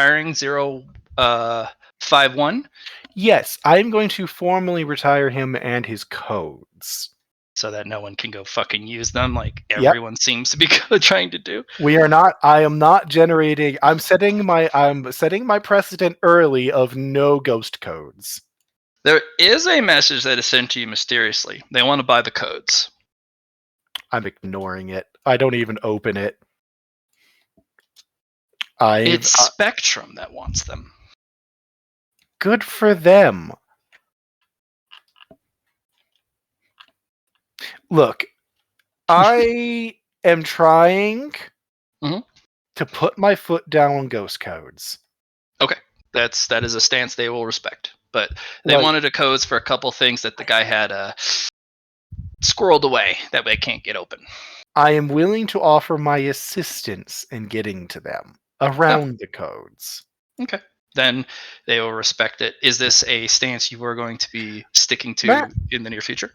retiring 051? Yes, I'm going to formally retire him and his codes. So that no one can go fucking use them like Yep. everyone seems to be trying to do. We are not. I am not generating. I'm setting my precedent early of no ghost codes. There is a message that is sent to you mysteriously. They want to buy the codes. I'm ignoring it. I don't even open it. It's Spectrum that wants them. Good for them. Look, I am trying to put my foot down on ghost codes. Okay, that is a stance they will respect. But they wanted a codes for a couple things that the guy had squirreled away that they can't get open. I am willing to offer my assistance in getting to them around the codes. Okay, then they will respect it. Is this a stance you are going to be sticking to in the near future?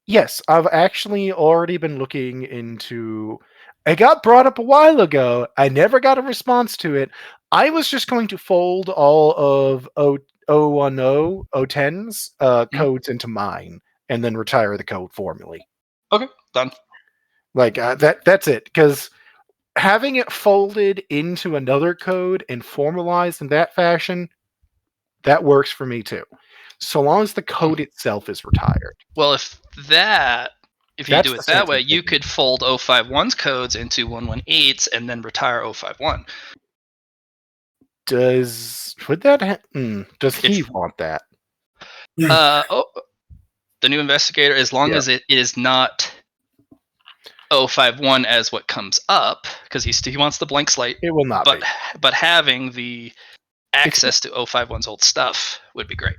Yes, I've actually already been looking into. It got brought up a while ago. I never got a response to it. I was just going to fold all of 010, 010's codes into mine and then retire the code formally. Okay, done. Like that's it. Because having it folded into another code and formalized in that fashion, that works for me too. So long as the code itself is retired. Well, if you do it that way, you could fold 051's codes into 118's and then retire 051. Does he want that? The new investigator, as long as it is not 051 as what comes up, because he wants the blank slate. It will not be. But having the access to 051's old stuff would be great.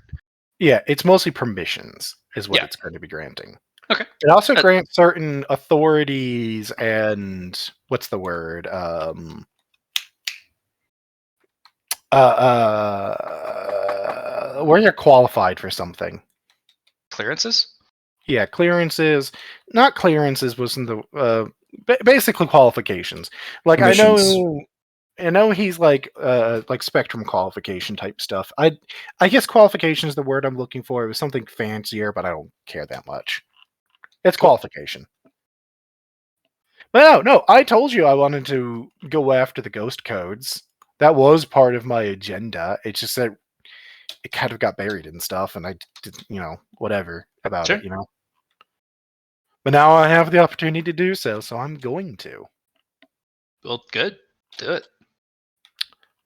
Yeah, it's mostly permissions is what it's going to be granting. Okay. It also grants certain authorities and what's the word? Where you're qualified for something. Clearances? Yeah, clearances. Not clearances wasn't the basically qualifications. Like I know he's like Spectrum qualification type stuff. I guess qualification is the word I'm looking for. It was something fancier, but I don't care that much. It's qualification. But no, I told you I wanted to go after the ghost codes. That was part of my agenda. It's just that it kind of got buried and stuff, and I did, whatever about it, But now I have the opportunity to do so I'm going to. Well, good. Do it.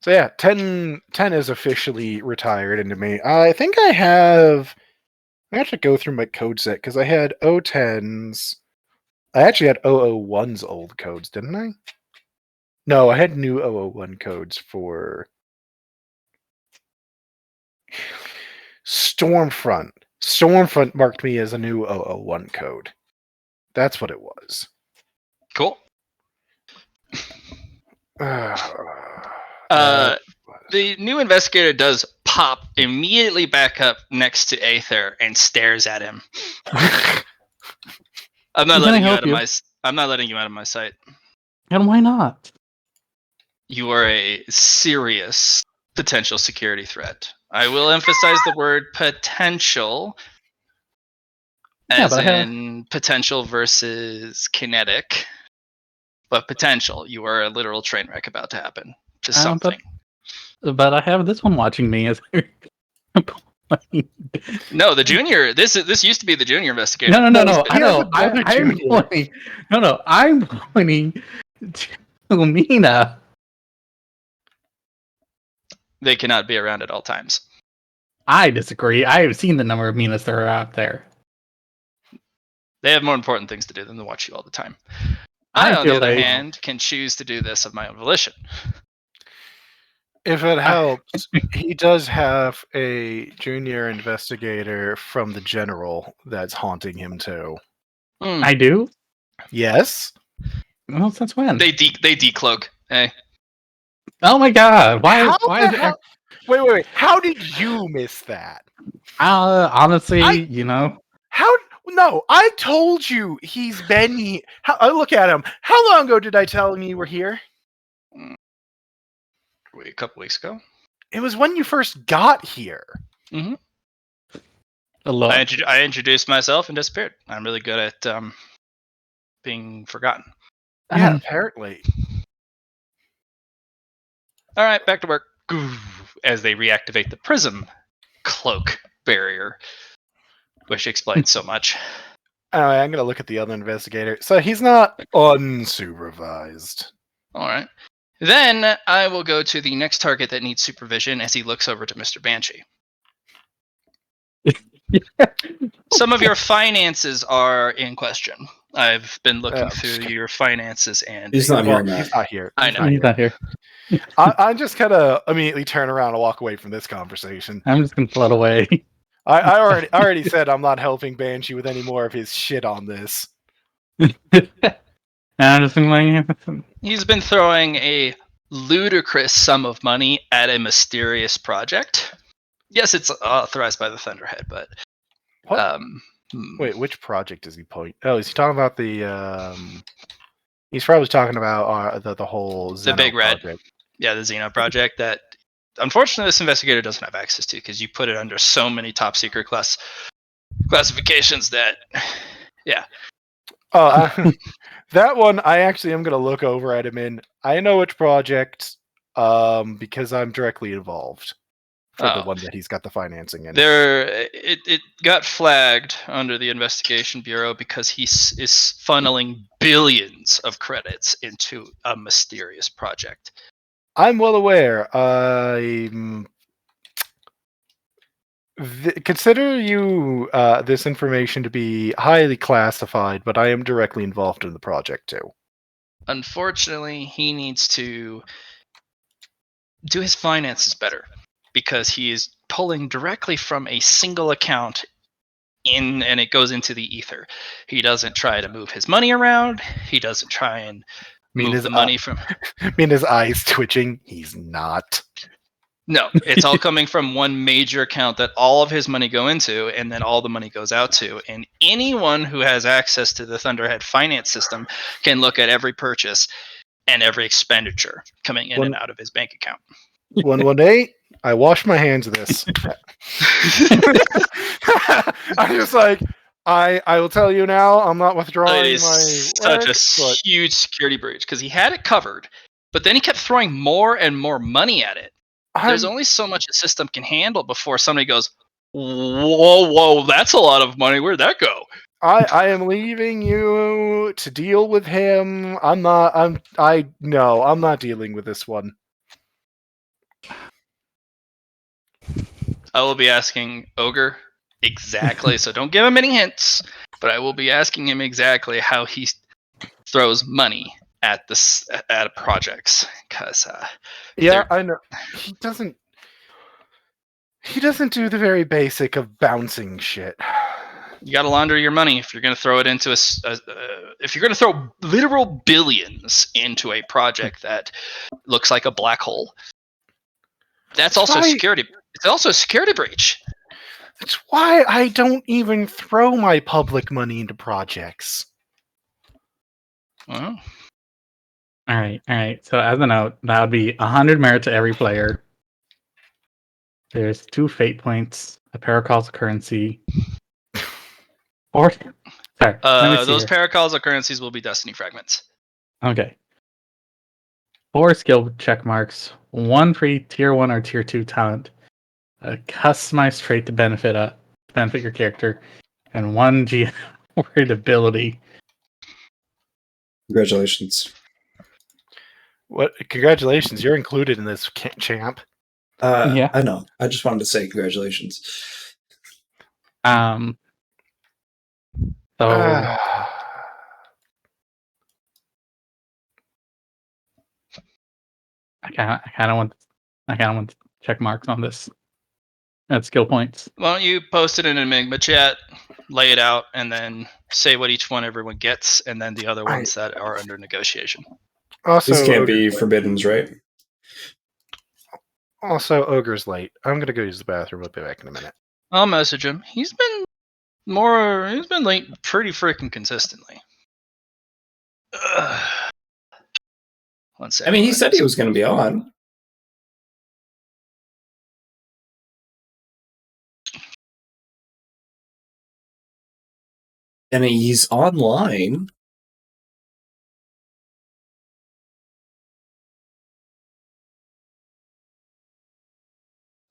So yeah, 10 is officially retired into me. I think I have to go through my code set because I had 010's. I actually had 001's old codes, didn't I? No, I had new 001 codes for Stormfront. Stormfront marked me as a new 001 code. That's what it was. Cool. The new investigator does pop immediately back up next to Aether and stares at him. I'm not letting you out of my sight. And why not? You are a serious potential security threat. I will emphasize the word potential, potential versus kinetic. But potential. You are a literal train wreck about to happen. Just something. But I have this one watching me as No, the junior. This used to be the junior investigator. No. I know. I'm pointing to Mina. They cannot be around at all times. I disagree. I have seen the number of Minas that are out there. They have more important things to do than to watch you all the time. I, on the other hand, can choose to do this of my own volition. If it helps, he does have a junior investigator from the general that's haunting him too. I do? Yes. Well, since when? They decloak. Hey. Oh my god! Why? Wait! How did you miss that? Honestly, How? No, I told you he's been here. Look at him. How long ago did I tell him you were here? a couple weeks ago. It was when you first got here. Mm-hmm. I I introduced myself and disappeared. I'm really good at being forgotten. Yeah, apparently. All right, back to work. As they reactivate the prism cloak barrier, which explains so much. Anyway, I'm going to look at the other investigator. So he's not unsupervised. All right. Then I will go to the next target that needs supervision as he looks over to Mr. Banshee. Some of your finances are in question. I've been looking through your finances and... He's not here. He's not here. I know. He's not here. I just kind of immediately turn around and walk away from this conversation. I'm just going to float away. I already said I'm not helping Banshee with any more of his shit on this. I'm just like, He's been throwing a ludicrous sum of money at a mysterious project. Yes, it's authorized by the Thunderhead, but... What? Wait, which project is he pointing? Oh, is he talking about the... He's probably talking about the whole Xeno the Big Red. project. Yeah, the Xeno project that, unfortunately, this investigator doesn't have access to because you put it under so many top secret classifications that, yeah. Oh, that one I actually am going to look over at him in. I know which project because I'm directly involved for the one that he's got the financing in. It got flagged under the investigation bureau because he is funneling billions of credits into a mysterious project. I'm well aware. Consider you this information to be highly classified, but I am directly involved in the project too. Unfortunately, he needs to do his finances better because he is pulling directly from a single account and it goes into the ether. He doesn't try to move his money around. He doesn't try and move the money from... I mean, his eyes twitching. He's not. No, it's all coming from one major account that all of his money go into, and then all the money goes out to. And anyone who has access to the Thunderhead finance system can look at every purchase and every expenditure coming in and out of his bank account. 118. I wash my hands of this. I'm just like, I will tell you now, I'm not withdrawing it is my such a huge security breach because he had it covered, but then he kept throwing more and more money at it. There's only so much a system can handle before somebody goes, whoa, that's a lot of money. Where'd that go? I am leaving you to deal with him. I'm not dealing with this one. I will be asking Ogre exactly, so don't give him any hints, but I will be asking him exactly how he throws money at projects, because I know he doesn't do the very basic of bouncing shit. You got to launder your money if you're going to throw it into if you're going to throw literal billions into a project that looks like a black hole. That's also security. It's also a security breach. That's why I don't even throw my public money into projects. Well. All right. So as a note, that would be 100 merit to every player. There's 2 fate points, a paracausal currency, or those paracausal currencies will be destiny fragments. Okay. 4 skill check marks, 1 free tier 1 or tier 2 talent, a customized trait to benefit your character, and 1 GM word ability. Congratulations. What? Congratulations! You're included in this, champ. Yeah, I know. I just wanted to say congratulations. So I kind of want check marks on this. At skill points. Why don't you post it in an Enigma chat, lay it out, and then say what everyone gets, and then the other ones that are under negotiation. Also, this can't be forbiddens, right? Also, Ogre's late. I'm gonna go use the bathroom. I'll be back in a minute. I'll message him. He's been late pretty freaking consistently. 1 second. I mean, he said he was going to be on. And he's online.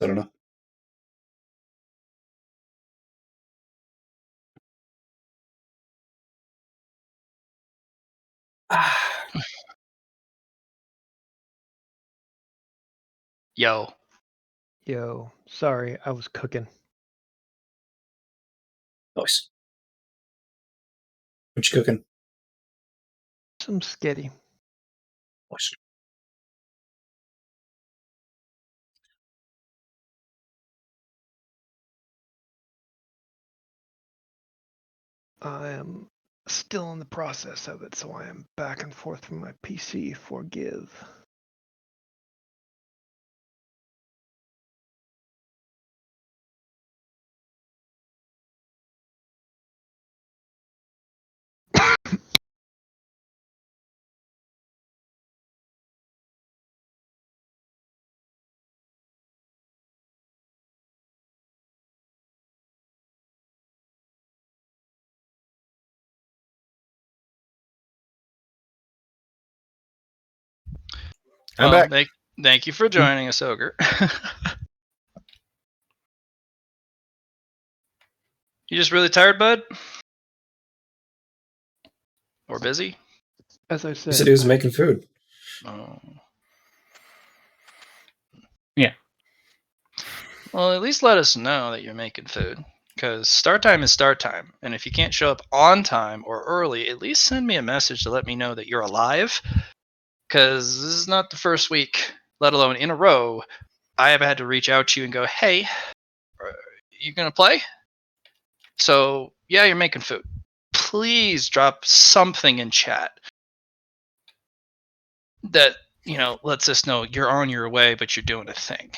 I don't know. Yo. Yo, sorry, I was cooking. Nice. What you cooking? Some sketty. Nice. I am still in the process of it, so I am back and forth from my PC. Forgive. I'm Well, back. thank you for joining us, Ogre. You just really tired, bud? Or busy? As I He said, said he was making food. Oh. Yeah. Well, at least let us know that you're making food. Because start time is start time. And if you can't show up on time or early, at least send me a message to let me know that you're alive. Because this is not the first week, let alone in a row, I have had to reach out to you and go, hey, are you going to play? So, yeah, you're making food. Please drop something in chat that, lets us know you're on your way, but you're doing a thing.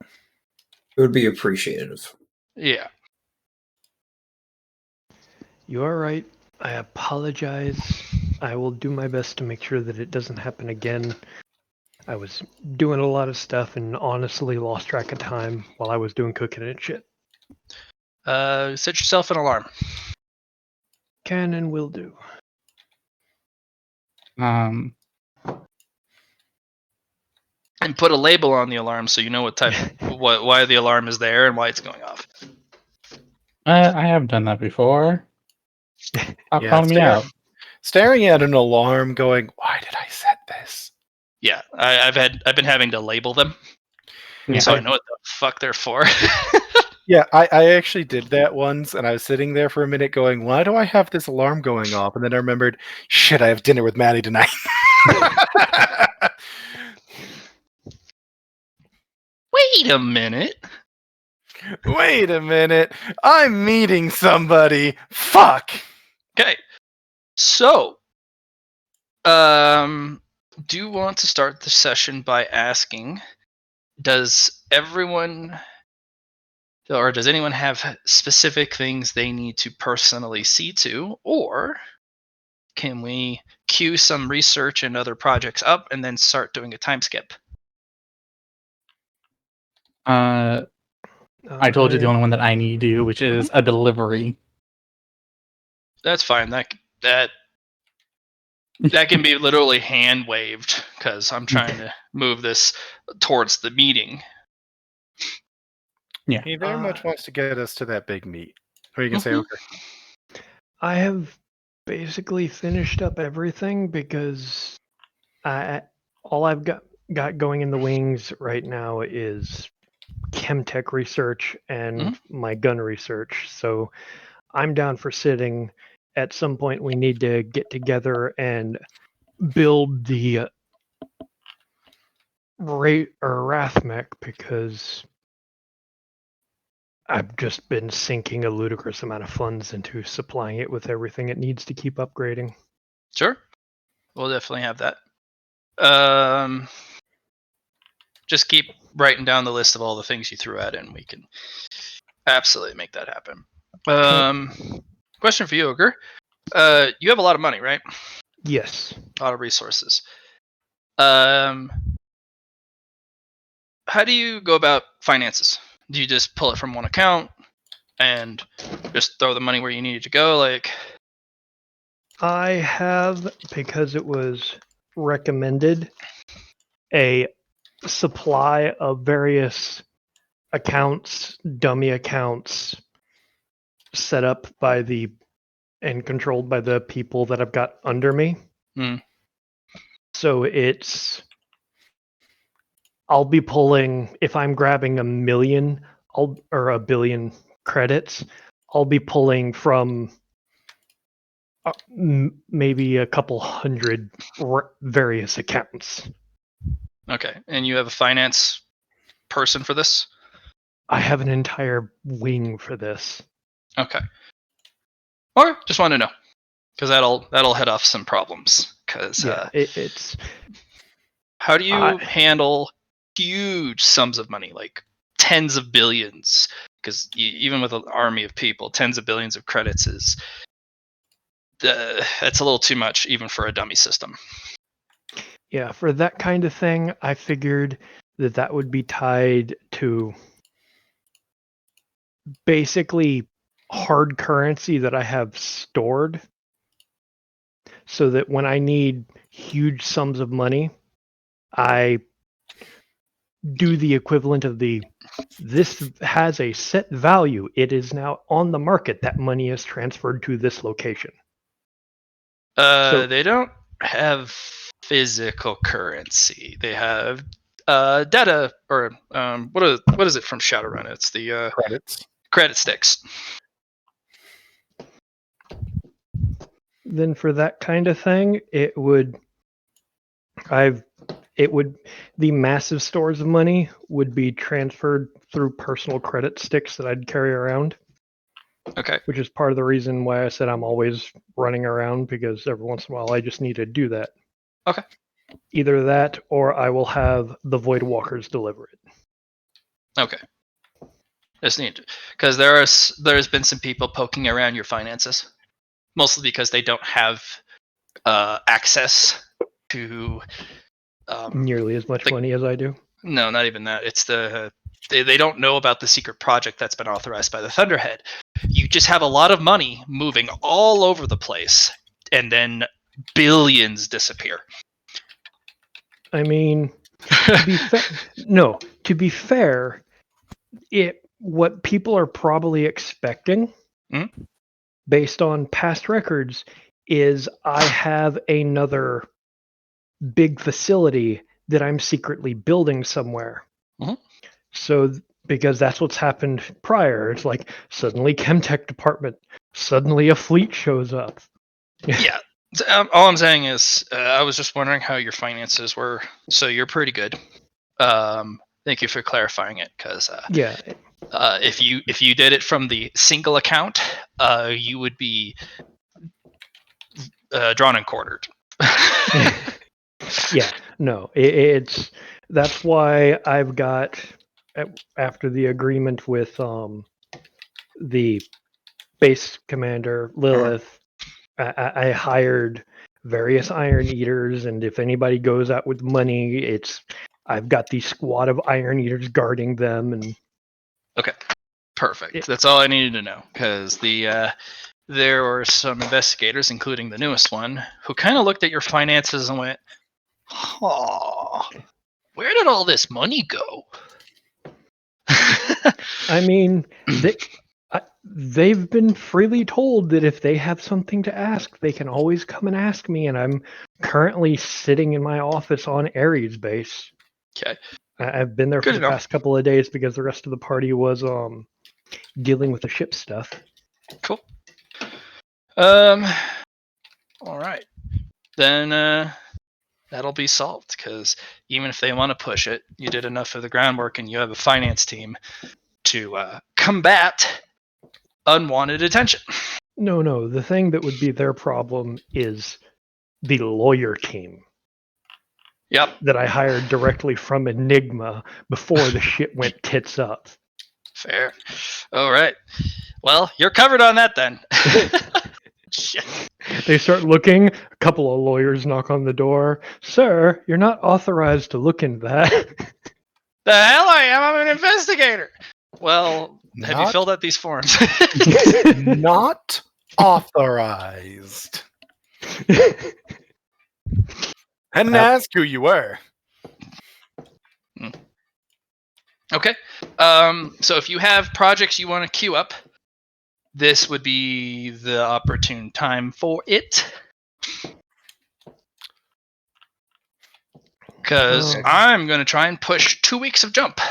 It would be appreciative. Yeah. you are right. I apologize. I will do my best to make sure that it doesn't happen again. I was doing a lot of stuff and honestly lost track of time while I was doing cooking and shit. Set yourself an alarm. Can and will do. Um, And put a label on the alarm so you know what type, why the alarm is there and why it's going off. I have done that before. Stop Yeah, calling me out. Staring at an alarm, going, "Why did I set this?" Yeah, I've been having to label them, Yeah. so I know what the fuck they're for. Yeah, I actually did that once, and I was sitting there for a minute going, why do I have this alarm going off? And then I remembered, shit, I have dinner with Maddie tonight. Wait a minute. Wait a minute. I'm meeting somebody. Fuck. Okay. So, do you want to start the session by asking, does anyone have specific things they need to personally see to, or can we queue some research and other projects up and then start doing a time skip? I told you the only one that I need to do, which is a delivery. That's fine. That can be literally hand waved because I'm trying to move this towards the meeting. Yeah. He very much wants to get us to that big meet. Or you can say, okay. I have basically finished up everything because all I've got going in the wings right now is chemtech research and my gun research. So I'm down for sitting. At some point, we need to get together and build the Rathmech because I've just been sinking a ludicrous amount of funds into supplying it with everything it needs to keep upgrading. Sure. We'll definitely have that. Just keep writing down the list of all the things you threw at it, and we can absolutely make that happen. Question for you, Ogre. You have a lot of money, right? Yes. A lot of resources. How do you go about finances? Do you just pull it from one account? and just throw the money where you need it to go? Like, I have, because it was recommended, a supply of various accounts, dummy accounts, set up by and controlled by the people that I've got under me. So I'll be pulling, if I'm grabbing $1 million or $1 billion credits, I'll be pulling from maybe a couple hundred various accounts. okay, and you have a finance person for this? I have an entire wing for this. Okay. Or just want to know, because that'll head off some problems. Because it's. How do you handle huge sums of money, like tens of billions? Because even with an army of people, tens of billions of credits is that's a little too much, even for a dummy system. Yeah, for that kind of thing, I figured that would be tied to basically hard currency that I have stored, so that when I need huge sums of money, I do the equivalent of this has a set value. It is now on the market. That money is transferred to this location. They don't have physical currency. They have data, or what is it from Shadowrun? It's the credit sticks. Then for that kind of thing, the massive stores of money would be transferred through personal credit sticks that I'd carry around. Okay. Which is part of the reason why I said I'm always running around, because every once in a while I just need to do that. Okay. Either that, or I will have the Void Walkers deliver it. Okay. Just need to, because there's been some people poking around your finances, mostly because they don't have access to nearly as much money as I do. No, not even that. It's they don't know about the secret project that's been authorized by the Thunderhead. You just have a lot of money moving all over the place, and then billions disappear. I mean, to be fair, what people are probably expecting, based on past records, is I have another big facility that I'm secretly building somewhere. So, because that's what's happened prior. It's like suddenly Chemtech department, suddenly a fleet shows up. Yeah. All I'm saying is, I was just wondering how your finances were. So you're pretty good. Thank you for clarifying it, because if you did it from the single account, you would be drawn and quartered. Yeah, no, that's why I've got, after the agreement with the base commander Lilith, I hired various Iron Eaters, and if anybody goes out with money, I've got the squad of Iron Eaters guarding them. And okay, perfect. That's all I needed to know, because there were some investigators, including the newest one, who kind of looked at your finances and went, "Oh, where did all this money go?" I mean, they've been freely told that if they have something to ask, they can always come and ask me, and I'm currently sitting in my office on Ares base. Okay. I've been there for the past couple of days because the rest of the party was dealing with the ship stuff. Cool. All right. Then that'll be solved, because even if they want to push it, you did enough of the groundwork, and you have a finance team to combat unwanted attention. No. The thing that would be their problem is the lawyer team. Yep. That I hired directly from Enigma before the shit went tits up. Fair. All right. Well, you're covered on that then. Shit. They start looking. A couple of lawyers knock on the door. Sir, you're not authorized to look into that. The hell I am? I'm an investigator. Well, Have you filled out these forms? Not authorized. And ask who you were. Okay. So if you have projects you want to queue up, this would be the opportune time for it. Because I'm going to try and push 2 weeks of jump.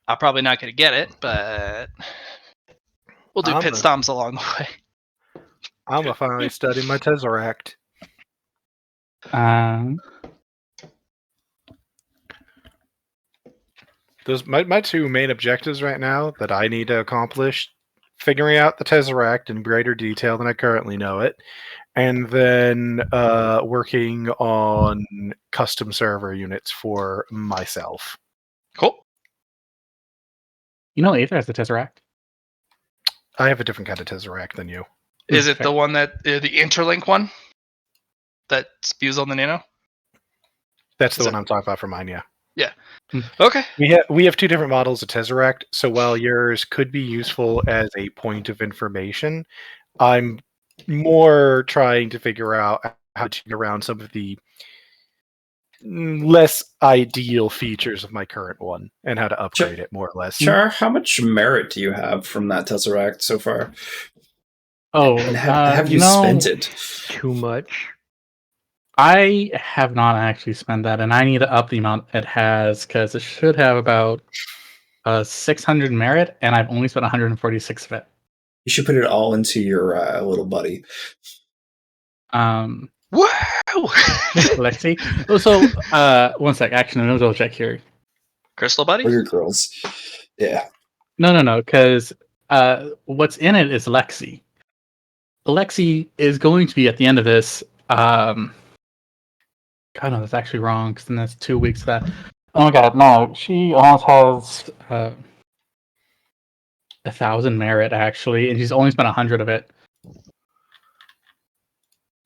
I'm probably not going to get it, but we'll do pit stops along the way. I'm going to finally study my Tesseract. Those my two main objectives right now that I need to accomplish: figuring out the Tesseract in greater detail than I currently know it, and then working on custom server units for myself. Cool. You know Aether has the Tesseract. I have a different kind of Tesseract than you. Is it the one that the interlink one that spews on the nano? That's the one I'm talking about for mine. Yeah. Yeah. Okay. We have two different models of Tesseract. So while yours could be useful as a point of information, I'm more trying to figure out how to get around some of the less ideal features of my current one and how to upgrade it more or less. Char, how much merit do you have from that Tesseract so far? Oh, and have you spent it? Too much. I have not actually spent that, and I need to up the amount it has because it should have about 600 merit, and I've only spent 146 of it. You should put it all into your little buddy. Wow! Lexi. Oh, so one sec. Actually, no, double check here. Crystal Buddy? Or your girls. Yeah. No. Because what's in it is Lexi. Lexi is going to be at the end of this. God, no, that's actually wrong. Because then that's 2 weeks of that. Oh my god, no. She almost has 1,000 merit actually, and she's only spent 100 of it.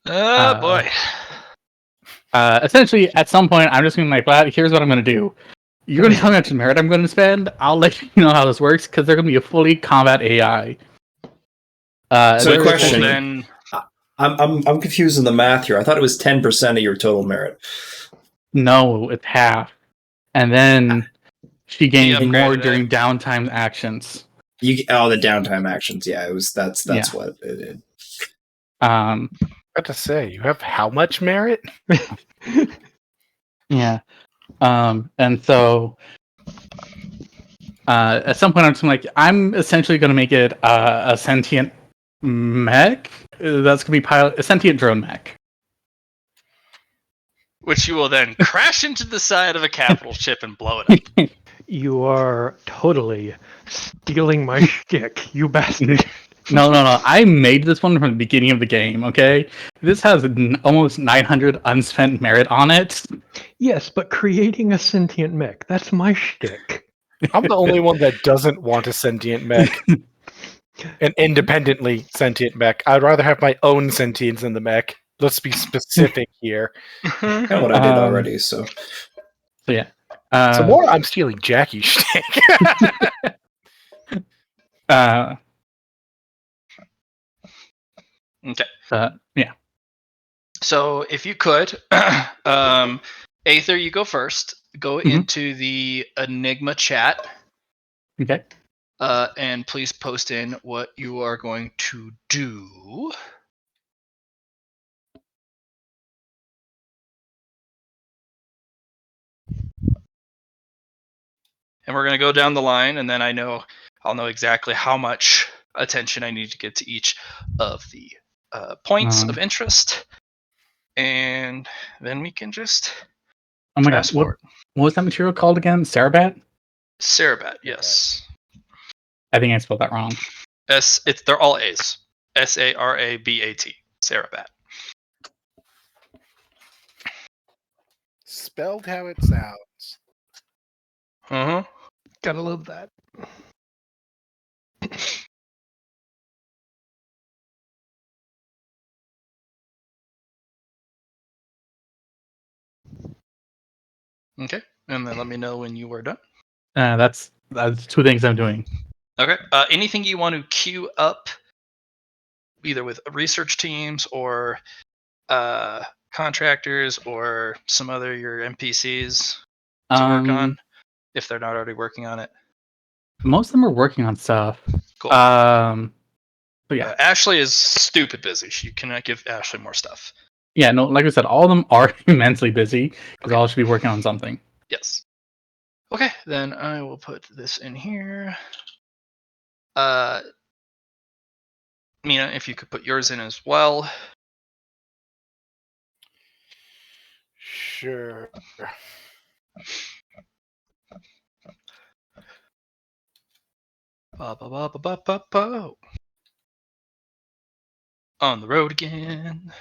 Oh boy. Essentially, at some point, I'm just going to be like, Vlad, here's what I'm going to do. You're going to tell me how much merit I'm going to spend. I'll let you know how this works because they're going to be a fully combat AI. So the question, then... I'm confused in the math here. I thought it was 10% of your total merit. No, it's half, and then she gains more during it. downtime actions. The downtime actions. Yeah, it was. That's what it did. I have to say, you have how much merit? Yeah. And so at some point, I'm essentially going to make it a sentient mech. That's going to be a sentient drone mech. Which you will then crash into the side of a capital ship and blow it up. You are totally stealing my shtick, you bastard. No. I made this one from the beginning of the game, okay? This has almost 900 unspent merit on it. Yes, but creating a sentient mech, that's my shtick. I'm the only one that doesn't want a sentient mech. An independently sentient mech. I'd rather have my own sentience in the mech. Let's be specific here. Kind of what I did already, so yeah. So more I'm stealing Jackie's shtick. Okay. Yeah. So if you could, Aether, you go first. Go into the Enigma chat. Okay. And please post in what you are going to do. And we're going to go down the line, and then I'll know exactly how much attention I need to get to each of the points of interest. And then we can just fast forward. What was that material called again? Sarabat? Sarabat, yes. I think I spelled that wrong. They're all A's. Sarabat. Sarabat. Spelled how it sounds. Gotta love that. Okay, and then let me know when you are done. That's That's 2 things I'm doing. Okay. Anything you want to queue up, either with research teams or contractors or some other your NPCs to work on, if they're not already working on it. Most of them are working on stuff. Cool. But yeah. Ashley is stupid busy. You cannot give Ashley more stuff. Yeah, no, like I said, all of them are immensely busy because all should be working on something. Yes. Okay, then I will put this in here. Mina, if you could put yours in as well. Sure. On the road again.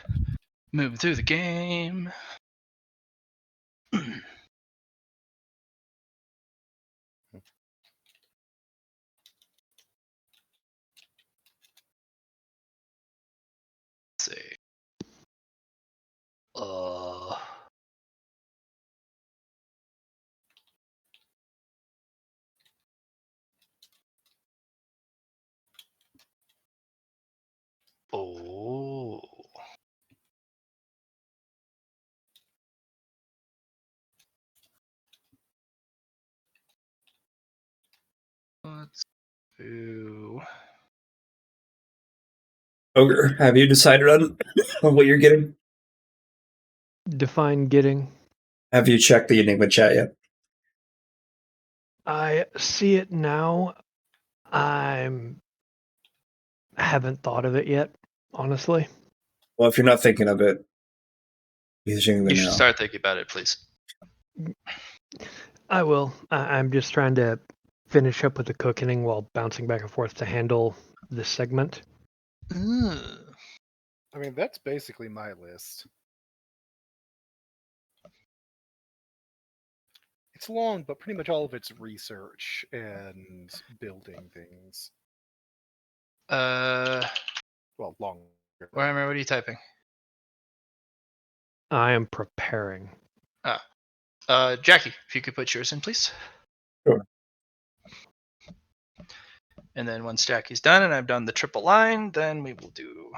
Moving through the game. Let's see. Oh. Let's do. Ogre, have you decided on what you're getting? Define getting. Have you checked the Enigma chat yet? I see it now. I haven't thought of it yet, honestly. Well, if you're not thinking of it, you should You should start thinking about it, please. I will. I'm just trying to finish up with the cooking while bouncing back and forth to handle this segment. I mean, that's basically my list. It's long, but pretty much all of it's research and building things. Well, longer. What are you typing? I am preparing. Jackie, if you could put yours in, please. Sure. And then once Jackie's done and I've done the triple line, then we will do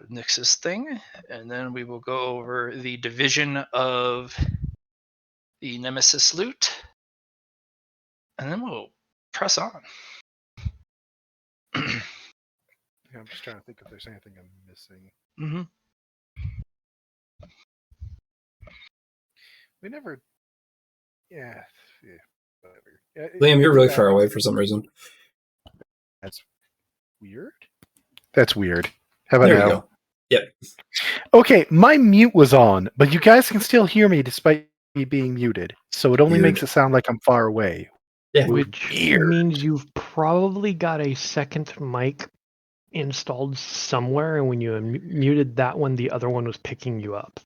Nix's thing, and then we will go over the division of the Nemesis loot, and then we'll press on. I'm just trying to think if there's anything I'm missing. Mm-hmm. We never. Yeah. Whatever. Liam, you're really far away for some reason. That's weird. That's weird. How about There now? you go. Yep. Okay, my mute was on, but you guys can still hear me despite me being muted. So it only Weird. makes it sound like I'm far away. Yeah. Which Weird. means you've probably got a second mic installed somewhere, and when you muted that one, the other one was picking you up.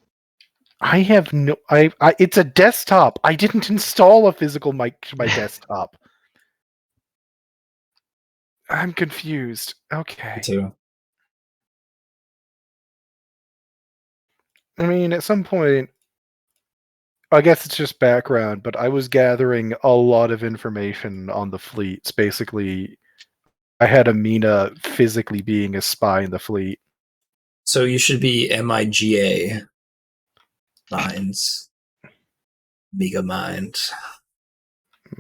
I have no. It's a desktop. I didn't install a physical mic to my desktop. I'm confused. Okay. Me too. I mean, at some point, I guess it's just background, but I was gathering a lot of information on the fleets. Basically, I had Amina physically being a spy in the fleet. So you should be MIGA. Minds. Mega Mind.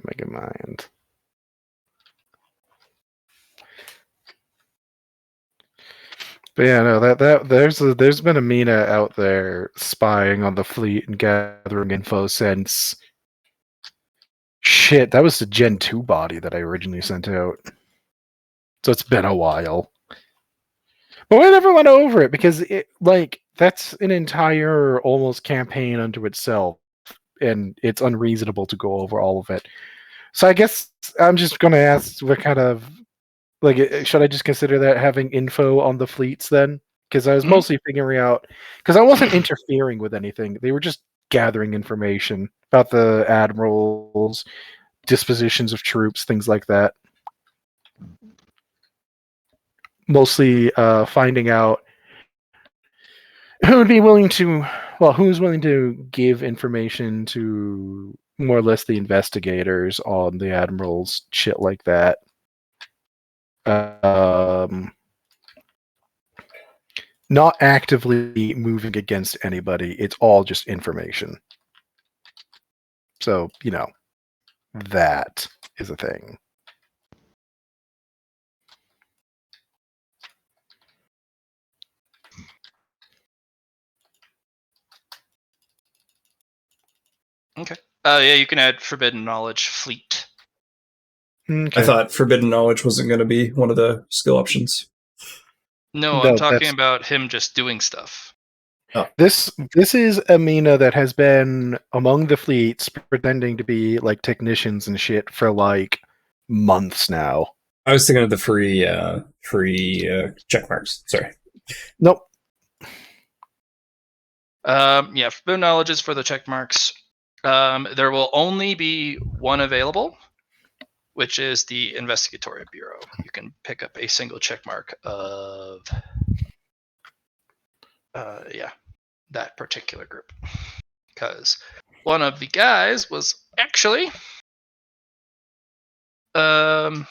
Mega Mind. But yeah, no, that there's been a Mina out there spying on the fleet and gathering info since shit. That was the Gen 2 body that I originally sent out. So it's been a while. But we never went over it because it that's an entire almost campaign unto itself, and it's unreasonable to go over all of it. So I guess I'm just gonna ask what kind of should I just consider that having info on the fleets then? Because I was mostly figuring out, because I wasn't interfering with anything. They were just gathering information about the admirals, dispositions of troops, things like that. Mostly finding out who would be willing to Well, who's willing to give information to more or less the investigators on the admiral's shit like that? Not actively moving against anybody. It's all just information. So, that is a thing. Okay. Yeah, you can add Forbidden Knowledge Fleet. Okay. I thought Forbidden Knowledge wasn't going to be one of the skill options. No, I'm talking about him just doing stuff. Oh. This is a Mina that has been among the fleets pretending to be like technicians and shit for like months now. I was thinking of the free check marks. Sorry. Nope. Yeah, Forbidden Knowledge is for the check marks. There will only be one available, which is the Investigatory Bureau. You can pick up a single check mark of that particular group. Because one of the guys was actually one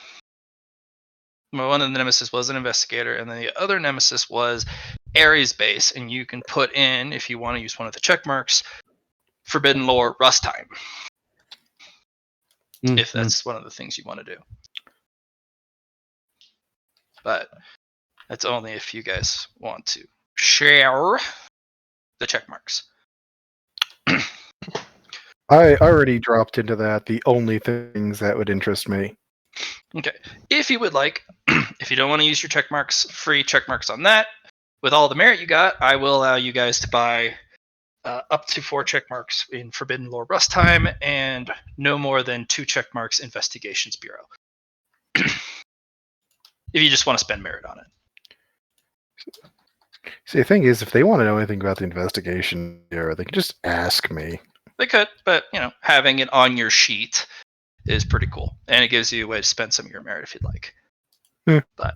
of the nemesis was an investigator, and then the other nemesis was Ares base, and you can put in, if you want to use one of the check marks, Forbidden Lore Rust Time. If that's one of the things you want to do. But that's only if you guys want to share the check marks. I already dropped into that. The only things that would interest me. Okay. If you would like, if you don't want to use your check marks, free check marks on that, with all the merit you got, I will allow you guys to buy up to 4 check marks in Forbidden Lore Rust Time and no more than 2 check marks Investigations Bureau. If you just want to spend merit on it. See, the thing is, if they want to know anything about the investigation bureau, they can just ask me. They could, but having it on your sheet is pretty cool, and it gives you a way to spend some of your merit if you'd like. But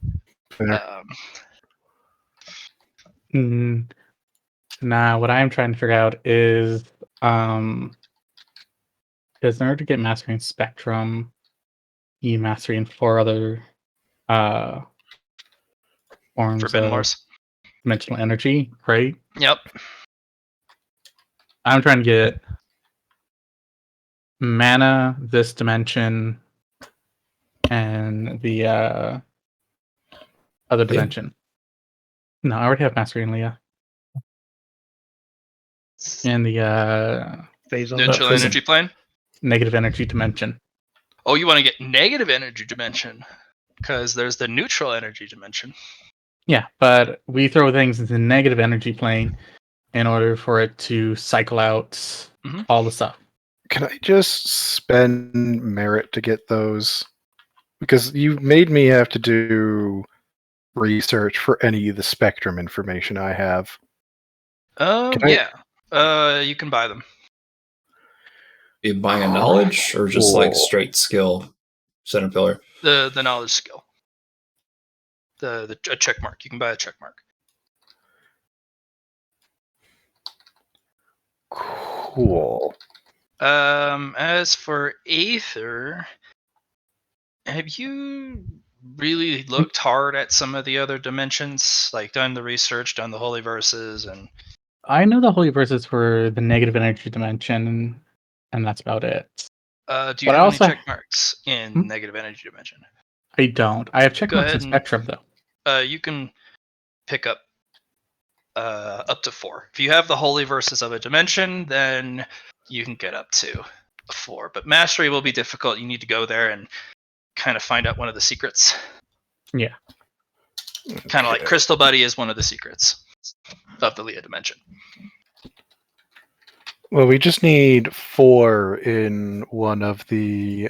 now, what I'm trying to figure out is, because in order to get Mastering Spectrum, you mastering 4 other forms Forbidden of Lores. dimensional energy, right? Yep. I'm trying to get mana, this dimension, and the other dimension. No, I already have Mastery in Leah. And the neutral energy plane? Negative energy dimension. Oh, you want to get negative energy dimension? Because there's the neutral energy dimension. Yeah, but we throw things into the negative energy plane in order for it to cycle out all the stuff. Can I just spend merit to get those? Because you made me have to do research for any of the spectrum information I have. Yeah. You can buy them. Are you buying a knowledge or just like straight skill center pillar? The knowledge skill. A check mark. You can buy a check mark. Cool. As for Aether, have you really looked hard at some of the other dimensions? Like done the research, done the holy verses, and I know the holy verses for the negative energy dimension, and that's about it. Do you have any check marks in negative energy dimension? I don't. I have check marks in spectrum, though. You can pick up to 4. If you have the holy verses of a dimension, then you can get up to 4. But mastery will be difficult. You need to go there and kind of find out one of the secrets. Yeah. Kind of like Crystal Buddy is one of the secrets of the Leah dimension. Well, we just need 4 in one of the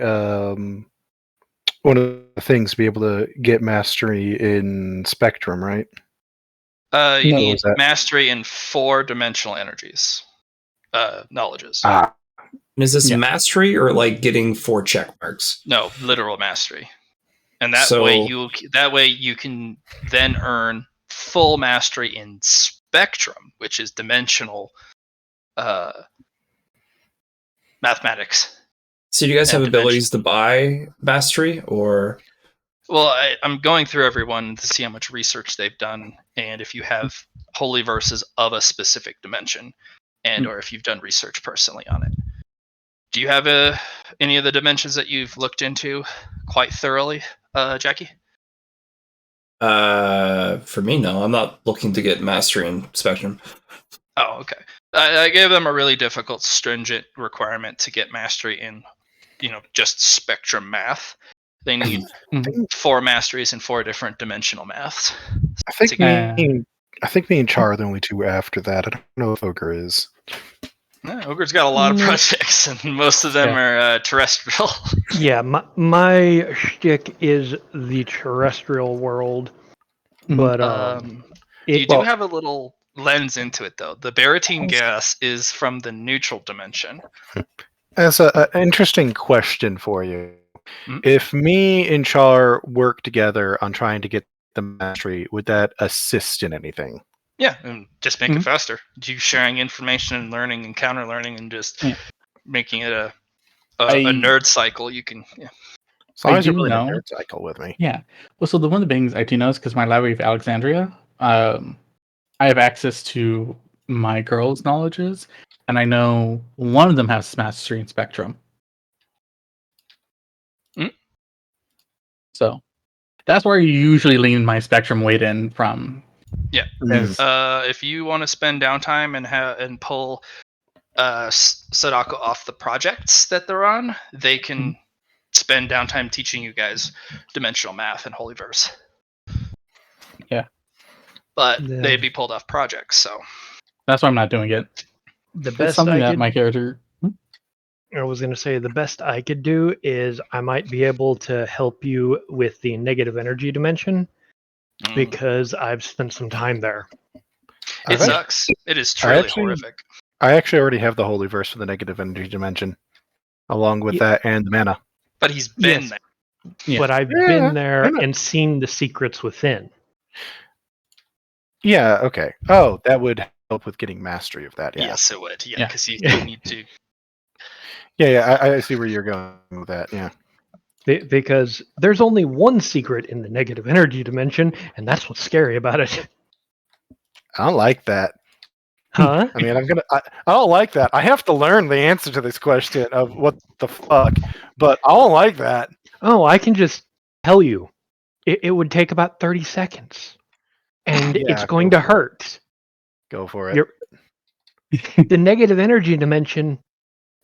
things to be able to get mastery in spectrum, right? You need mastery in 4 dimensional energies, knowledges. Ah. Is this mastery or like getting 4 check marks? No, literal mastery. And that way you can then earn full mastery in spectrum, which is dimensional mathematics. So do you guys have And abilities to buy mastery, or Well, I'm going through everyone to see how much research they've done, and if you have holy verses of a specific dimension, and or if you've done research personally on it. Do you have any of the dimensions that you've looked into quite thoroughly, Jackie? for me, no, I'm not looking to get mastery in Spectrum. Oh, okay. I gave them a really difficult, stringent requirement to get mastery in, just spectrum math. They need 4 masteries in 4 different dimensional maths. I think me and Char are the only 2 after that. I don't know if Ogre is. Ogre's got a lot of projects, and most of them are terrestrial. Yeah, my shtick is the terrestrial world, but you do have a little lens into it, though. The Baratine gas is from the neutral dimension. That's an interesting question for you. If me and Char work together on trying to get the mastery, would that assist in anything? Yeah, and just make it faster. You sharing information and learning and counter learning and just making it a nerd cycle. You can. Yeah. As long as you're willing to nerd cycle with me. Yeah. Well, so one of the things I do know is because my Library of Alexandria, I have access to my girls' knowledges, and I know one of them has mastery in Spectrum. So that's where I usually lean my Spectrum weight in from. Yeah. If you want to spend downtime and pull Sadako off the projects that they're on, they can spend downtime teaching you guys dimensional math and Holyverse. Yeah. But they'd be pulled off projects, so that's why I'm not doing it. It's something that my character. I was going to say the best I could do is I might be able to help you with the negative energy dimension because I've spent some time there. It sucks. It is truly horrific. I actually already have the Holyverse for the negative energy dimension, along with that and the mana. But he's been there. Yeah. But I've been there and seen the secrets within. Yeah, okay. Oh, that would help with getting mastery of that, yeah. Yes, it would. Yeah, because you need to... Yeah, I see where you're going with that, yeah. Because there's only one secret in the negative energy dimension, and that's what's scary about it. I don't like that. Huh? I mean, I don't like that. I have to learn the answer to this question of what the fuck, but I don't like that. Oh, I can just tell you. It would take about 30 seconds. And it's going to hurt. Go for it. The negative energy dimension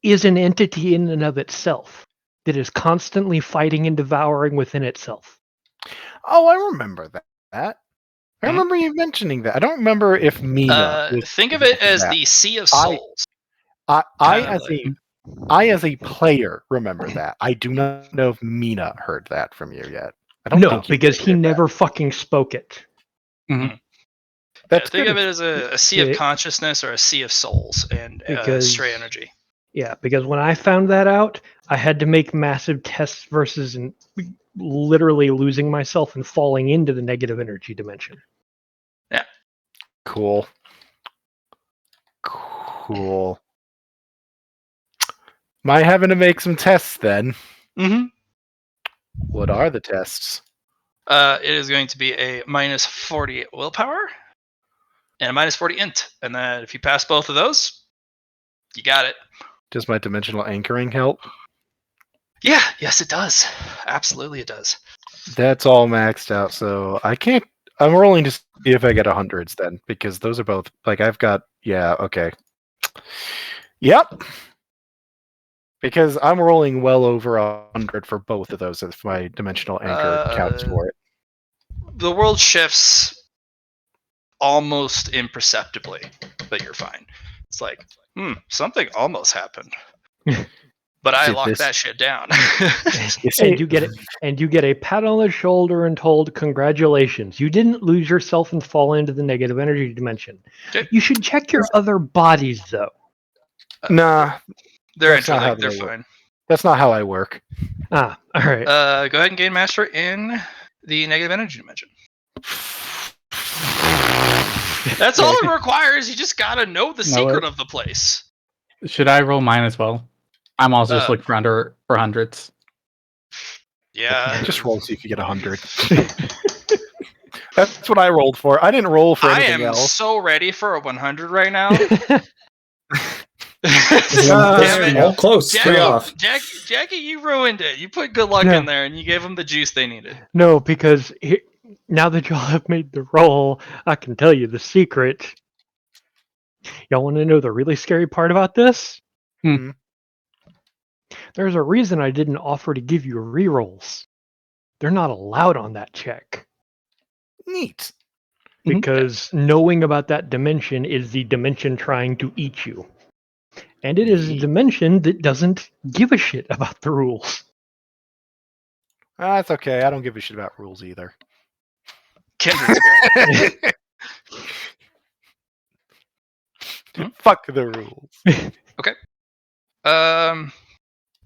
is an entity in and of itself that is constantly fighting and devouring within itself. Oh, I remember that. I remember you mentioning that. I don't remember if Mina. Think of it as the Sea of Souls. I as a player remember that. I do not know if Mina heard that from you yet. I don't think because he never fucking spoke it. Think of it as a sea of consciousness or a sea of souls and stray energy. Yeah, because when I found that out, I had to make massive tests versus and literally losing myself and falling into the negative energy dimension. Yeah. Cool. Might having to make some tests then. What are the tests? It is going to be a minus 40 willpower and a minus 40 int. And then if you pass both of those, you got it. Does my dimensional anchoring help? Yeah, yes it does. Absolutely it does. That's all maxed out, so I can't... I'm rolling to see if I get 100s then, because those are both... Like, I've got... Yeah, okay. Yep! Because I'm rolling well over 100 for both of those if my dimensional anchor counts for it. The world shifts almost imperceptibly, but you're fine. It's like, something almost happened. But I locked that shit down. and you get a pat on the shoulder and told, congratulations, you didn't lose yourself and fall into the negative energy dimension. You should check your other bodies, though. Nah. They're interlinked, they're fine. That's not how I work. All right. Go ahead and gain master in the negative energy dimension. That's all it requires. You just gotta know the Know secret it. of the place. Should I roll mine as well? I'm also just looking for hundreds. Yeah. Just roll, see if you get 100. That's what I rolled for. I didn't roll for I anything am else. so ready for a 100 right now. Damn it. All close. Straight off. Jackie, you ruined it. You put good luck No. in there, and you gave them the juice they needed. No, because now that y'all have made the roll, I can tell you the secret. Y'all want to know the really scary part about this? Hmm. There's a reason I didn't offer to give you rerolls. They're not allowed on that check. Neat. Because knowing about that dimension is the dimension trying to eat you. And it is a dimension that doesn't give a shit about the rules. That's okay. I don't give a shit about rules either. Kindred spirit. Fuck the rules. Okay.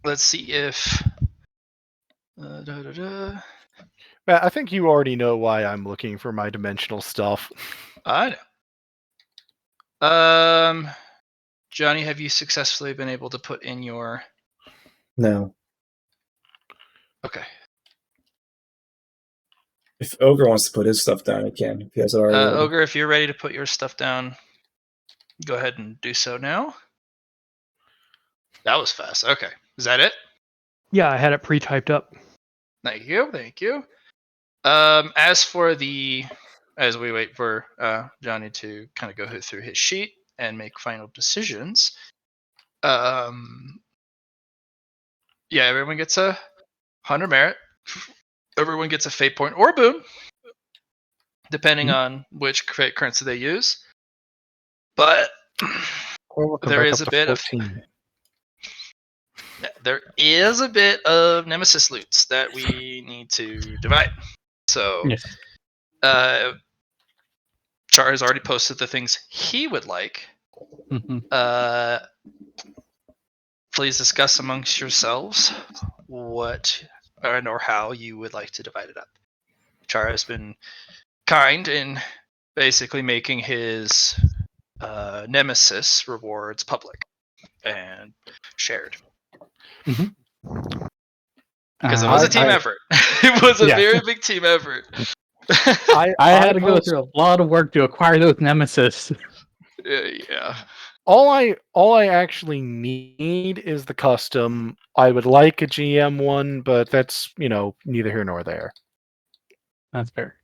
Let's see if. Matt, I think you already know why I'm looking for my dimensional stuff. I know. Johnny, have you successfully been able to put in your? No. Okay. If Ogre wants to put his stuff down, he can. If he has it already. Ogre, if you're ready to put your stuff down, go ahead and do so now. That was fast. Okay. Is that it? Yeah, I had it pre-typed up. Thank you. Thank you. As we wait for Johnny to kind of go through his sheet and make final decisions, yeah, everyone gets a 100 merit. Everyone gets a fate point or a boon, depending on which currency they use. But there is a bit 14. There is a bit of nemesis loots that we need to divide. So, Yes. Char has already posted the things he would like. Please discuss amongst yourselves what or how you would like to divide it up. Char has been kind in basically making his nemesis rewards public and shared. Because it was a team effort. It was a very big team effort. I had to go through a lot of work to acquire those nemesis. Yeah. All I actually need is the custom. I would like a GM one, but that's, neither here nor there. That's fair.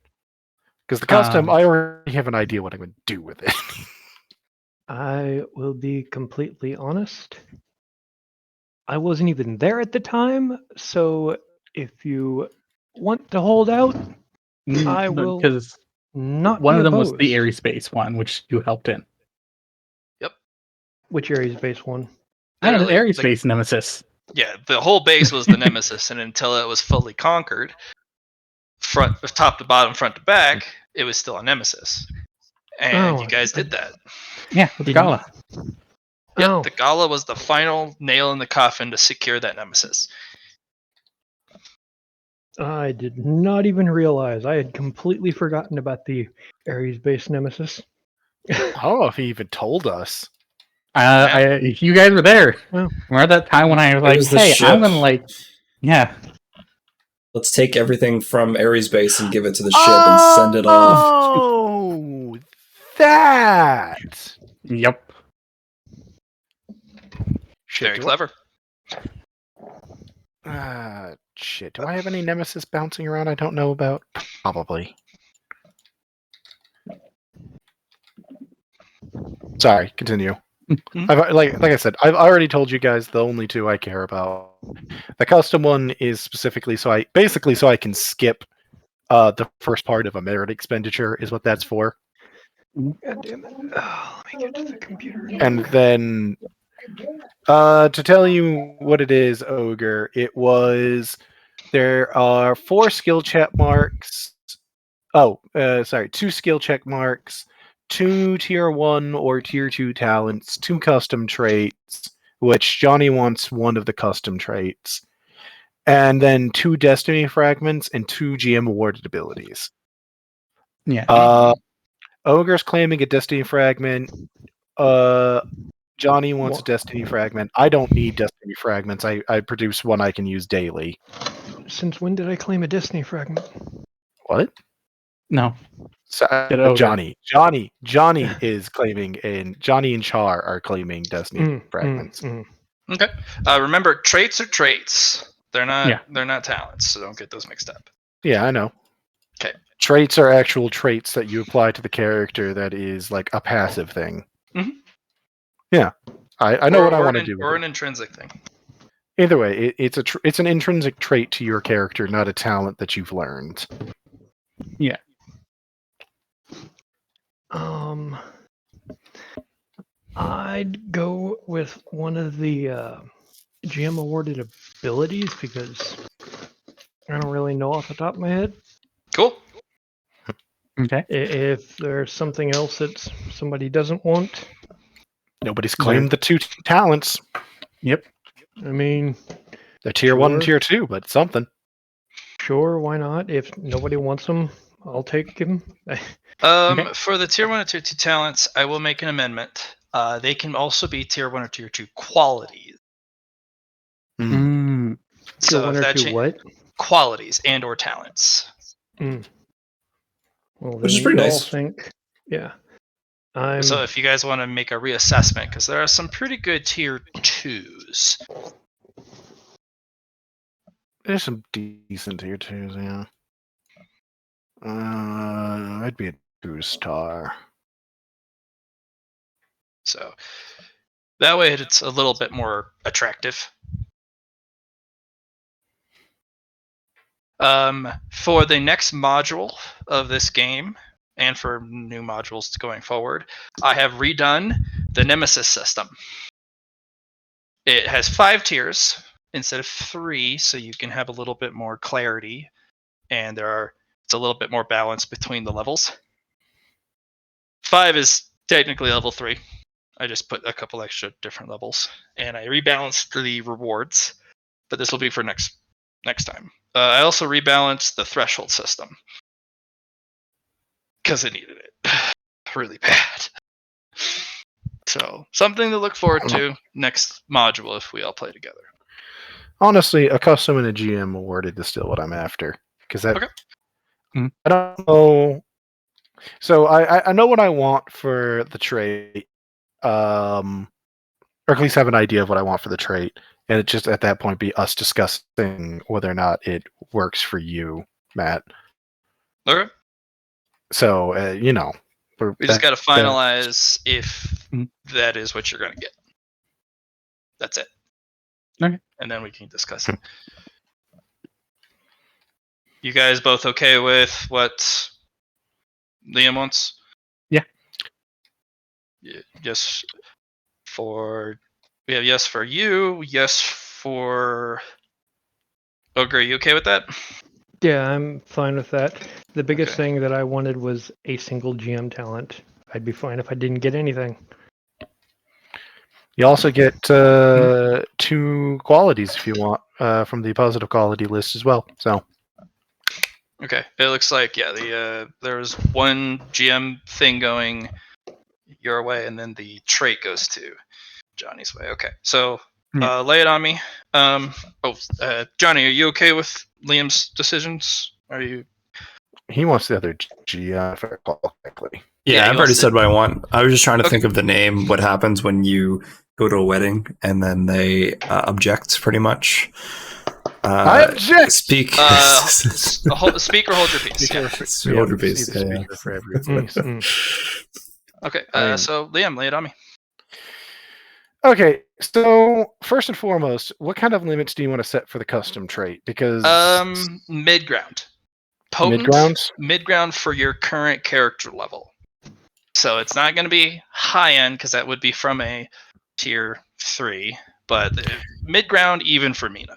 Because the custom, I already have an idea what I'm going to do with it. I will be completely honest. I wasn't even there at the time, so if you want to hold out, I will. Because not one of them opposed. was the Ares Space one, which you helped in. Yep. Which Ares Space one? I had an Ares Space nemesis. Yeah, the whole base was the nemesis, and until it was fully conquered, top to bottom, front to back, it was still a nemesis. And you guys did that. Yeah, with the Gala. Yep, the Gala was the final nail in the coffin to secure that nemesis. I did not even realize. I had completely forgotten about the Ares-based nemesis. I don't know if he even told us. You guys were there. Well, remember that time when I was like, "Hey, I'm gonna let's take everything from Ares base and give it to the ship and send it off." Oh, that. Yep. Very clever. Shit. Do I have any nemesis bouncing around I don't know about? Probably. Sorry, continue. Like I said, I've already told you guys the only two I care about. The custom one is specifically so I can skip the first part of a merit expenditure is what that's for. God damn it. Oh, let me get to the computer. And then to tell you what it is, Ogre, there are 4 skill check marks. 2 skill check marks, 2 tier 1 or tier 2 talents, 2 custom traits, which Johnny wants one of the custom traits, and then 2 destiny fragments and 2 GM awarded abilities. Yeah. Ogre's claiming a Destiny fragment. Johnny wants a Destiny fragment. I don't need Destiny fragments. I produce one I can use daily. Since when did I claim a Destiny fragment? What? No. So, Johnny is claiming, and Johnny and Char are claiming Destiny fragments. Okay. Remember, traits are traits. They're not talents, so don't get those mixed up. Yeah, I know. Okay. Traits are actual traits that you apply to the character. That is like a passive thing. Mm-hmm. Yeah, I know what I want to do. Or an intrinsic thing. Either way, it's an intrinsic trait to your character, not a talent that you've learned. Yeah. I'd go with one of the GM awarded abilities because I don't really know off the top of my head. Cool. Okay. If there's something else that somebody doesn't want, nobody's claimed the 2 talents. Yep. I mean, they're tier 1 and tier 2, but something. Sure, why not? If nobody wants them, I'll take them. For the tier 1 and tier 2 talents, I will make an amendment. They can also be tier 1 or tier 2 qualities. Mm. Tier 1 or 2 what? Qualities and or talents. Well, which is pretty nice. Yeah. So if you guys want to make a reassessment, because there are some pretty good tier 2s. There's some decent tier 2s, yeah. I'd be a 2-star. So that way it's a little bit more attractive. For the next module of this game, and for new modules going forward, I have redone the Nemesis system. It has 5 tiers instead of 3, so you can have a little bit more clarity, and it's a little bit more balance between the levels. 5 is technically level 3. I just put a couple extra different levels, and I rebalanced the rewards, but this will be for next time. I also rebalanced the threshold system because it needed it really bad. So something to look forward to next module if we all play together. Honestly, a custom and a GM awarded is still what I'm after, because that. Okay. I don't know. So I know what I want for the trait, or at least have an idea of what I want for the trait, and it just at that point be us discussing whether or not it works for you, Matt. Okay. So we just got to finalize if that is what you're going to get. That's it. Okay. And then we can discuss it. You guys both okay with what Liam wants? Yeah. Yes for yes for you. Yes for Ogre. Are you okay with that? Yeah, I'm fine with that. The biggest thing that I wanted was a single GM talent. I'd be fine if I didn't get anything. You also get 2 qualities if you want from the positive quality list as well. So. Okay, it looks like there was one GM thing going your way, and then the trait goes to Johnny's way. Okay, so lay it on me. Johnny, are you okay with Liam's decisions? Are you? He wants the other GM, if I recall correctly. Yeah, I've already said what I want. I was just trying to think of the name. What happens when you go to a wedding and then they object, pretty much. I object. Speak. Speak or hold your peace. Hold your peace. Okay. So Liam, lay it on me. Okay. So first and foremost, what kind of limits do you want to set for the custom trait? Because mid-ground. Potent mid-ground for your current character level. So it's not going to be high end because that would be from a tier 3, but mid-ground even for Mina.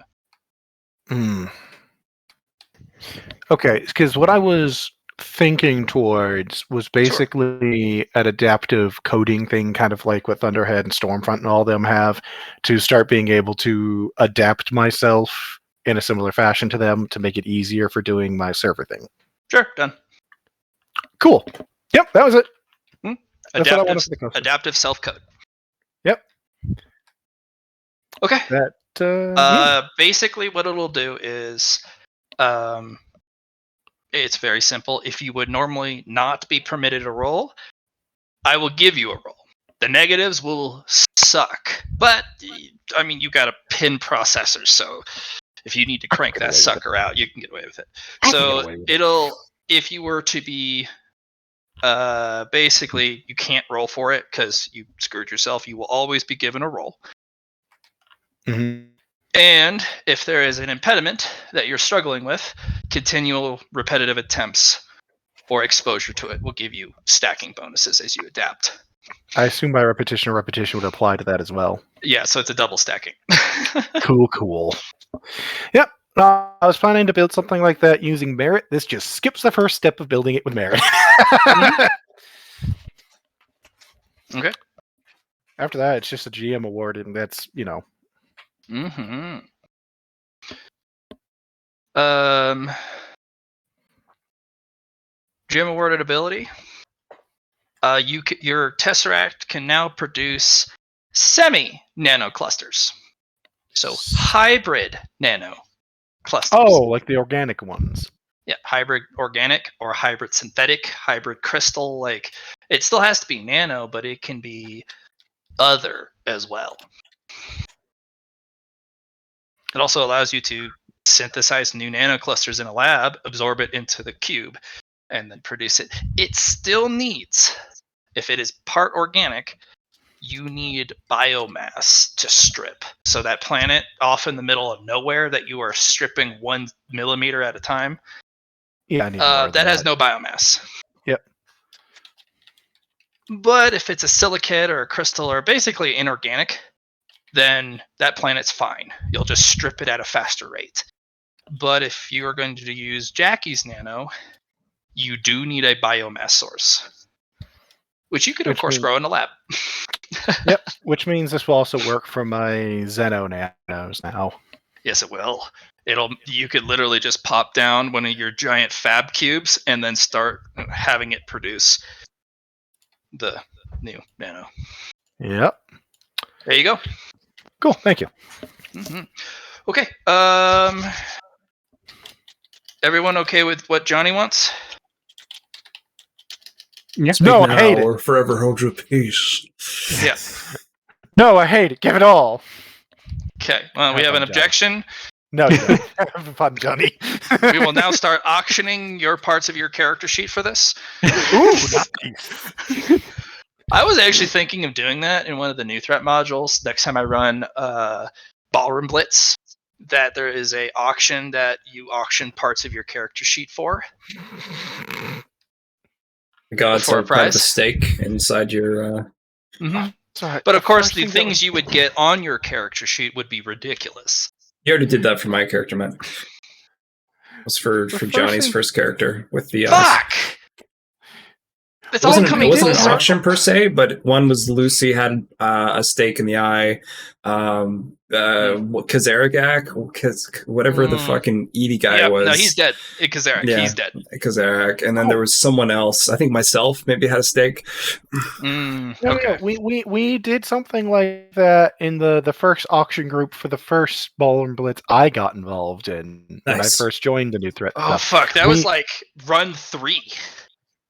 Okay, because what I was thinking towards was basically an adaptive coding thing, kind of like what Thunderhead and Stormfront and all of them have, to start being able to adapt myself in a similar fashion to them to make it easier for doing my server thing. Sure, done. Cool. Yep, that was it. That's what I wanted for the custom. Adaptive self-code. Yep. Okay. That. Basically, what it'll do is, it's very simple. If you would normally not be permitted a roll, I will give you a roll. The negatives will suck, but I mean, you got a pin processor, so if you need to crank that sucker out, you can get away with it. So if you were to be, basically, you can't roll for it because you screwed yourself. You will always be given a roll. Mm-hmm. And if there is an impediment that you're struggling with, continual repetitive attempts or exposure to it will give you stacking bonuses as you adapt. I assume by repetition would apply to that as well. Yeah, so it's a double stacking. Cool. Yep. I was planning to build something like that using merit. This just skips the first step of building it with merit. Okay. After that, it's just a GM award, and that's, Mm-hmm. GM awarded ability. Your Tesseract can now produce semi-nano clusters. So hybrid nano clusters. Oh, like the organic ones. Yeah, hybrid organic or hybrid synthetic, hybrid crystal. Like, it still has to be nano, but it can be other as well. It also allows you to synthesize new nanoclusters in a lab, absorb it into the cube, and then produce it. It still needs, if it is part organic, you need biomass to strip. So that planet off in the middle of nowhere that you are stripping 1 millimeter at a time, yeah, I need more that has no biomass. Yep. But if it's a silicate or a crystal or basically inorganic, then that planet's fine. You'll just strip it at a faster rate. But if you are going to use Jackie's nano, you do need a biomass source, which you could, of course, grow in a lab. Yep, which means this will also work for my Xeno nanos now. Yes, it will. You could literally just pop down one of your giant fab cubes and then start having it produce the new nano. Yep. There you go. Cool, thank you. Mm-hmm. Okay. Everyone okay with what Johnny wants? Yeah. No, I hate it. Or forever hold your peace. Yeah. No, I hate it. Give it all. Okay. Well, we have an objection. No, you don't. Have fun, Johnny. We will now start auctioning your parts of your character sheet for this. Ooh, nice. I was actually thinking of doing that in one of the new threat modules. Next time I run Ballroom Blitz, that there is a auction that you auction parts of your character sheet for. God, for a prize. Kind of a stake inside your. Mm-hmm. Sorry, but of course, the things you would get on your character sheet would be ridiculous. You already did that for my character, man. It was for Johnny's first character with the. Fuck! It's all coming. It wasn't an auction per se, but one was Lucy had a stake in the eye. Kazaragak, whatever the fucking Edie guy was. No, he's dead. Kazarag, yeah, he's dead. Kazarag, and then there was someone else. I think myself maybe had a stake. Okay. We did something like that in the first auction group for the first Ballroom Blitz I got involved in when I first joined the new threat. Oh fuck! That was like run 3.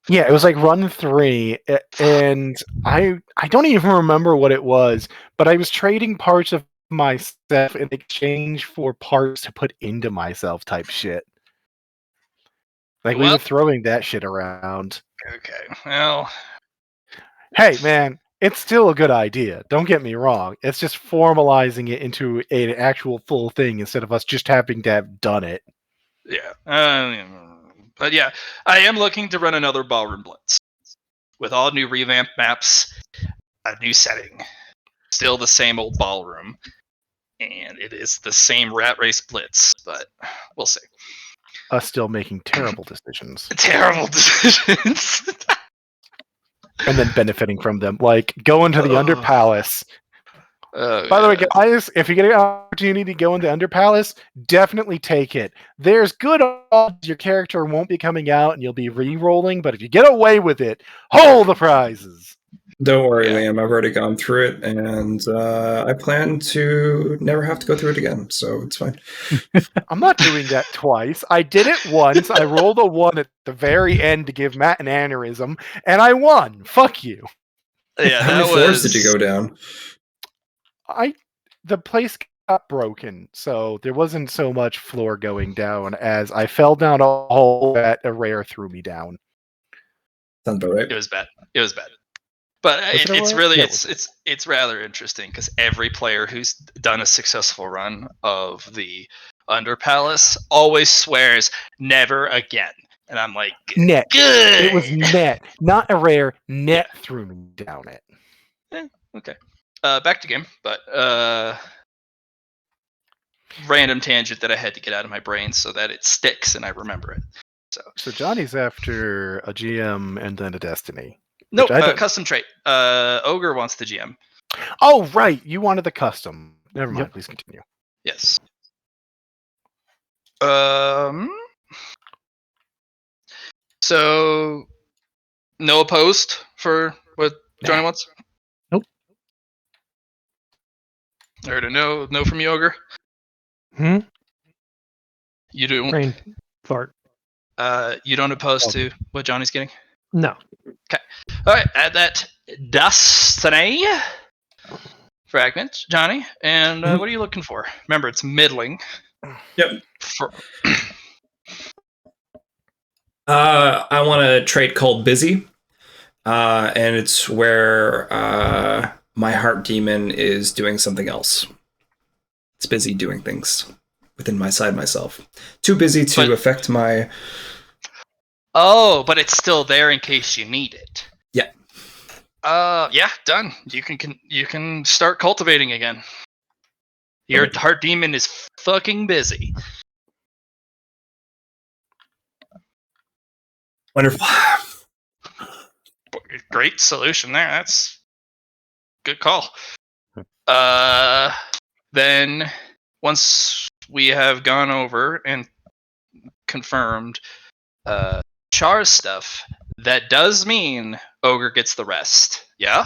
Yeah, it was like run 3, and I don't even remember what it was, but I was trading parts of myself in exchange for parts to put into myself type shit. Like, we were throwing that shit around. Okay, well... Hey, man, it's still a good idea. Don't get me wrong. It's just formalizing it into an actual full thing instead of us just having to have done it. Yeah. But yeah, I am looking to run another Ballroom Blitz with all new revamped maps, a new setting, still the same old ballroom, and it is the same Rat Race Blitz, but we'll see. Us still making terrible decisions. Terrible decisions. And then benefiting from them, like going to the Under Palace. By the way, guys, if you get an opportunity to go into Under Palace, definitely take it. There's good odds your character won't be coming out and you'll be re-rolling, but if you get away with it, hold the prizes. Don't worry, Yeah. Liam. I've already gone through it, and I plan to never have to go through it again, so it's fine. I'm not doing that twice. I did it once. I rolled a 1 at the very end to give Matt an aneurysm, and I won. Fuck you. Yeah, How many floors did you go down? The place got broken, so there wasn't so much floor going down as I fell down a hole that a rare threw me down. Sounds about right. It was bad. It was bad. But Was it a it's rare? really Yeah, it was. it's rather interesting because every player who's done a successful run of the Under Palace always swears never again, and I'm like, Net. good. It was net, not a rare. Net threw me down it. Okay. Back to game, but random tangent that I had to get out of my brain so that it sticks and I remember it. So Johnny's after a GM and then a Destiny. Nope, I don't- custom trait. Ogre wants the GM. Oh, right. You wanted the custom. Never mind. Yep. Please continue. Yes. So no opposed for what Johnny wants? Nope. I heard a no from you, Ogre. Hmm? You do. Brain fart. You don't oppose Okay. to what Johnny's getting. No. All right, add that Destiny fragment, Johnny. And what are you looking for? Remember, it's middling. Yep. For, I want a trait called Busy, and it's where my heart demon is doing something else. It's busy doing things within myself. Too busy to But- affect my... oh, but it's still there in case you need it. Yeah. Yeah, done. You can start cultivating again. Your Okay. heart demon is fucking busy. Wonderful. Great solution there. That's good call. Then once we have gone over and confirmed Char's stuff, that does mean Ogre gets the rest. Yeah?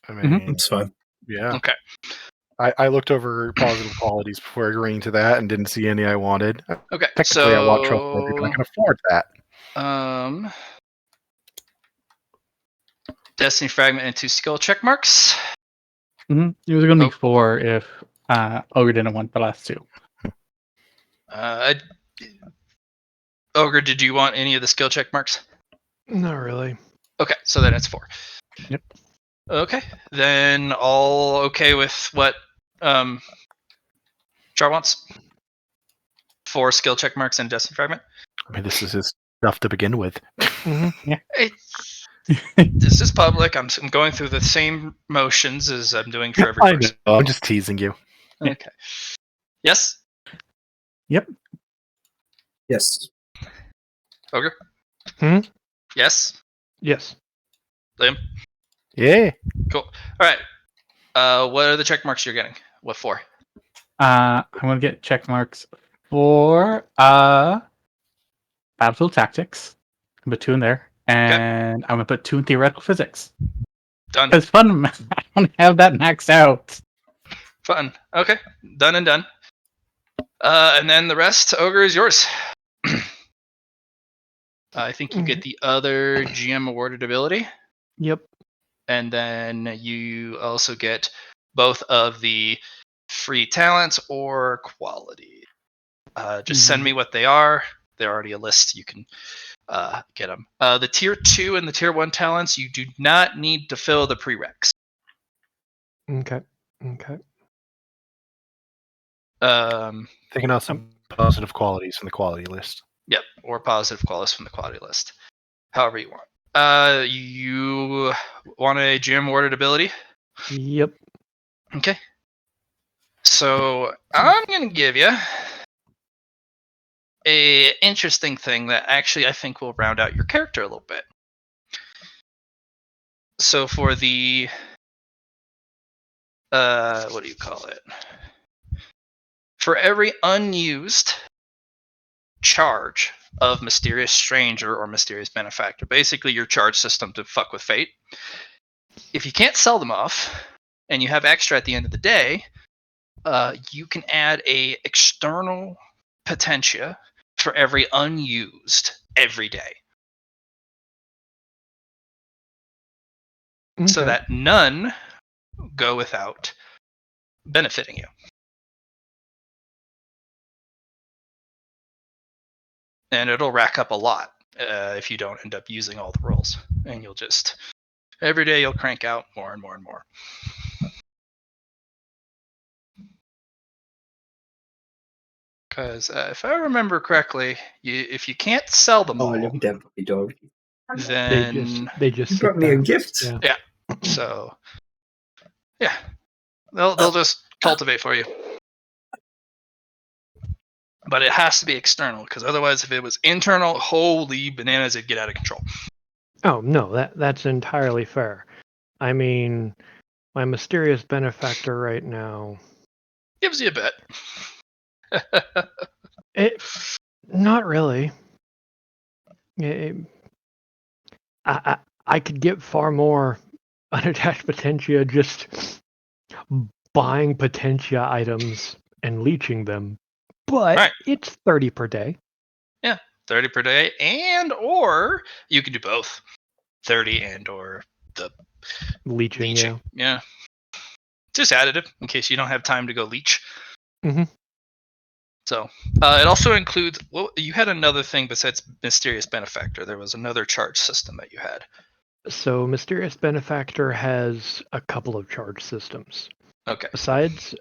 I mean, It's fine. yeah. Okay. I looked over positive qualities before agreeing to that and didn't see any I wanted. Okay. Technically, I want trustworthy, but I can afford that. Destiny fragment and 2 skill check marks. It was going to Oh. be 4 if Ogre didn't want the last 2. Ogre, did you want any of the skill check marks? Not really. Okay, so then it's 4. Yep. Okay, then all okay with what Char wants? 4 skill check marks and Destiny fragment. I mean, this is his stuff to begin with. It's, this is public. I'm going through the same motions as I'm doing for every I person. know. I'm just teasing you. Okay. Yes, Yes. Ogre. Hmm? Yes, Yes. Liam. Yeah. Cool. All right. What are the check marks you're getting? What for? I'm going to get check marks for Battle Tactics. I'm put 2 in there. And I'm going to put 2 in Theoretical Physics. Done. It's fun. I don't have that maxed out. Fun. Okay. Done and done. And then the rest, Ogre, is yours. I think you get the other GM awarded ability. Yep. And then you also get both of the free talents or quality. Just send me what they are. They're already a list. You can get them. The tier 2 and the tier 1 talents, you do not need to fill the prereqs. Okay. Okay. Taking out some positive qualities from the quality list. Yep, or positive qualities from the quality list. However you want. You want a GM awarded ability? Yep. Okay. So I'm gonna give you a interesting thing that actually I think will round out your character a little bit. So for the what do you call it? For every unused charge of Mysterious Stranger or Mysterious Benefactor. Basically, your charge system to fuck with fate. If you can't sell them off, and you have extra at the end of the day, you can add a external potentia for every unused every day. Okay. So that none go without benefiting you. And it'll rack up a lot if you don't end up using all the rolls. And you'll just, every day you'll crank out more and more and more. Because if I remember correctly, if you can't sell them all, look at that puppy dog. then they just You sit brought me a there. gift. Yeah. so yeah, they'll just cultivate for you. But it has to be external, because otherwise, if it was internal, holy bananas, it'd get out of control. Oh no, that's entirely fair. I mean, my Mysterious Benefactor right now. Gives you a bit. Not really. I could get far more unattached potentia just buying potentia items and leeching them, but Right. it's 30 per day. Yeah, 30 per day, and or you can do both, 30 and or the Leeching. Yeah, just additive in case you don't have time to go leech. Mhm. So it also includes. Well, you had another thing besides Mysterious Benefactor. There was another charge system that you had. So Mysterious Benefactor has a couple of charge systems. Okay. Besides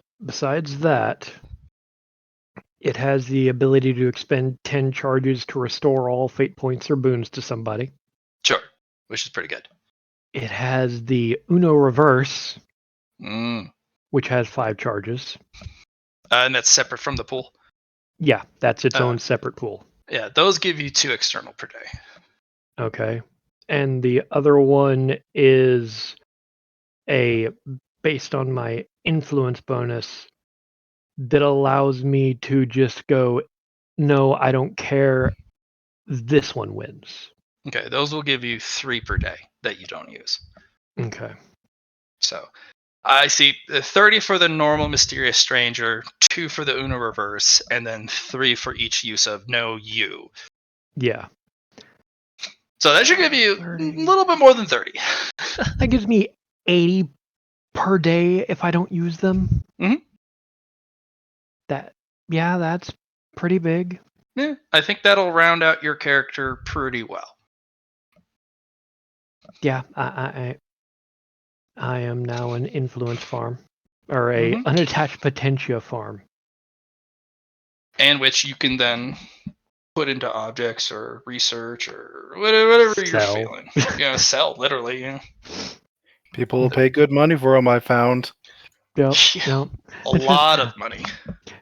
that, it has the ability to expend 10 charges to restore all fate points or boons to somebody. Sure, which is pretty good. It has the Uno Reverse, Mm. which has 5 charges. And that's separate from the pool. Yeah, that's its own separate pool. Yeah, those give you 2 external per day. Okay. And the other one is based on my influence bonus that allows me to just go, no, I don't care. This one wins. Okay, those will give you 3 per day that you don't use. Okay. So I see 30 for the normal Mysterious Stranger, 2 for the Uno Reverse, and then 3 for each use of No You. Yeah. So that should give you 30. a little bit more than 30. That gives me 80 per day if I don't use them. Mhm. That's pretty big. Yeah, I think that'll round out your character pretty well. Yeah, I am now an influence farm, or a unattached potentia farm, and which you can then put into objects or research or whatever you're feeling. Sell literally. Yeah. People will pay good money for them, I found. Yep. A lot of money.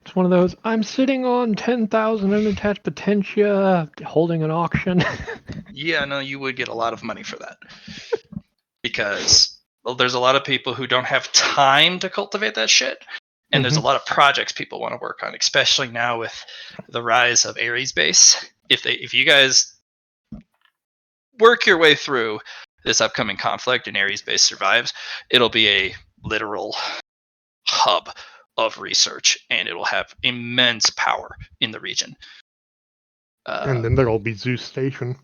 It's one of those. I'm sitting on 10,000 unattached potentia, holding an auction. Yeah, no, you would get a lot of money for that because there's a lot of people who don't have time to cultivate that shit, and there's a lot of projects people want to work on, especially now with the rise of Ares base. If you guys work your way through this upcoming conflict and Ares base survives, it'll be a literal hub of research, and it will have immense power in the region. And then there'll be Zeus Station.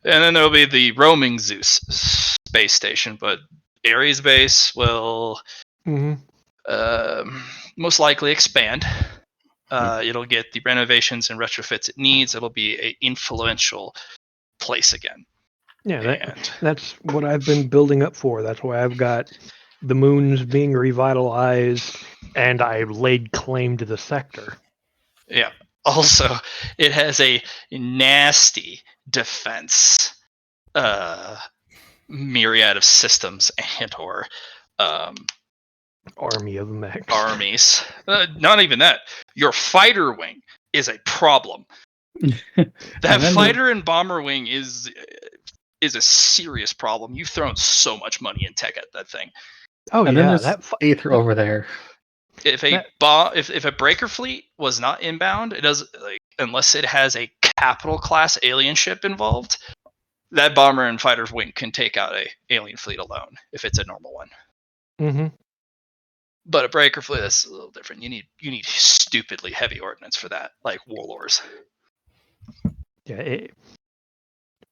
And then there'll be the roaming Zeus space station, but Ares base will most likely expand. It'll get the renovations and retrofits it needs. It'll be an influential place again. Yeah, that's what I've been building up for. That's why I've got the moons being revitalized, and I've laid claim to the sector. Yeah. Also, it has a nasty defense myriad of systems and or army of mechs. Armies. Not even that. Your fighter wing is a problem. That fighter and bomber wing is a serious problem. You've thrown so much money in tech at that thing. Oh, and yeah, then there's Aether over there. If a breaker fleet was not inbound, it does like unless it has a capital class alien ship involved, that bomber and fighter's wing can take out a alien fleet alone if it's a normal one. Mm-hmm. But a breaker fleet, that's a little different. You need stupidly heavy ordnance for that, like warlords. Yeah.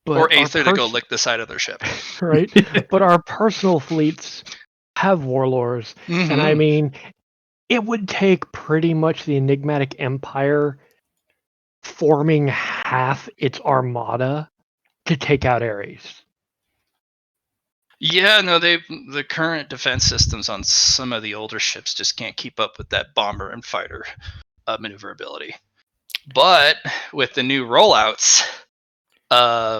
Or Aether to go lick the side of their ship. Right. But our personal fleets have warlords. Mm-hmm. And I mean, it would take pretty much the Enigmatic Empire forming half its armada to take out Ares. Yeah, no, the current defense systems on some of the older ships just can't keep up with that bomber and fighter maneuverability. But with the new rollouts,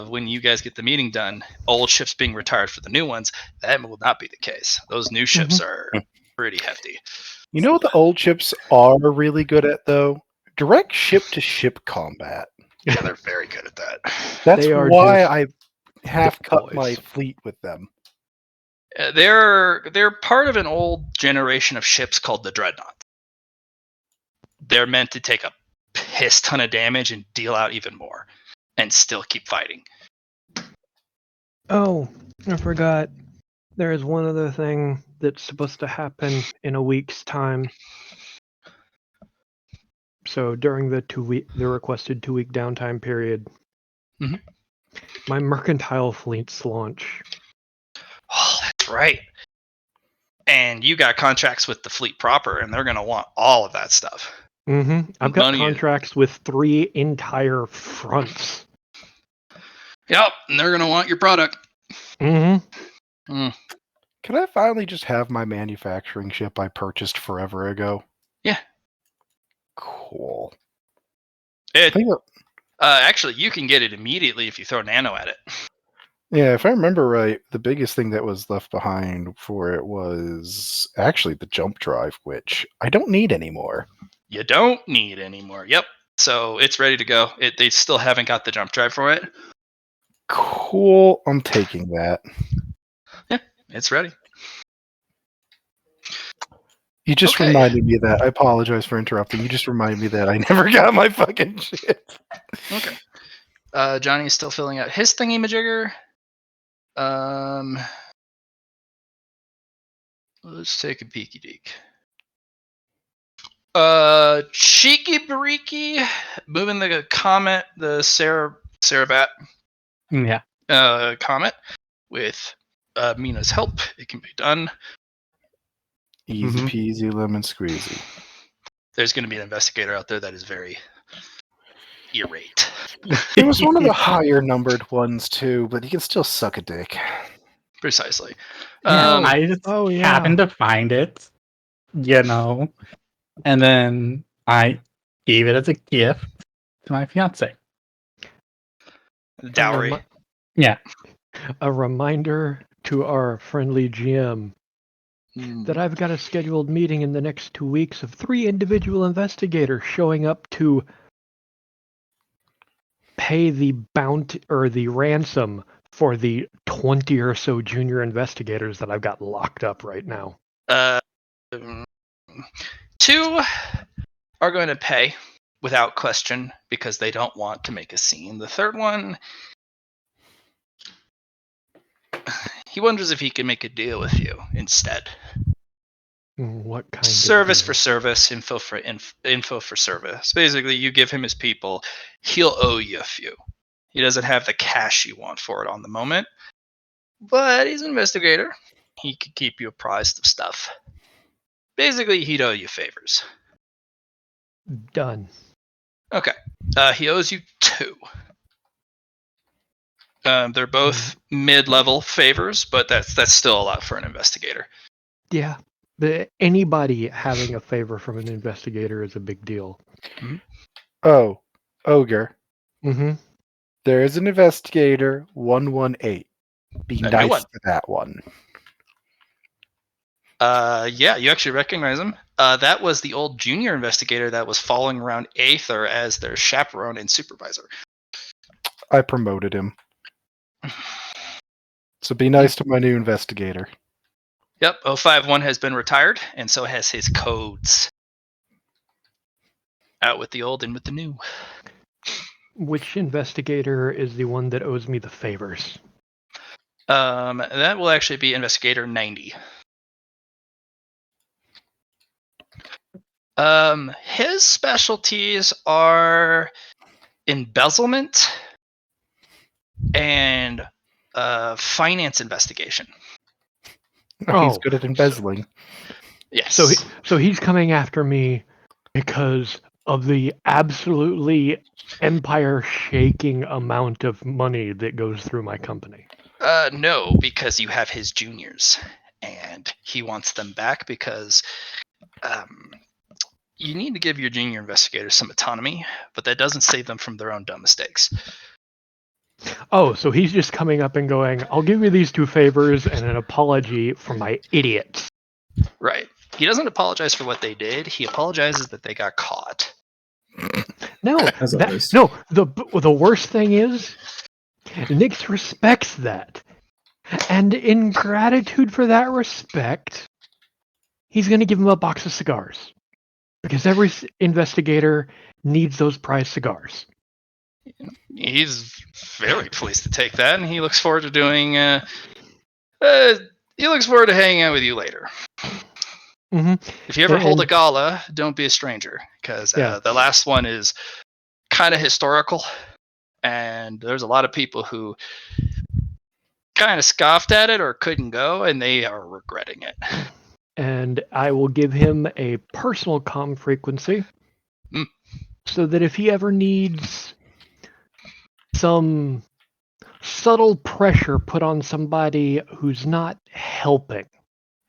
when you guys get the meeting done, old ships being retired for the new ones, that will not be the case. Those new ships are pretty hefty. You know what the old ships are really good at, though? Direct ship-to-ship combat. Yeah, they're very good at that. That's They are why just I half cut boys. my fleet with them. They're part of an old generation of ships called the Dreadnought. They're meant to take a piss ton of damage and deal out even more, and still keep fighting. Oh, I forgot. There is one other thing that's supposed to happen in a week's time. So during the requested 2-week downtime period, my mercantile fleets launch. Oh, that's right. And you got contracts with the fleet proper, and they're going to want all of that stuff. I've got contracts with 3 entire fronts. Yep, and they're going to want your product. Can I finally just have my manufacturing ship I purchased forever ago? Yeah. Cool. Actually, you can get it immediately if you throw nano at it. Yeah, if I remember right, the biggest thing that was left behind for it was actually the jump drive, which I don't need anymore. You don't need anymore. Yep. So it's ready to go. They still haven't got the jump drive for it. Cool. I'm taking that. Yeah, it's ready. You just reminded me of that. I apologize for interrupting. You just reminded me that I never got my fucking ship. Okay. Johnny is still filling out his thingy-majigger. Let's take a peeky deek. Cheeky Bariki moving the comet, the Cerebat comet with Mina's help. It can be done. Easy peasy lemon squeezy. There's going to be an investigator out there that is very irate. It was one of the higher numbered ones too, but he can still suck a dick. Precisely. I just happened to find it, and then I gave it as a gift to my fiance. Dowry. Yeah. A reminder to our friendly GM that I've got a scheduled meeting in the next 2 weeks of 3 individual investigators showing up to pay the bounty or the ransom for the 20 or so junior investigators that I've got locked up right now. 2 are going to pay without question because they don't want to make a scene. The third one, he wonders if he can make a deal with you instead. What kind service of for service, info for service. Basically, you give him his people, he'll owe you a few. He doesn't have the cash you want for it on the moment, but he's an investigator. He could keep you apprised of stuff. Basically, he'd owe you favors. Done. Okay. He owes you 2. They're both mid-level favors, but that's still a lot for an investigator. Yeah. Anybody having a favor from an investigator is a big deal. Oh, Ogre. There is an investigator 118. Be nice to that one. Yeah, you actually recognize him. That was the old junior investigator that was following around Aether as their chaperone and supervisor. I promoted him. So be nice to my new investigator. Yep, 051 has been retired, and so has his codes. Out with the old, in with the new. Which investigator is the one that owes me the favors? That will actually be Investigator 90. His specialties are embezzlement and finance investigation. He's good at embezzling. Yes. So he's coming after me because of the absolutely empire-shaking amount of money that goes through my company. No, because you have his juniors, and he wants them back because you need to give your junior investigators some autonomy, but that doesn't save them from their own dumb mistakes. Oh, so he's just coming up and going, I'll give you these 2 favors and an apology for my idiots. Right. He doesn't apologize for what they did. He apologizes that they got caught. No, the worst thing is, Nix respects that. And in gratitude for that respect, he's going to give him a box of cigars. Because every investigator needs those prize cigars. He's very pleased to take that, and he looks forward to doing. He looks forward to hanging out with you later. Mm-hmm. If you ever hold a gala, don't be a stranger, because the last one is kind of historical, and there's a lot of people who kind of scoffed at it or couldn't go, and they are regretting it. And I will give him a personal comm frequency so that if he ever needs some subtle pressure put on somebody who's not helping.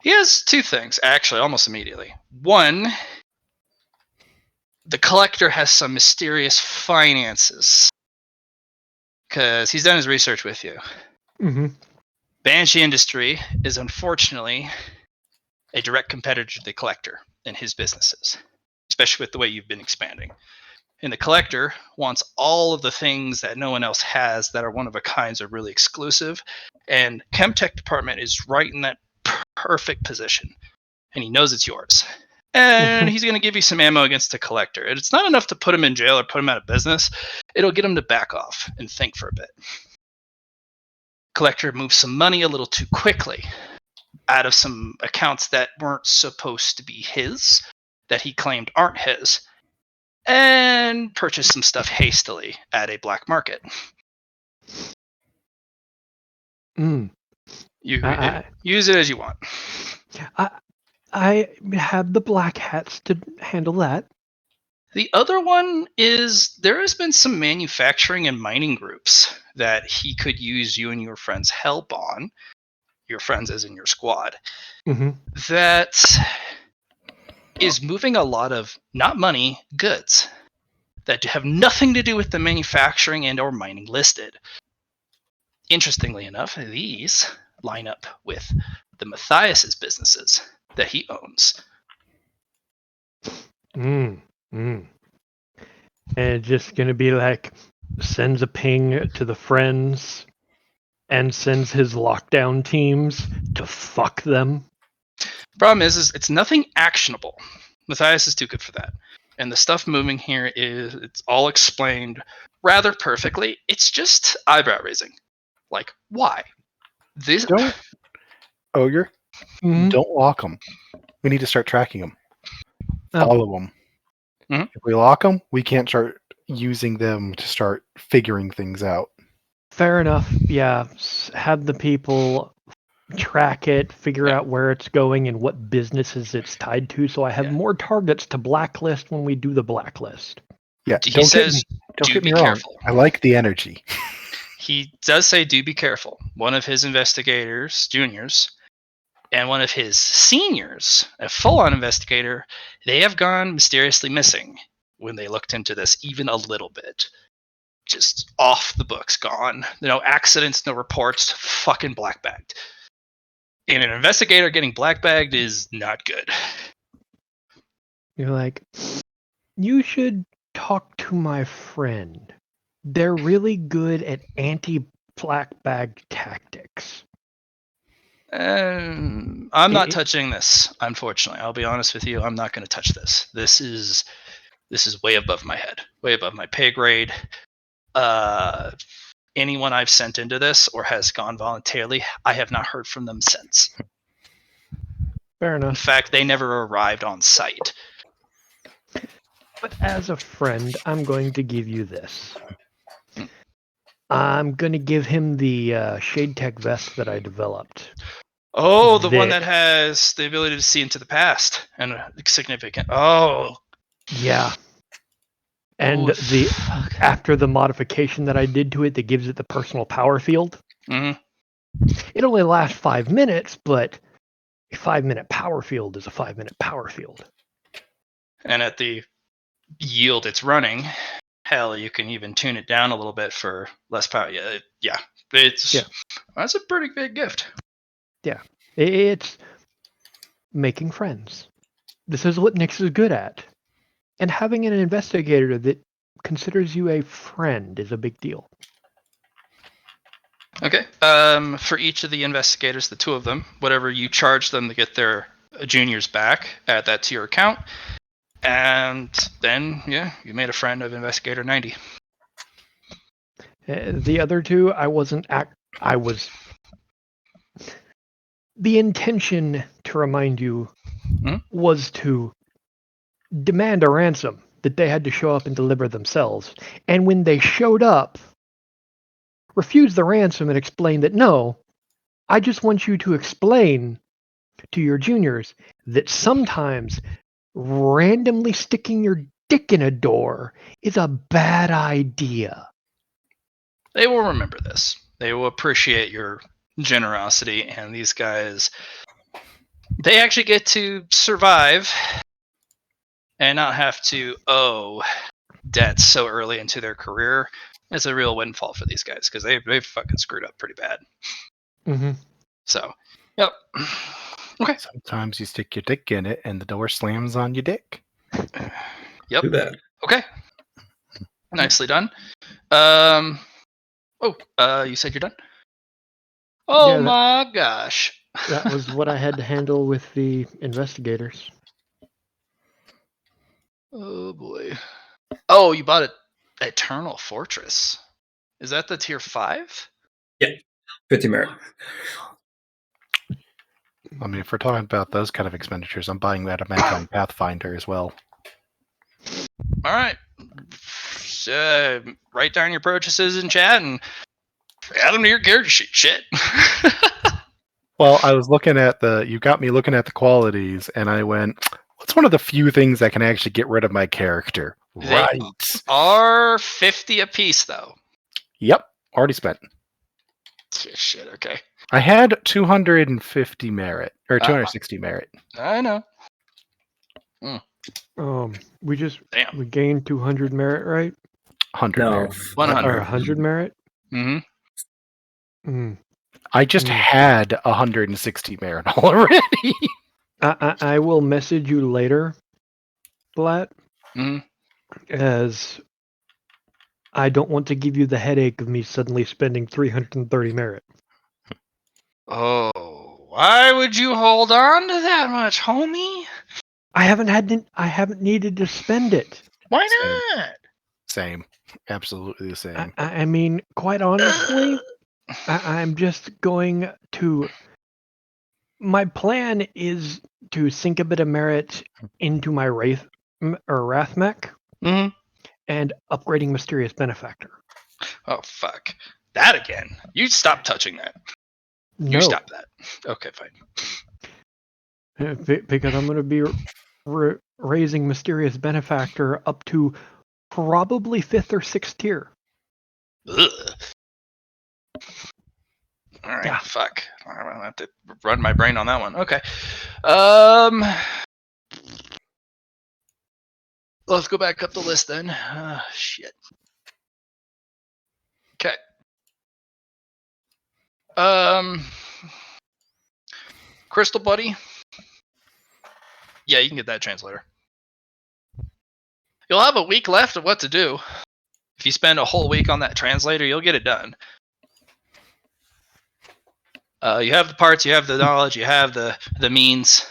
He has 2 things, actually, almost immediately. One, the collector has some mysterious finances, because he's done his research with you. Mm-hmm. Banshee Industry is unfortunately a direct competitor to the collector in his businesses, especially with the way you've been expanding. And the collector wants all of the things that no one else has that are one of a kinds are really exclusive. And Chemtech department is right in that perfect position. And he knows it's yours. And he's going to give you some ammo against the collector. And it's not enough to put him in jail or put him out of business. It'll get him to back off and think for a bit. Collector moves some money a little too quickly out of some accounts that weren't supposed to be his, that he claimed aren't his, and purchase some stuff hastily at a black market. You use it as you want. I have the black hats to handle that. The other one is there has been some manufacturing and mining groups that he could use you and your friends' help on. Your friends as in your squad. Mm-hmm. That is moving a lot of, not money, goods that have nothing to do with the manufacturing and or mining listed. Interestingly enough, these line up with the Matthias's businesses that he owns. And it's just going to be like, sends a ping to the friends and sends his lockdown teams to fuck them. Problem is it's nothing actionable. Matthias is too good for that. And the stuff moving here it's all explained rather perfectly. It's just eyebrow raising. Like, why? This don't Ogre. Don't lock them. We need to start tracking them. Follow them. Mm-hmm. If we lock them, we can't start using them to start figuring things out. Fair enough. Yeah, have the people track it, figure out where it's going and what businesses it's tied to, so I have more targets to blacklist when we do the blacklist. Yeah, he says, don't get me be wrong. Careful. I like the energy. He does say, do be careful. One of his investigators, juniors, and one of his seniors, a full-on investigator, they have gone mysteriously missing when they looked into this even a little bit. Just off the books, gone. No accidents, no reports, fucking black-bagged. And an investigator getting black-bagged is not good. You're like, you should talk to my friend. They're really good at anti-black bag tactics. I'm not touching this, unfortunately. I'll be honest with you. I'm not going to touch this. This is This is way above my head, way above my pay grade. Anyone I've sent into this or has gone voluntarily, I have not heard from them since. Fair In enough. fact, they never arrived on site. But as a friend, I'm going to give you this. I'm going to give him the Shade Tech vest that I developed. Oh, the one that has the ability to see into the past and significant. Oh, yeah. And after the modification that I did to it that gives it the personal power field, it only lasts 5 minutes, but a 5-minute power field is a 5-minute power field. And at the yield it's running, hell, you can even tune it down a little bit for less power. That's a pretty big gift. Yeah, it's making friends. This is what Nyx is good at. And having an investigator that considers you a friend is a big deal. Okay. For each of the investigators, the 2 of them, whatever you charge them to get their juniors back, add that to your account. And then, you made a friend of Investigator 90. The other 2, I was. The intention, to remind you, was to demand a ransom that they had to show up and deliver themselves. And when they showed up, refused the ransom and explained that, no, I just want you to explain to your juniors that sometimes randomly sticking your dick in a door is a bad idea. They will remember this. They will appreciate your generosity, and these guys, they actually get to survive and not have to owe debts so early into their career. It's a real windfall for these guys because they've fucking screwed up pretty bad. So, yep. Okay. Sometimes you stick your dick in it and the door slams on your dick. Yep. Do that. Okay. Nicely done. You said you're done? Oh my gosh. That was what I had to handle with the investigators. Oh boy. Oh, you bought it. Eternal Fortress. Is that the tier 5? Yeah. 50 merit. I mean, if we're talking about those kind of expenditures, I'm buying that on Pathfinder as well. All right. Write down your purchases in chat and add them to your character sheet. Shit. Well, I was looking at you got me looking at the qualities, and I went, what's one of the few things that can actually get rid of my character? They are 50 a piece, though. Yep. Already spent. Shit, okay. I had 250 merit, or 260 merit. I know. We gained 200 merit, right? 100 merit. 100. Or 100 merit? I just had 160 merit already. I will message you later, Blatt, as I don't want to give you the headache of me suddenly spending 330 merit. Oh, why would you hold on to that much, homie? I haven't needed to spend it. Why not? Same. Absolutely the same. I mean, quite honestly, I'm just going to. My plan is to sink a bit of merit into my Wrath mech and upgrading Mysterious Benefactor. Oh, fuck. That again. You stop touching that. No. You stop that. Okay, fine. Because I'm going to be raising Mysterious Benefactor up to probably 5th or 6th tier. Ugh. All right, fuck. I'm going to have to run my brain on that one. Okay. Let's go back up the list then. Shit. Okay. Crystal Buddy. Yeah, you can get that translator. You'll have a week left of what to do. If you spend a whole week on that translator, you'll get it done. You have the parts, you have the knowledge, you have the means.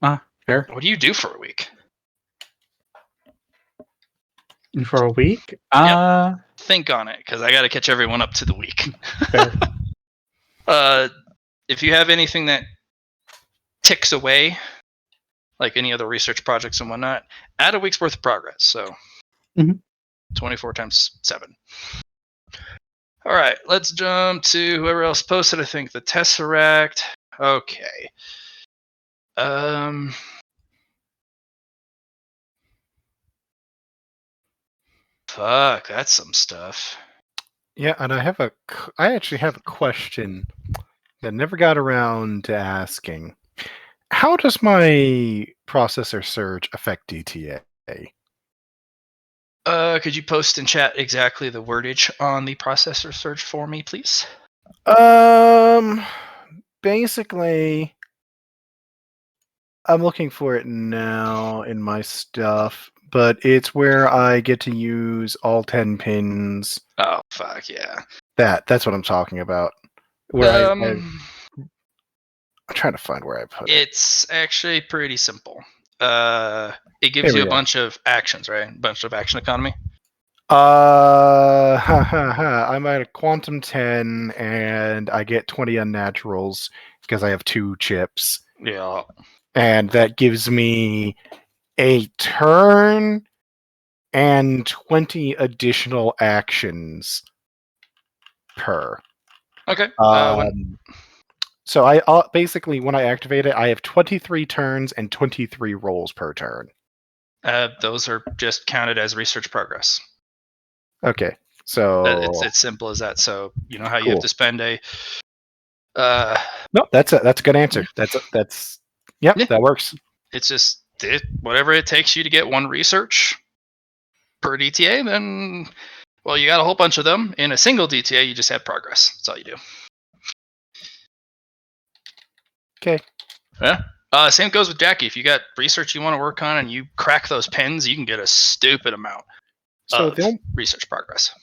Fair. What do you do for a week? For a week? Think on it, because I got to catch everyone up to the week. Fair. If you have anything that ticks away, like any other research projects and whatnot, add a week's worth of progress. So 24 times 7. All right, let's jump to whoever else posted. I think the Tesseract. Okay. Fuck, that's some stuff. Yeah, and I actually have a question that I never got around to asking. How does my processor surge affect DTA? Could you post in chat exactly the wordage on the processor surge for me, please? Basically, I'm looking for it now in my stuff, but it's where I get to use all 10 pins. Oh, fuck, yeah. That's what I'm talking about. Where I'm trying to find where I put it. It's actually pretty simple. It gives you a bunch of actions, right? A bunch of action economy. I'm at a quantum 10 and I get 20 unnaturals because I have 2 chips. Yeah. And that gives me a turn and 20 additional actions per. Okay. So I basically, when I activate it, I have 23 turns and 23 rolls per turn. Those are just counted as research progress. Okay, so it's simple as that. So you know how you have to spend a. No, that's a good answer. That's yeah, that works. It's just whatever it takes you to get 1 research per DTA. Then, well, you got a whole bunch of them in a single DTA. You just have progress. That's all you do. Okay. Yeah. Same goes with Jackie. If you got research you want to work on and you crack those pins, you can get a stupid amount of research progress.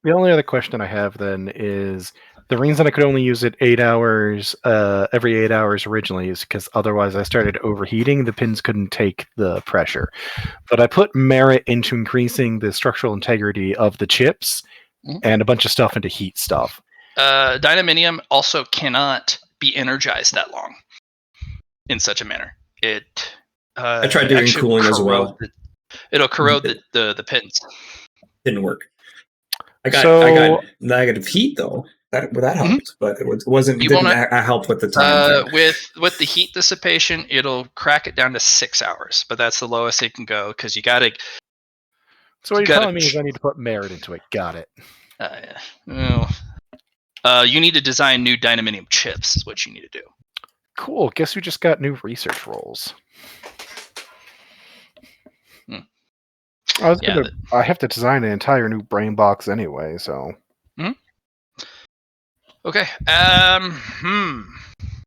The only other question I have then is the reason I could only use it 8 hours every 8 hours originally is because otherwise I started overheating. The pins couldn't take the pressure. But I put merit into increasing the structural integrity of the chips and a bunch of stuff into heat stuff. Dynaminium also cannot be energized that long in such a manner. I tried doing cooling as well. It'll corrode the pins. Didn't work. I got negative heat though. That helped, but it didn't help with the time. With the heat dissipation, it'll crack it down to 6 hours, but that's the lowest it can go because you got to. So what you're telling me is I need to put merit into it. Got it. Yeah. You need to design new dynaminium chips. Is what you need to do. Cool. Guess we just got new research roles. I have to design an entire new brain box anyway, so. Okay.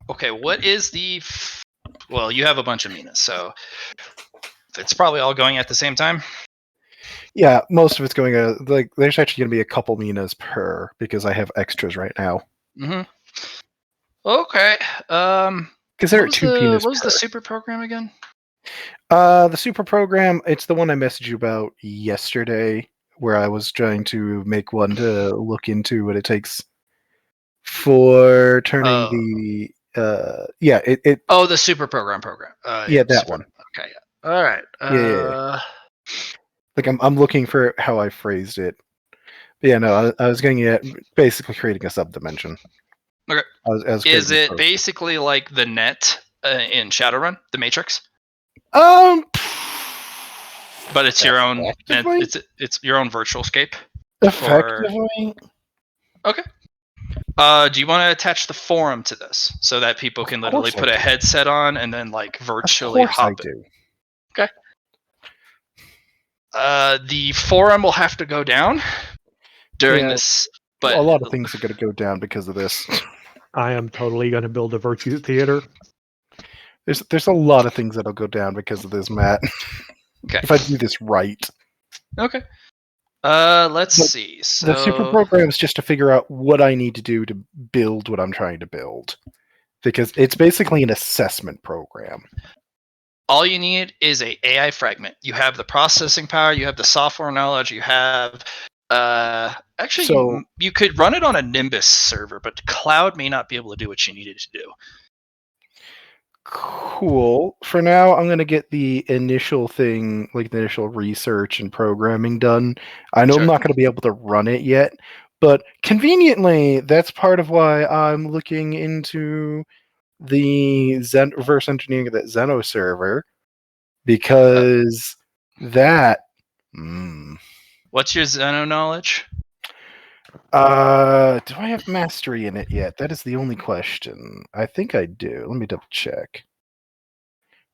Okay. What is the? Well, you have a bunch of minas, so it's probably all going at the same time. Yeah, most of it's going like there's actually going to be a couple minas per because I have extras right now. Okay. Because there are 2 minas. What was the super program again? The super program, it's the one I messaged you about yesterday, where I was trying to make one to look into what it takes for turning the the super program. That one. Okay. Yeah. All right. Yeah. Like I'm looking for how I phrased it. But yeah, no, I was getting it basically creating a subdimension. Okay. Is it basically like the net in Shadowrun, the Matrix? But it's your own. It's your own virtual scape. Effectively. Okay. Do you want to attach the forum to this so that people can literally put a headset on and then like virtually hop in? Okay. The forum will have to go down during this, but a lot of things are going to go down because of this. I am totally going to build a virtue theater. There's a lot of things that'll go down because of this, Matt. Okay. If I do this right. Okay. Let's see. So the super program is just to figure out what I need to do to build what I'm trying to build, because it's basically an assessment program. all you need is a AI fragment. You have the processing power, you have the software knowledge, you have actually So- you could run it on a Nimbus server, but cloud may not be able to do what you needed to do. Cool. For now, I'm going to get the initial thing, like the initial research and programming done. I know I'm Sure. not going to be able to run it yet, but conveniently, that's part of why I'm looking into the reverse engineering of that Zeno server, because that. What's your Zeno knowledge? Do I have mastery in it yet? That is the only question. I think I do. Let me double check.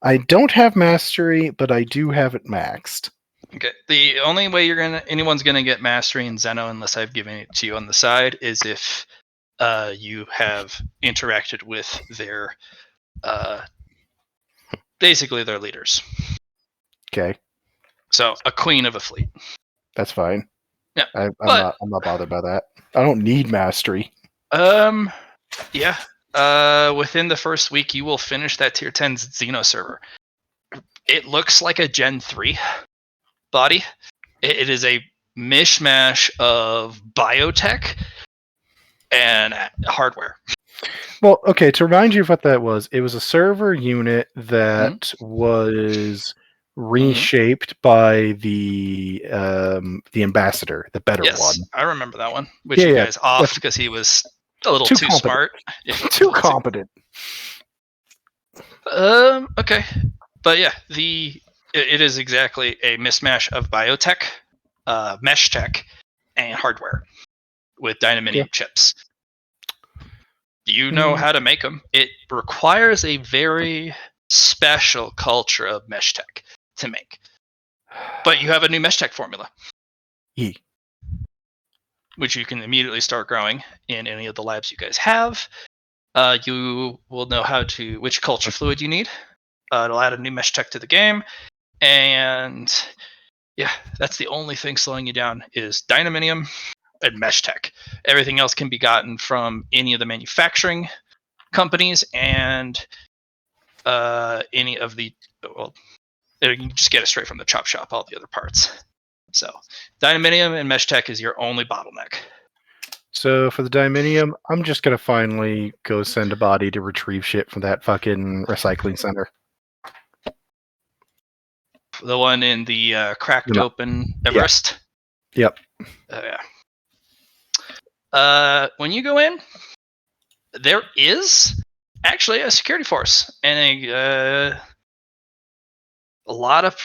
I don't have mastery, but I do have it maxed. Okay. The only way anyone's gonna get mastery in Zeno, unless I've given it to you on the side, is if you have interacted with their basically their leaders. Okay, So a queen of a fleet. that's fine. Yeah, I'm but- not bothered by that. I don't need mastery. Yeah. Within the first week, you will finish that tier 10 Xeno server. It looks like a Gen 3 body. It is a mishmash of biotech and hardware. Well, okay, to remind you of what that was, it was a server unit that was reshaped by the ambassador, the better Yes, one. I remember that one, which Yeah, you yeah, guys off because he was a little Too too competent. smart. if- Too competent. Okay, but yeah, it is exactly a mismatch of biotech, mesh tech, and hardware with dynaminium chips. You know how to make them. It requires a very special culture of mesh tech to make, but you have a new mesh tech formula, E. which you can immediately start growing in any of the labs you guys have. You will know which culture fluid you need. It'll add a new mesh tech to the game, and yeah, that's the only thing slowing you down is dynaminium and mesh tech. Everything else can be gotten from any of the manufacturing companies and any of the you can just get it straight from the chop shop. All the other parts. So dynaminium and mesh tech is your only bottleneck. So for the Diminium, I'm just gonna finally go send a body to retrieve shit from that fucking recycling center. The one in the cracked No. open Everest. Yep. Yeah. When you go in, there is actually a security force and a lot of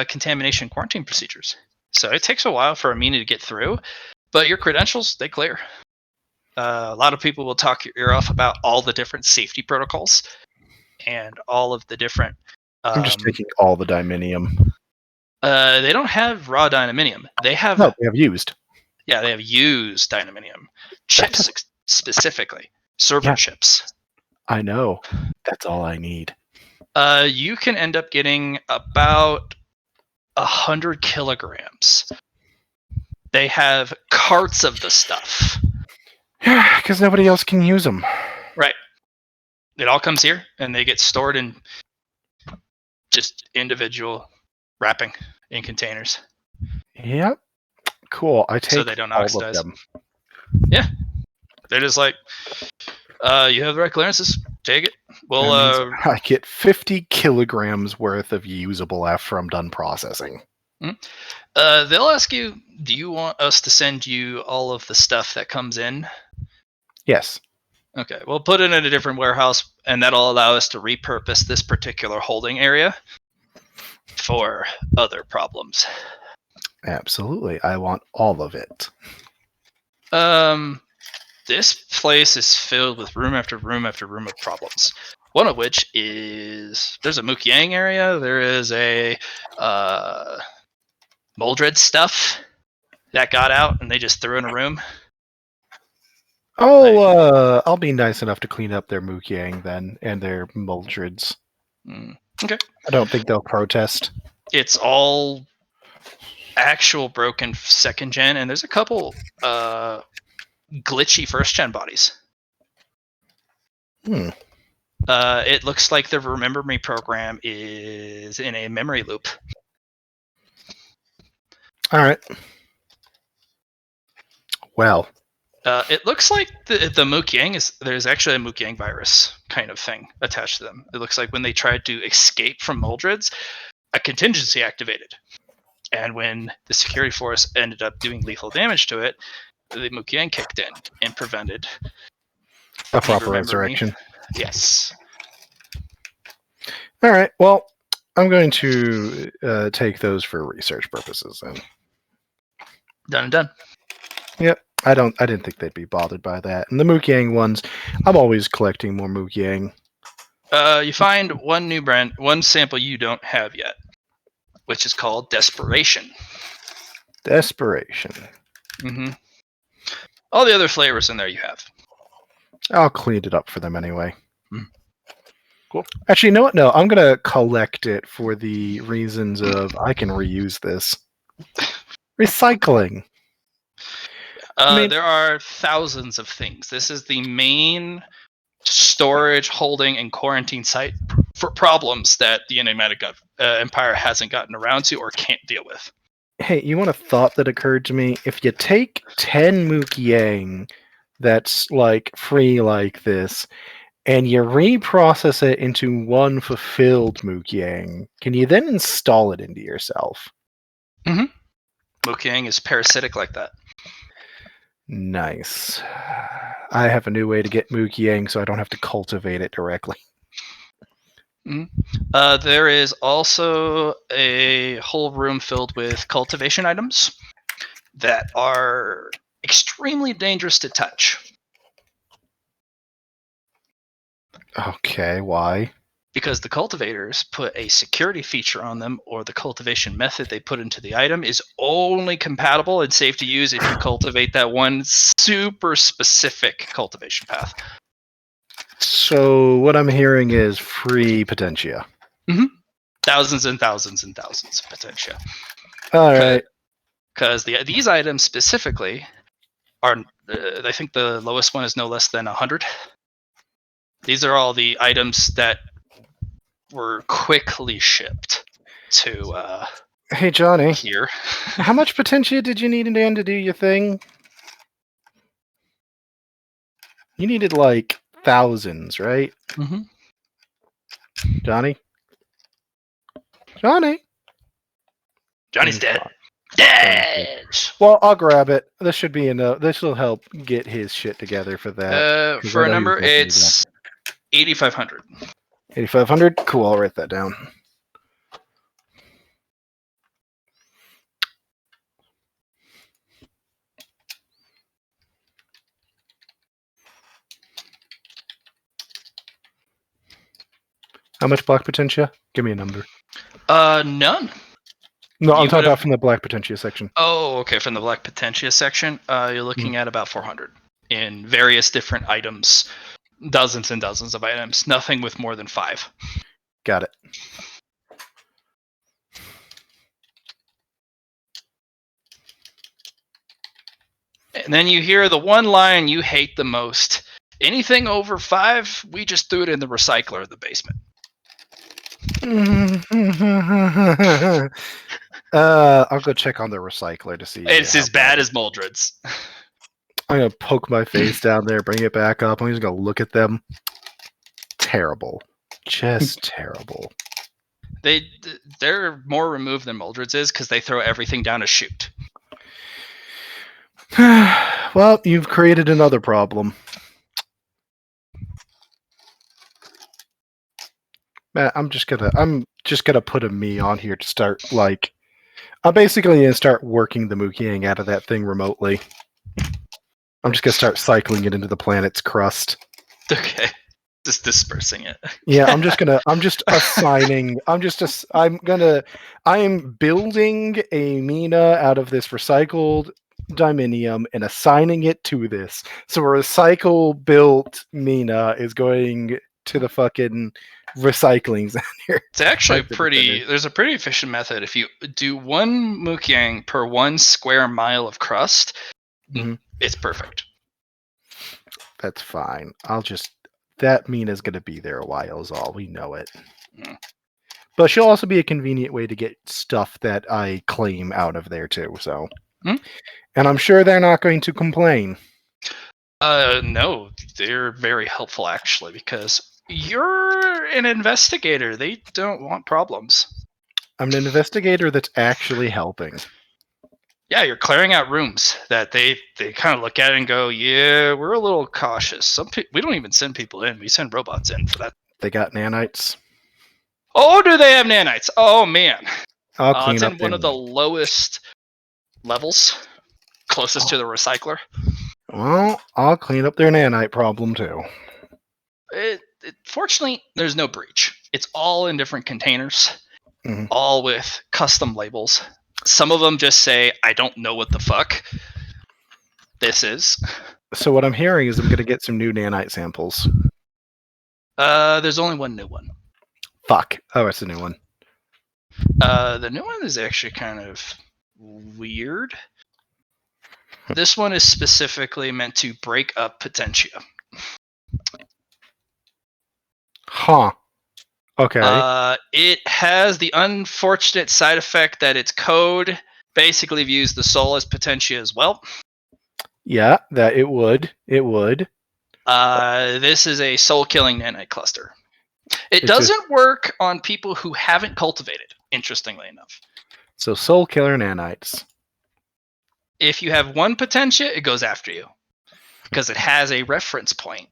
contamination quarantine procedures. So it takes a while for Amina to get through, but your credentials, they clear. A lot of people will talk your ear off about all the different safety protocols and all of the different. I'm just taking all the Diminium. They don't have raw dynaminium. They have. No, they have used. Yeah, they have used dynaminium chips specifically, server chips. I know. That's all I need. You can end up getting about 100 kilograms. They have carts of the stuff. Yeah, because nobody else can use them. Right. It all comes here, and they get stored in just individual wrapping in containers. Yep. Cool. I take So they don't all oxidize. of them. Yeah. They're just like, you have the right clearances. Take it. Well, That means I get 50 kilograms worth of usable after I'm done processing. they'll ask you, do you want us to send you all of the stuff that comes in? Yes. Okay, we'll put it in a different warehouse, and that'll allow us to repurpose this particular holding area for other problems. Absolutely. I want all of it. This place is filled with room after room after room of problems. One of which is there's a Mukiang area. There is a Moldred stuff that got out, and they just threw in a room. I'll be nice enough to clean up their Mukiang then and their Moldreds. Okay. I don't think they'll protest. It's all actual broken second gen, and there's a couple glitchy first gen bodies. It looks like the Remember Me program is in a memory loop. All right. Well, it looks like the Mukyang there's actually a Mukyang virus kind of thing attached to them. It looks like when they tried to escape from Moldred's, a contingency activated. And when the security force ended up doing lethal damage to it, the Mukyang kicked in and prevented a proper Remember Me. resurrection. Yes. All right. Well, I'm going to take those for research purposes then. Done and done. Yep. I didn't think they'd be bothered by that. And the Mukyang ones, I'm always collecting more Mukyang. You find one sample you don't have yet, which is called Desperation. Desperation. Mm-hmm. All the other flavors in there you have. I'll clean it up for them anyway. Cool. Actually, you know what? No, I'm going to collect it for the reasons of I can reuse this. Recycling. There are thousands of things. This is the main storage, holding, and quarantine site for problems that the Enigmatic Empire hasn't gotten around to or can't deal with. Hey, you want a thought that occurred to me? If you take 10 Mukyang that's like free like this, and you reprocess it into one fulfilled Mukyang, can you then install it into yourself? Mm-hmm. Mukyang is parasitic like that. Nice. I have a new way to get Mukyang so I don't have to cultivate it directly. Mm-hmm. There is also a whole room filled with cultivation items that are extremely dangerous to touch. Okay, why? Because the cultivators put a security feature on them, or the cultivation method they put into the item is only compatible and safe to use if you cultivate that one super specific cultivation path. So what I'm hearing is free potentia. Mm-hmm. Thousands and thousands and thousands of potentia. All right. Because these items specifically are, I think the lowest one is no less than 100. These are all the items that were quickly shipped to Hey, Johnny. Here. How much potentia did you need in the end to do your thing? You needed like thousands, right? Mm-hmm. Johnny? Johnny? Johnny's dead. Dead! Well, I'll grab it. This should be enough. This will help get his shit together for that. For a number, it's 8,500. 8,500? Cool, I'll write that down. How much black potentia? Give me a number. None. No, I'm talking about from the black potentia section. Oh, okay. From the black potentia section, you're looking at about 400 in various different items, dozens and dozens of items. Nothing with more than 5. Got it. And then you hear the one line you hate the most. Anything over 5, we just threw it in the recycler in the basement. I'll go check on the recycler to see. It's as bad as Moldred's. I'm gonna poke my face down there, bring it back up. I'm just gonna look at them. Terrible, just terrible. They're more removed than Moldred's is because they throw everything down a chute. Well, you've created another problem. Man, I'm just gonna put a me on here to start I'm basically gonna start working the Mukyang out of that thing remotely. I'm just gonna start cycling it into the planet's crust. Okay. Just dispersing it. Yeah, I'm building a mina out of this recycled diminium and assigning it to this. So a recycle built mina is going to the fucking recycling center. It's actually there's a pretty efficient method. If you do 1 Mukyang per 1 square mile of crust, it's perfect. That's fine. I'll just that Mina's going to be there a while is all. We know it. Mm. But she'll also be a convenient way to get stuff that I claim out of there too. So, Mm. And I'm sure they're not going to complain. No, they're very helpful actually because you're an investigator. They don't want problems. I'm an investigator that's actually helping. Yeah, you're clearing out rooms that they kind of look at it and go, yeah, we're a little cautious. We don't even send people in. We send robots in for that. They got nanites. Oh, do they have nanites? Oh, man. I'll clean it's up in one of the lowest levels, closest to the recycler. Well, I'll clean up their nanite problem too. Fortunately, there's no breach. It's all in different containers, all with custom labels. Some of them just say, I don't know what the fuck this is. So what I'm hearing is I'm going to get some new nanite samples. There's only one new one. Fuck. Oh, it's a new one. The new one is actually kind of weird. This one is specifically meant to break up Potentia. Huh. Okay. It has the unfortunate side effect that its code basically views the soul as Potentia as well. Yeah, that it would. It would. This is a soul-killing nanite cluster. It doesn't work on people who haven't cultivated, interestingly enough. So soul killer nanites. If you have one Potentia, it goes after you. Because it has a reference point.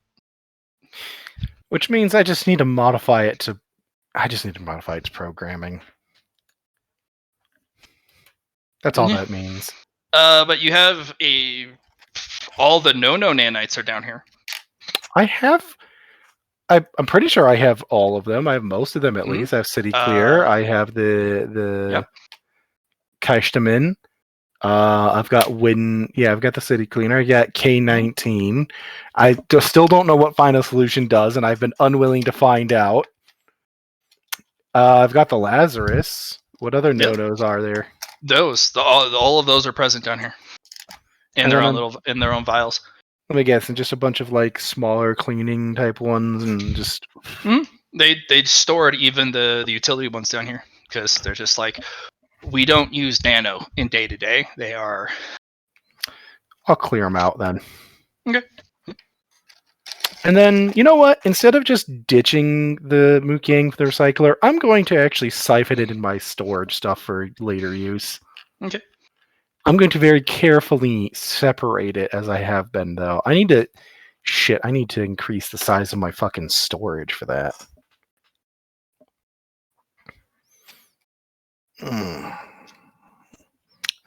Which means I just need to modify it to... I just need to modify its programming. That's all that means. But you have all the no-no nanites are down here. I have... I'm pretty sure I have all of them. I have most of them at least. I have City Clear. I have the Kaistamin. I've got I've got the City Cleaner. I got K19. I still don't know what Final Solution does, and I've been unwilling to find out. I've got the Lazarus. What other no-nos are there? All of those are present down here. In their own vials. Let me guess, and just a bunch of like smaller cleaning type ones, and just they stored even the utility ones down here because they're just like, we don't use nano in day to day. They are. I'll clear them out then. Okay. And then you know what? Instead of just ditching the Mukyang for the recycler, I'm going to actually siphon it in my storage stuff for later use. Okay. I'm going to very carefully separate it as I have been, though. I need to increase the size of my fucking storage for that. I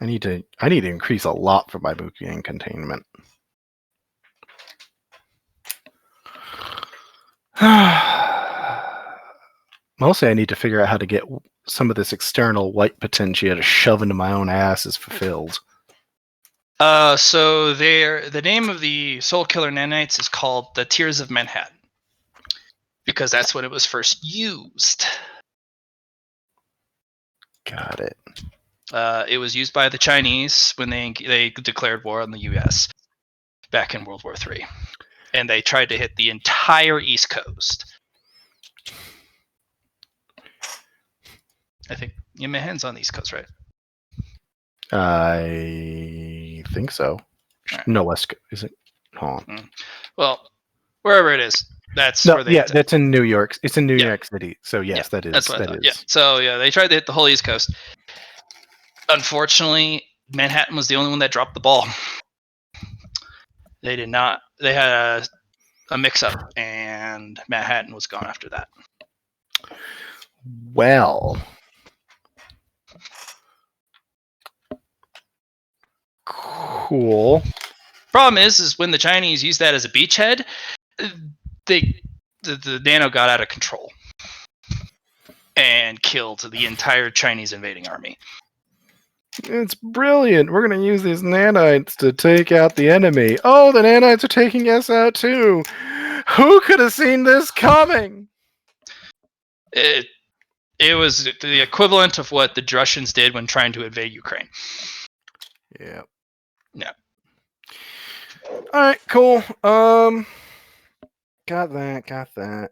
need to increase a lot for my Mukyang containment. Mostly I need to figure out how to get some of this external white potentia to shove into my own ass is fulfilled. So the name of the Soul Killer nanites is called the Tears of Manhattan. Because that's when it was first used. Got it. It was used by the Chinese when they declared war on the U.S. back in World War III. And they tried to hit the entire East Coast. I think Manhattan's on the East Coast, right? I think so. Right. No, West. Is it? Hold on. Well, wherever it is, that's where they. Yeah, that's in New York. It's in New York City. So yes, that is. That's what I thought. Yeah. So they tried to hit the whole East Coast. Unfortunately, Manhattan was the only one that dropped the ball. They did not. They had a mix-up, and Manhattan was gone after that. Well. Cool. Problem is when the Chinese used that as a beachhead, the nano got out of control and killed the entire Chinese invading army. It's brilliant. We're going to use these nanites to take out the enemy. Oh, the nanites are taking us out too. Who could have seen this coming? It was the equivalent of what the Russians did when trying to invade Ukraine. Yeah. Yeah. All right, cool. Got that.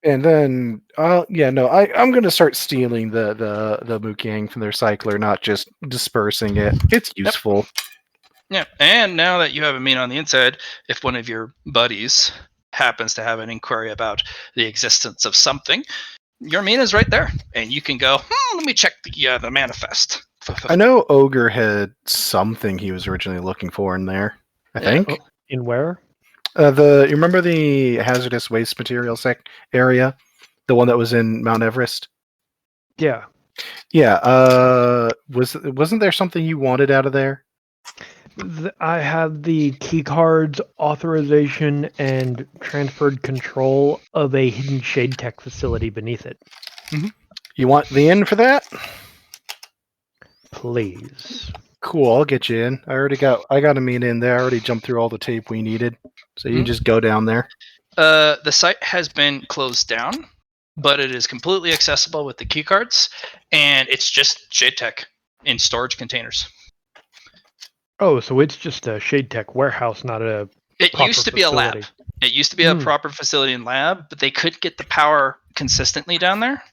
And then, I'm going to start stealing the Mukang from their cycler, not just dispersing it. It's useful. Yeah, and now that you have a mean on the inside, if one of your buddies happens to have an inquiry about the existence of something, your mean is right there, and you can go, let me check the manifest. I know Ogre had something he was originally looking for in there, I think. Oh, in where? You remember the hazardous waste material area? The one that was in Mount Everest? Yeah. Yeah, wasn't there something you wanted out of there? I have the key cards, authorization, and transferred control of a hidden shade tech facility beneath it. You want the in for that? Please. Cool, I'll get you in. I got a mean in there. I already jumped through all the tape we needed. So you just go down there. The site has been closed down, but it is completely accessible with the key cards, and it's just shade tech in storage containers. Oh, so it's just a shade tech warehouse, not a It proper used to be a lab. facility. It used to be a proper facility and lab, but they couldn't get the power consistently down there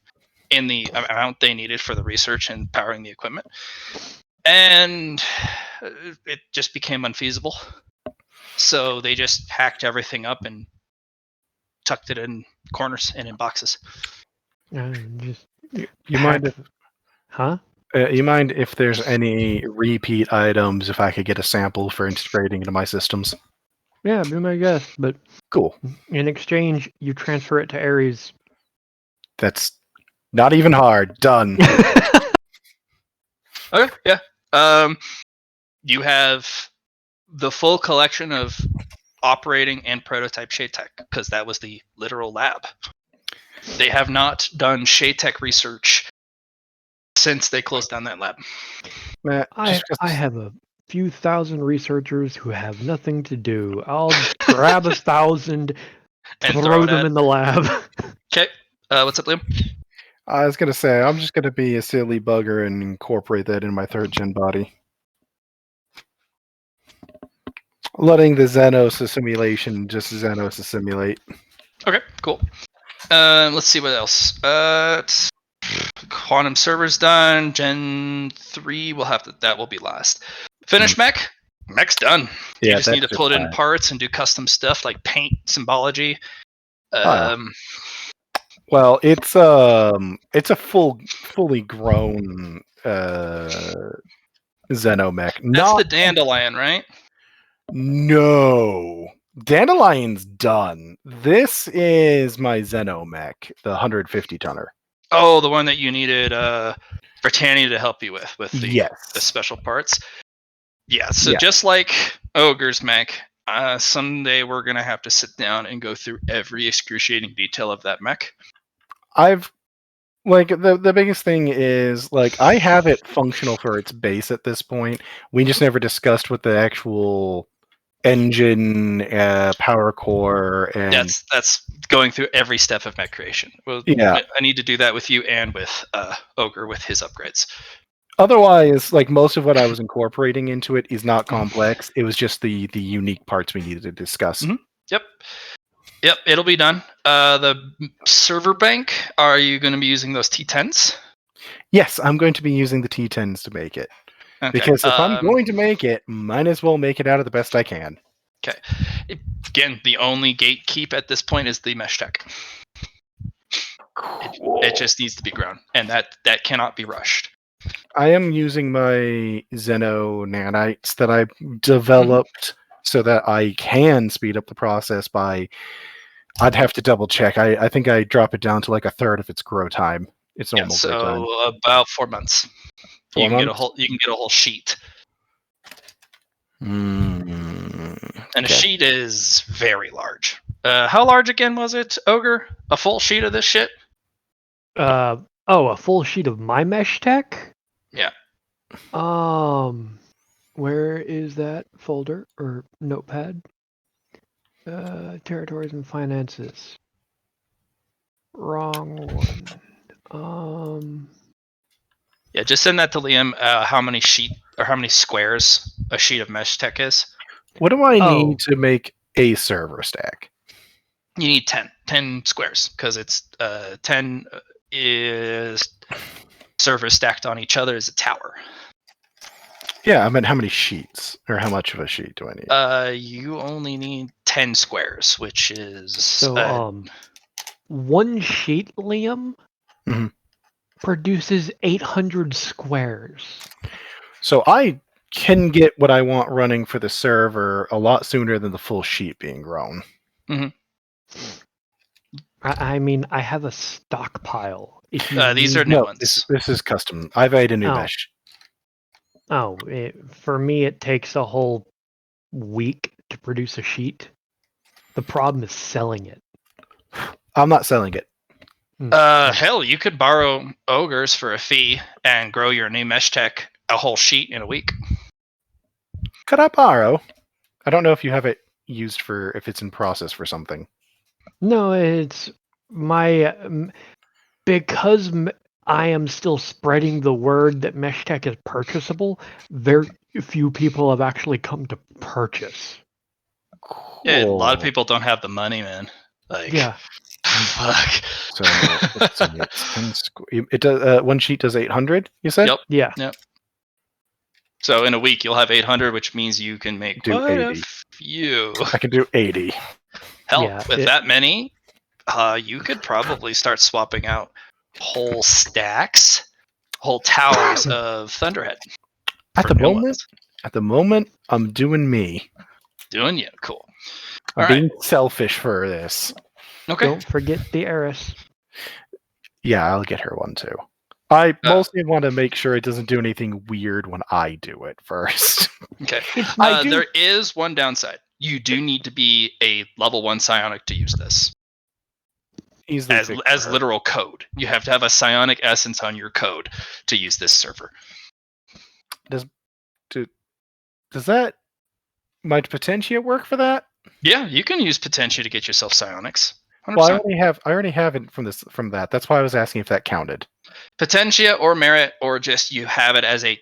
in the amount they needed for the research and powering the equipment. And it just became unfeasible. So they just hacked everything up and tucked it in corners and in boxes. You mind if Huh? you mind if there's any repeat items? If I could get a sample for integrating into my systems. Yeah, be my guest. But Cool. in exchange, you transfer it to Ares. That's not even hard. Done. Okay, yeah. You have the full collection of operating and prototype shade tech, because that was the literal lab. They have not done shade tech research since they closed down that lab. Matt, I have a few thousand researchers who have nothing to do. I'll grab 1,000, And throw them in the lab. Okay, what's up, Liam? I was gonna say I'm just gonna be a silly bugger and incorporate that in my 3rd gen body. Letting the Xenos assimilation just Xenos assimilate. Okay, cool. Let's see what else. Quantum server's done. Gen 3 that will be last. Finish mech. Mech's done. Yeah, you just need to pull it in parts and do custom stuff like paint, symbology. Well, it's a fully grown Xenomech. That's the Dandelion, right? No. Dandelion's done. This is my Xenomech, the 150 tonner. Oh, the one that you needed Britannia to help you with the special parts. Yeah, so just like Ogre's mech, someday we're going to have to sit down and go through every excruciating detail of that mech. The biggest thing is, I have it functional for its base at this point. We just never discussed what the actual engine, power core, and that's going through every step of mech creation. Well, I need to do that with you and with Ogre with his upgrades. Otherwise, most of what I was incorporating into it is not complex. It was just the unique parts we needed to discuss. Mm-hmm. Yep, it'll be done. The server bank, are you going to be using those T10s? Yes, I'm going to be using the T10s to make it. Okay. Because if I'm going to make it, might as well make it out of the best I can. Okay. Again, the only gatekeep at this point is the mesh tech. Cool. It just needs to be grown, and that cannot be rushed. I am using my Xeno nanites that I developed so that I can speed up the process by... I'd have to double check. I think I drop it down to 1/3 of its grow time. It's normal grow time. So about 4 months. 4 months? You can get a whole sheet. And a sheet is very large. How large again was it, Ogre? A full sheet of this shit? A full sheet of my mesh tech? Yeah. Where is that folder or notepad? Territories and finances. Wrong one. Yeah, just send that to Liam. How many squares a sheet of mesh tech is? What do I need to make a server stack? You need 10 squares because it's 10 is servers stacked on each other as a tower. Yeah, I meant how many sheets, or how much of a sheet do I need? You only need 10 squares, which is So, one sheet, Liam, Mhm. produces 800 squares. So I can get what I want running for the server a lot sooner than the full sheet being grown. I mean, I have a stockpile. If you these need- are new No, ones. this is custom. I've made a new Oh. mesh. For me, it takes a whole week to produce a sheet. The problem is selling it. I'm not selling it. Hell, you could borrow ogres for a fee and grow your new mesh tech a whole sheet in a week. Could I borrow? I don't know if you have it used for, if it's in process for something. No, it's my because I am still spreading the word that mesh tech is purchasable. Very few people have actually come to purchase. Cool. Yeah, a lot of people don't have the money, man. Like, Yeah, fuck. So let's see, it's 10 it does, one sheet does 800. You said? yeah. Yep. So in a week you'll have 800, which means you can make Do quite 80. a few. I can do 80. Hell, Yeah, with that many, you could probably start swapping out whole stacks, whole towers of Thunderhead. At for the new moment, ones. I'm doing me. Doing you, cool. I'm All being selfish for this. Okay. Don't forget the heiress. Yeah, I'll get her one too. I mostly want to make sure it doesn't do anything weird when I do it first. Okay. I do. There is one downside. You do need to be a level 1 psionic to use this. Easily As literal code. You have to have a psionic essence on your code to use this server. Does that might Potentia work for that? Yeah, you can use Potentia to get yourself psionics. 100%. Well, I already have it from that. That's why I was asking if that counted. Potentia or merit, or just you have it as a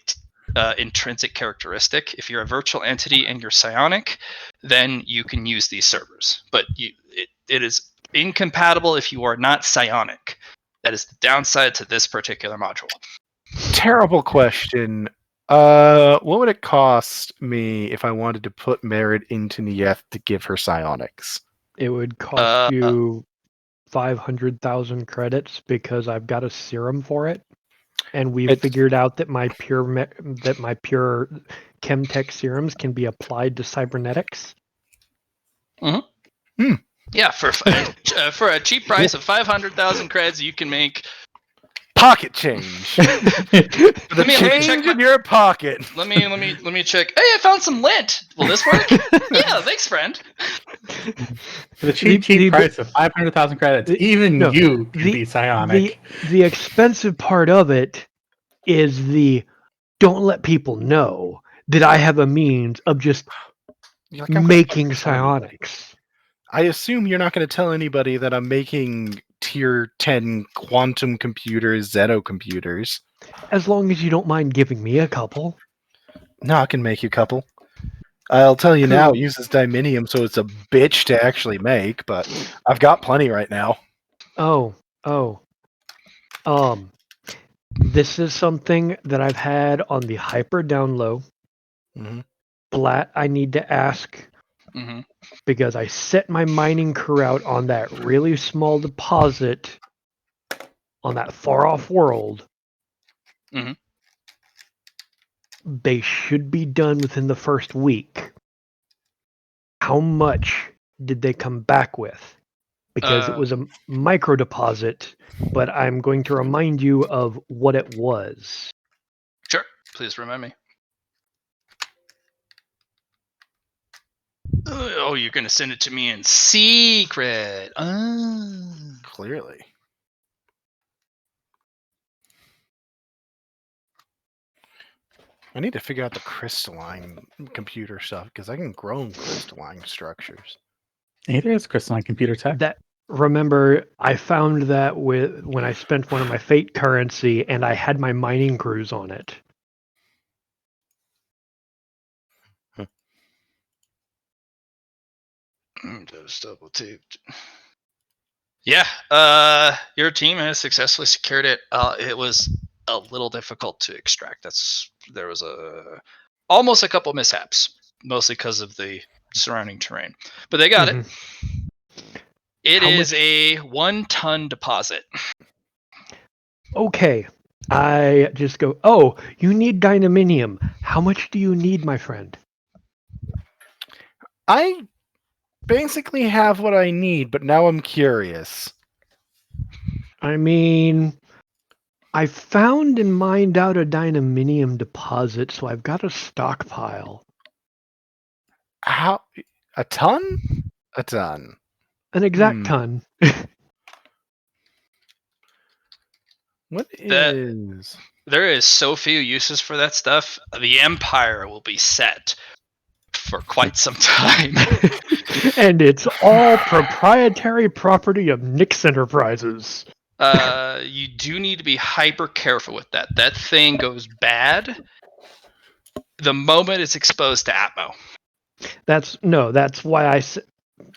intrinsic characteristic. If you're a virtual entity and you're psionic, then you can use these servers. But it is incompatible if you are not psionic. That is the downside to this particular module. Terrible question. What would it cost me if I wanted to put merit into Nieth to give her psionics? It would cost you 500,000 credits because I've got a serum for it, and we've figured out that my pure Chemtech serums can be applied to cybernetics. Mm-hmm. Yeah, for a cheap price of 500,000 creds, you can make pocket change. The change in your pocket. Let me check. Hey, I found some lint. Will this work? Yeah, thanks, friend. For the cheap price of 500,000 credits, you can be psionic. The expensive part of it is don't let people know that I have a means of just making psionics. I assume you're not going to tell anybody that I'm making tier 10 quantum computers, Zeno computers. As long as you don't mind giving me a couple. No, I can make you a couple. I'll tell you now, it uses diminium, so it's a bitch to actually make, but I've got plenty right now. This is something that I've had on the hyper down low. Mm-hmm. Blat, I need to ask. Mm-hmm. Because I set my mining crew out on that really small deposit on that far off world. Mm-hmm. They should be done within the first week. How much did they come back with? Because it was a micro deposit, but I'm going to remind you of what it was. Sure. Please remind me. Oh, you're going to send it to me in secret. Clearly. I need to figure out the crystalline computer stuff, because I can grow crystalline structures. Neither is crystalline computer tech. Remember, I found that when I spent one of my fate currency and I had my mining crews on it. Just double taped. Yeah, your team has successfully secured it. It was a little difficult to extract. There was almost a couple mishaps, mostly because of the surrounding terrain, but they got it. It is a 1-ton deposit. Okay. I just go, oh, you need dynaminium. How much do you need, my friend? I basically have what I need, but now I'm curious. I mean, I found and mined out a dynaminium deposit, so I've got a stockpile. How? A ton? A ton. An exact ton. What is? There is so few uses for that stuff. The Empire will be set for quite some time. And it's all proprietary property of Nix Enterprises. You do need to be hyper careful with that. That thing goes bad the moment it's exposed to Atmo. That's why I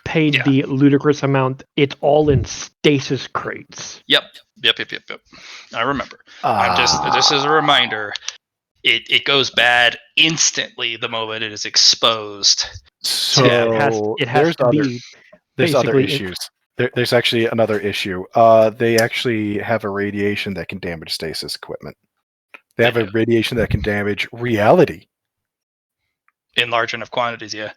paid the ludicrous amount. It's all in stasis crates. Yep. I remember. I'm just as a reminder, it goes bad instantly the moment it is exposed. So it has to be. There's other issues. There's actually another issue. They actually have a radiation that can damage stasis equipment. They have a radiation that can damage reality. In large enough quantities, yeah.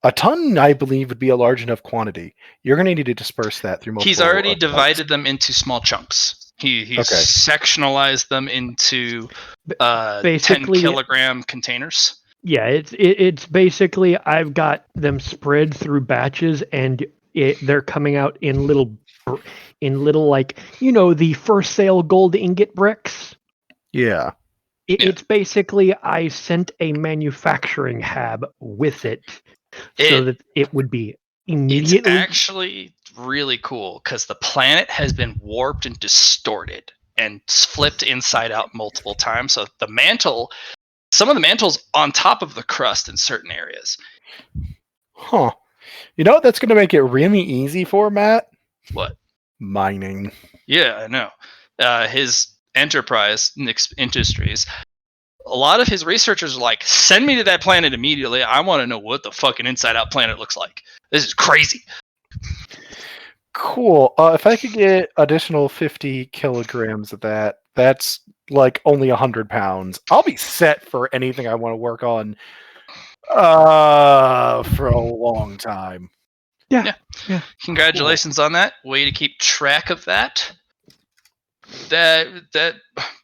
A ton, I believe, would be a large enough quantity. You're going to need to disperse that through multiple... He's already divided them into small chunks. He's sectionalized them into 10-kilogram containers. Yeah, it's basically I've got them spread through batches, and they're coming out in little like, the first sale gold ingot bricks. Yeah. It's basically I sent a manufacturing hab with it so that it would be immediately. It's actually really cool because the planet has been warped and distorted and flipped inside out multiple times. So some of the mantle's on top of the crust in certain areas. Huh. You know what that's going to make it really easy for, Matt? What? Mining. Yeah, I know. His enterprise, Nix Industries, a lot of his researchers are like, send me to that planet immediately. I want to know what the fucking inside out planet looks like. This is crazy. Cool. If I could get additional 50 kilograms of that, that's like only 100 pounds. I'll be set for anything I want to work on for a long time. Yeah. Congratulations on that. Way to keep track of that. That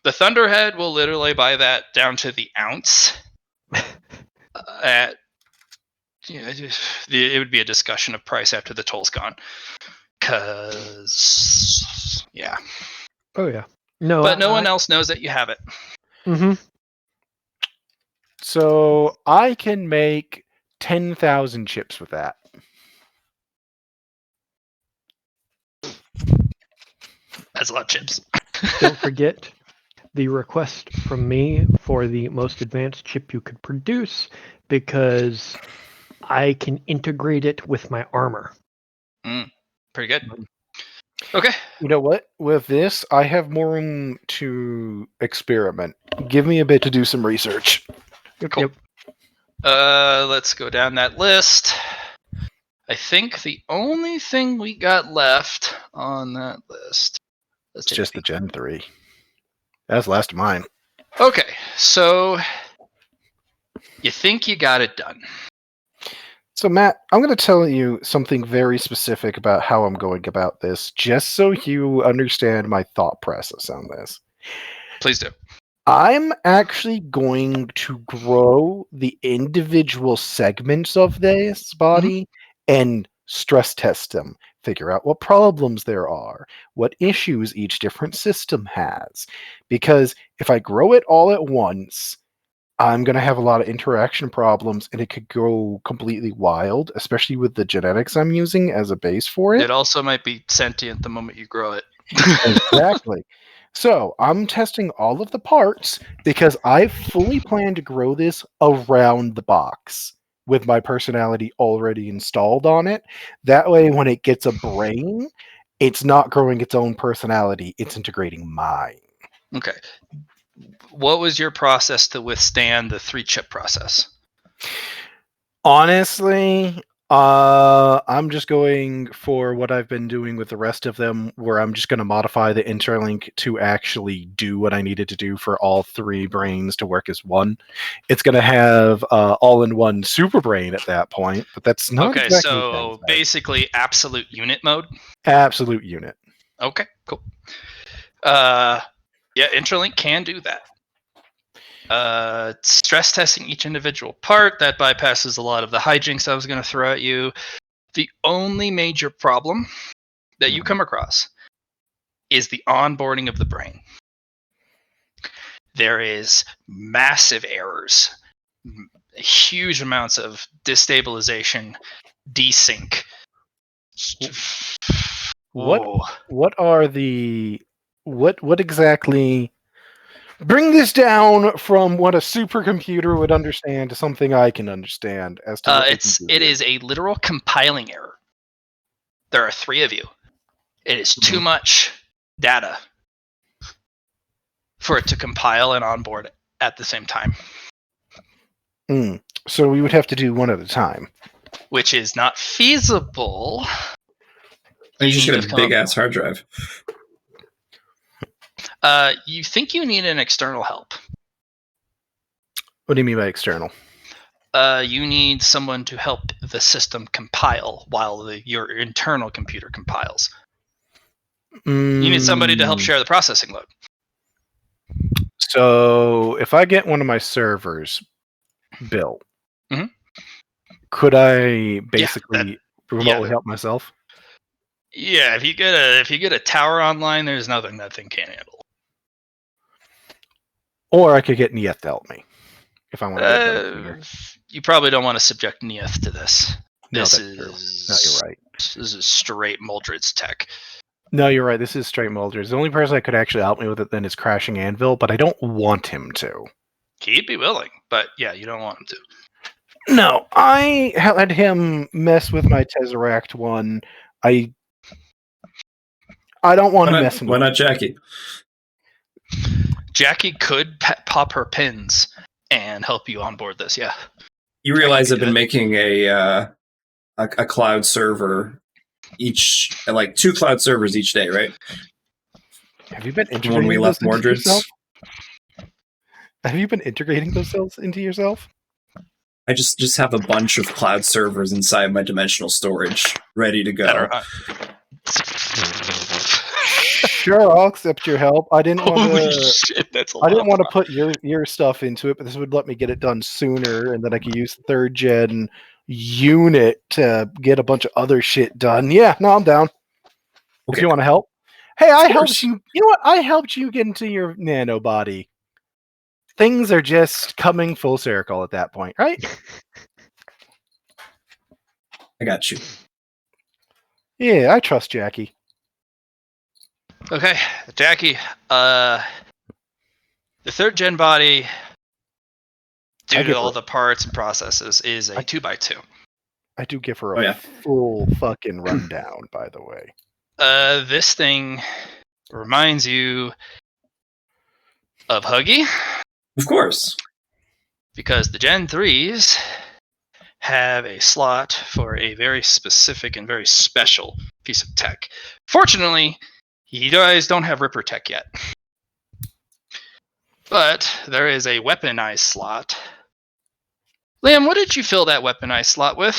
the Thunderhead will literally buy that down to the ounce. It would be a discussion of price after the toll's gone. Cause Oh yeah. No, but no one else knows that you have it. Mm-hmm. So I can make 10,000 chips with that. That's a lot of chips. Don't forget the request from me for the most advanced chip you could produce, because I can integrate it with my armor. Pretty good. Okay. You know what? With this, I have more room to experiment. Give me a bit to do some research. Cool. Yep. Let's go down that list. I think the only thing we got left on that list. It's just the Gen 3. That's the last of mine. Okay, so you think you got it done. So, Matt, I'm going to tell you something very specific about how I'm going about this, just so you understand my thought process on this. Please do. I'm actually going to grow the individual segments of this body and stress test them, figure out what problems there are, what issues each different system has. Because if I grow it all at once, I'm going to have a lot of interaction problems, and it could go completely wild, especially with the genetics I'm using as a base for it. It also might be sentient the moment you grow it. Exactly. So I'm testing all of the parts because I fully plan to grow this around the box. with my personality already installed on it. That way, when it gets a brain, it's not growing its own personality, it's integrating mine. Okay. What was your process to withstand the 3-chip process? Honestly, I'm just going for what I've been doing with the rest of them, where I'm just going to modify the interlink to actually do what I needed to do for all 3 brains to work as one. It's going to have all-in-one super brain at that point, but that's not Okay, exactly so basically absolute unit mode. Absolute unit. Okay, cool. Yeah, interlink can do that. Stress testing each individual part, that bypasses a lot of the hijinks I was going to throw at you. The only major problem that you come across is the onboarding of the brain. There is massive errors, huge amounts of destabilization, desync. What exactly, bring this down from what a supercomputer would understand to something I can understand as to what it is a literal compiling error. There are 3 of you. It is too much data for it to compile and onboard at the same time. So we would have to do one at a time, which is not feasible. You just get a big ass hard drive. You think you need an external help. What do you mean by external? You need someone to help the system compile while your internal computer compiles. You need somebody to help share the processing load. So if I get one of my servers built, could I basically remotely help myself? Yeah, if you get a tower online, there's nothing that thing can't handle. Or I could get Neith to help me if I want to get bigger. You probably don't want to subject Neith to this. No, this that's is true. No, you're right. This is straight Moldred's tech. No, you're right. This is straight Moldred's. The only person that could actually help me with it then is Crashing Anvil, but I don't want him to. He'd be willing, but yeah, you don't want him to. No, I had him mess with my Tesseract one. I don't want him messing with Why not Jackie? Jackie could pop her pins and help you onboard this, yeah. You realize I've been making a cloud server like 2 cloud servers each day, right? Have you been integrating when we left Mordred's? Have you been integrating those cells into yourself? I just have a bunch of cloud servers inside my dimensional storage ready to go. Sure, I'll accept your help. I didn't want Holy to. shit, that's a I didn't lot. want to put your stuff into it, but this would let me get it done sooner, and then I could use 3rd gen unit to get a bunch of other shit done. Yeah, no, I'm down. Okay. If you want to help. Hey, I helped you. You know what? I helped you get into your nano body. Things are just coming full circle at that point, right? I got you. Yeah, I trust Jackie. Okay, Jackie. The 3rd gen body, due to all the parts and processes, is a 2x2. I do give her a full fucking rundown, by the way. This thing reminds you of Huggy. Of course. Because the Gen 3s have a slot for a very specific and very special piece of tech. Fortunately, you guys don't have Ripper tech yet. But there is a weaponized slot. Liam, what did you fill that weaponized slot with?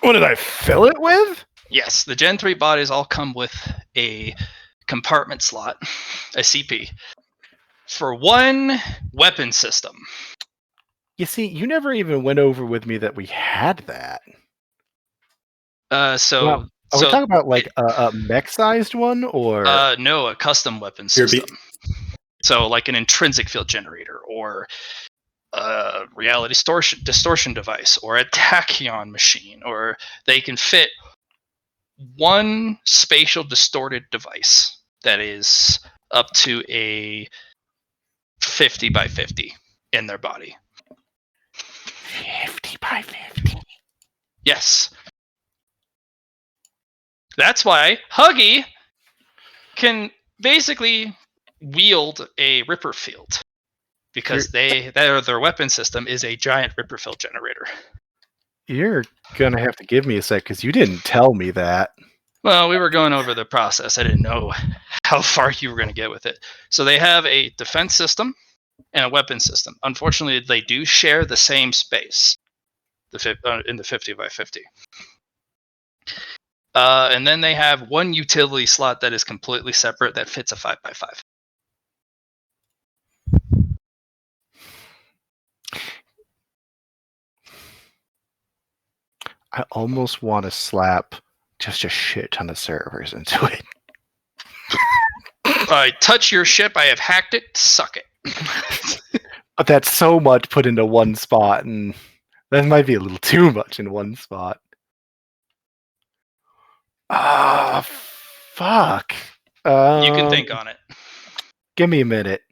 What did I fill it with? Yes, the Gen 3 bodies all come with a compartment slot, a CP, for 1 weapon system. You see, you never even went over with me that we had that. Are we talking about like a mech-sized one, or no, a custom weapon system? So like an intrinsic field generator, or a reality distortion device, or a tachyon machine, or they can fit 1 spatial distorted device that is up to a 50 by 50 in their body. Yes. That's why Huggy can basically wield a Ripper Field. Because their weapon system is a giant Ripper Field generator. You're gonna have to give me a sec because you didn't tell me that. Well, we were going over the process. I didn't know how far you were going to get with it. So they have a defense system and a weapon system. Unfortunately, they do share the same space in the 50 by 50. And then they have one utility slot that is completely separate that fits a 5 by 5. I almost want to slap just a shit ton of servers into it. I touch your ship. I have hacked it. Suck it. But that's so much put into one spot, and that might be a little too much in one spot. Ah, fuck. You can think on it. Give me a minute.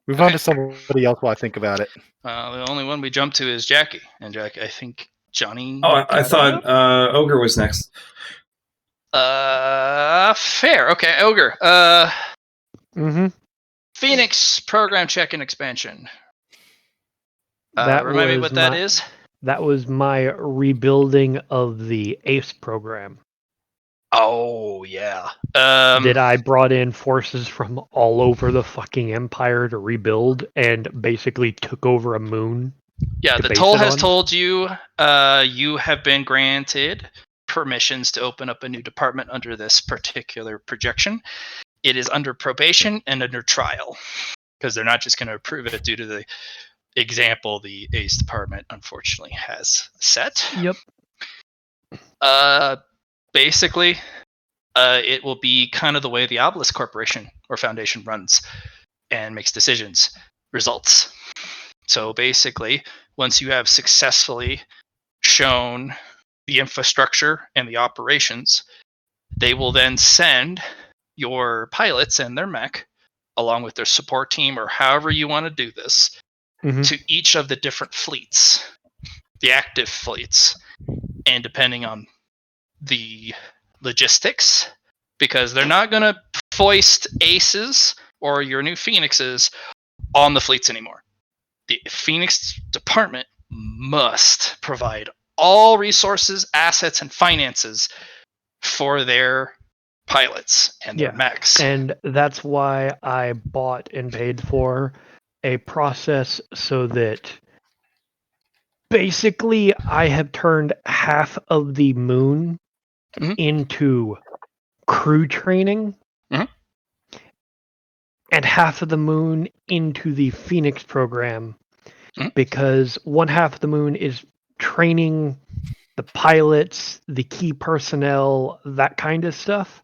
Move on to somebody else while I think about it. The only one we jump to is Jackie. And Jackie, I think Johnny... Oh, I thought Ogre was next. Fair. Okay, Ogre. Phoenix program check and expansion. Remind me what that is. That was my rebuilding of the ACE program. Oh, yeah. That I brought in forces from all over the fucking empire to rebuild and basically took over a moon. Yeah, the toll has told you you have been granted permissions to open up a new department under this particular projection. It is under probation and under trial because they're not just going to approve it due to the example the ACE department unfortunately has set. Yep. Basically, it will be kind of the way the Obelisk Corporation or Foundation runs and makes decisions. Results. So basically, once you have successfully shown the infrastructure and the operations, they will then send your pilots and their mech, along with their support team or however you want to do this, to each of the different fleets, the active fleets, and depending on the logistics, because they're not going to foist aces or your new phoenixes on the fleets anymore. The Phoenix department must provide all resources, assets, and finances for their pilots and their mechs. And that's why I bought and paid for a process so that basically I have turned half of the moon into crew training and half of the moon into the Phoenix program because one half of the moon is training the pilots, the key personnel, that kind of stuff.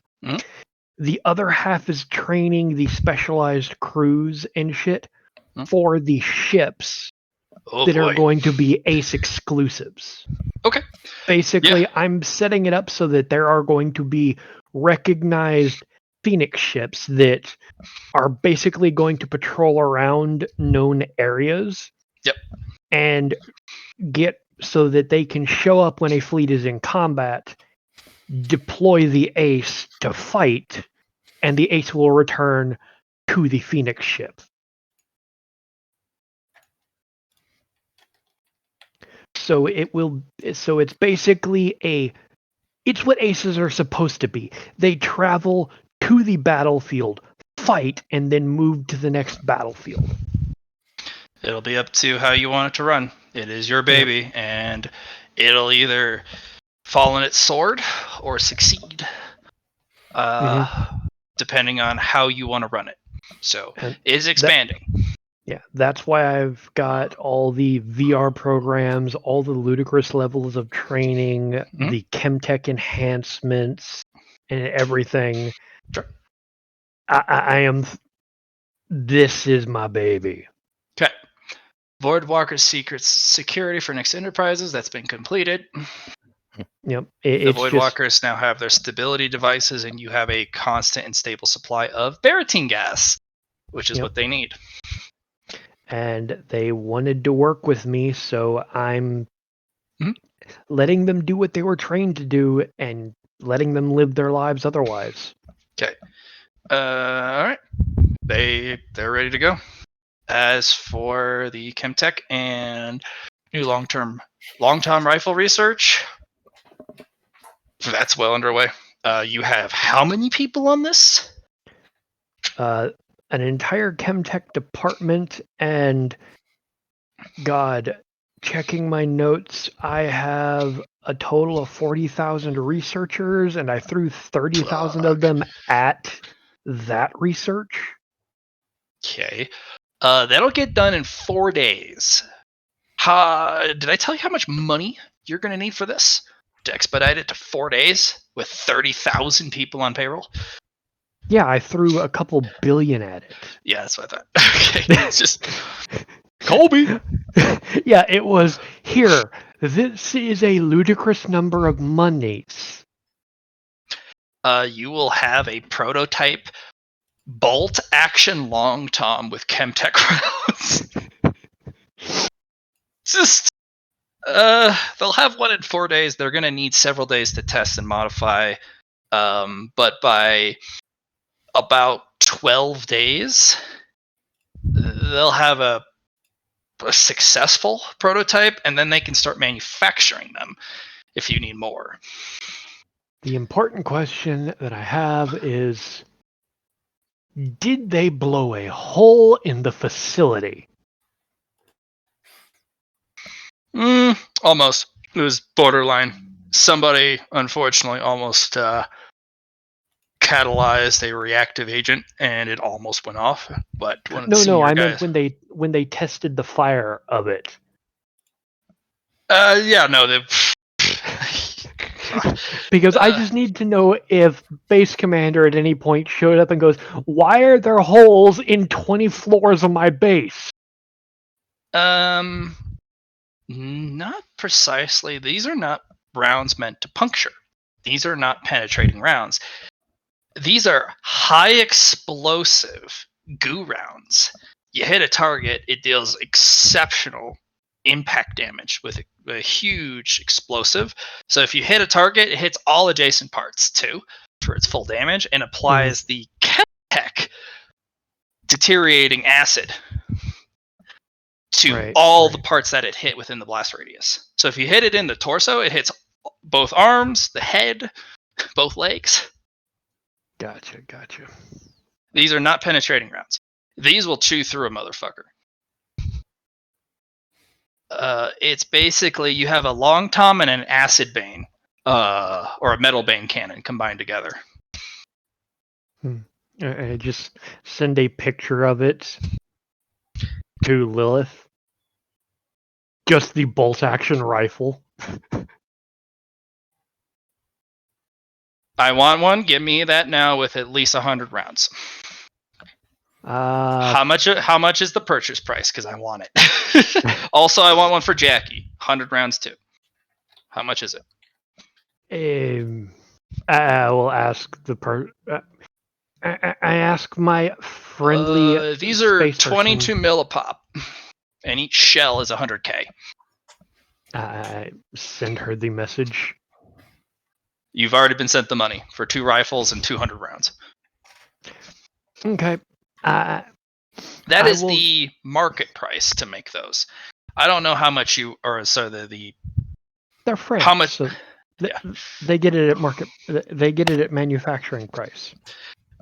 The other half is training the specialized crews and shit for the ships that are going to be ACE exclusives. Okay. Basically, I'm setting it up so that there are going to be recognized Phoenix ships that are basically going to patrol around known areas. Yep. And get so that they can show up when a fleet is in combat, deploy the ACE to fight, and the ACE will return to the Phoenix ship. So it's basically it's what aces are supposed to be. They travel to the battlefield, fight, and then move to the next battlefield. It'll be up to how you want it to run. It is your baby, and it'll either fall on its sword or succeed, depending on how you want to run it. So it's expanding. That's why I've got all the VR programs, all the ludicrous levels of training, the Chemtech enhancements, and everything. Sure. I am. This is my baby. Okay. Voidwalker's Secret Security for Next Enterprises, that's been completed. Yep. The Voidwalkers now have their stability devices, and you have a constant and stable supply of Baratine gas, which is what they need. And they wanted to work with me, so I'm letting them do what they were trained to do and letting them live their lives otherwise. Okay. All right. They're ready to go. As for the Chemtech and new long-term rifle research, that's well underway. You have how many people on this? An entire Chemtech department, and God, checking my notes, I have a total of 40,000 researchers, and I threw 30,000 of them at that research. Okay. That'll get done in 4 days. Did I tell you how much money you're going to need for this? To expedite it to 4 days with 30,000 people on payroll? Yeah, I threw a couple billion at it. Yeah, that's what I thought. Okay, it's just Colby. Yeah, it was here. This is a ludicrous number of monies. You will have a prototype bolt action long tom with Chemtech rounds. Just they'll have one in 4 days. They're going to need several days to test and modify. But by about 12 days, they'll have a successful prototype, and then they can start manufacturing them if you need more. The important question that I have is, did they blow a hole in the facility? Almost. It was borderline. Somebody, unfortunately, almost catalyzed a reactive agent, and it almost went off. But one of the No, I guys, meant when they tested the fire of it. yeah, no, they. Because I just need to know if base commander at any point showed up and goes, "Why are there holes in 20 floors of my base?" Not precisely. These are not rounds meant to puncture. These are not penetrating rounds. These are high explosive goo rounds. You hit a target, it deals exceptional impact damage with a huge explosive. So if you hit a target, it hits all adjacent parts too for its full damage and applies the Chemtech deteriorating acid to all the parts that it hit within the blast radius. So if you hit it in the torso, it hits both arms, the head, both legs. Gotcha. These are not penetrating rounds. These will chew through a motherfucker. It's basically you have a long tom and an acid bane, or a metal bane cannon combined together. I just send a picture of it to Lilith. Just the bolt action rifle. I want one. Give me that now with at least 100 rounds. How much is the purchase price? Because I want it. Also, I want one for Jackie. 100 rounds too. How much is it? I will ask the I ask my friendly. These are space 22 person. mil a pop, and each shell is 100K. I send her the message. You've already been sent the money for 2 rifles and 200 rounds. Okay. That is the market price to make those. I don't know how much you or so they're French. How much? So they get it at market. They get it at manufacturing price.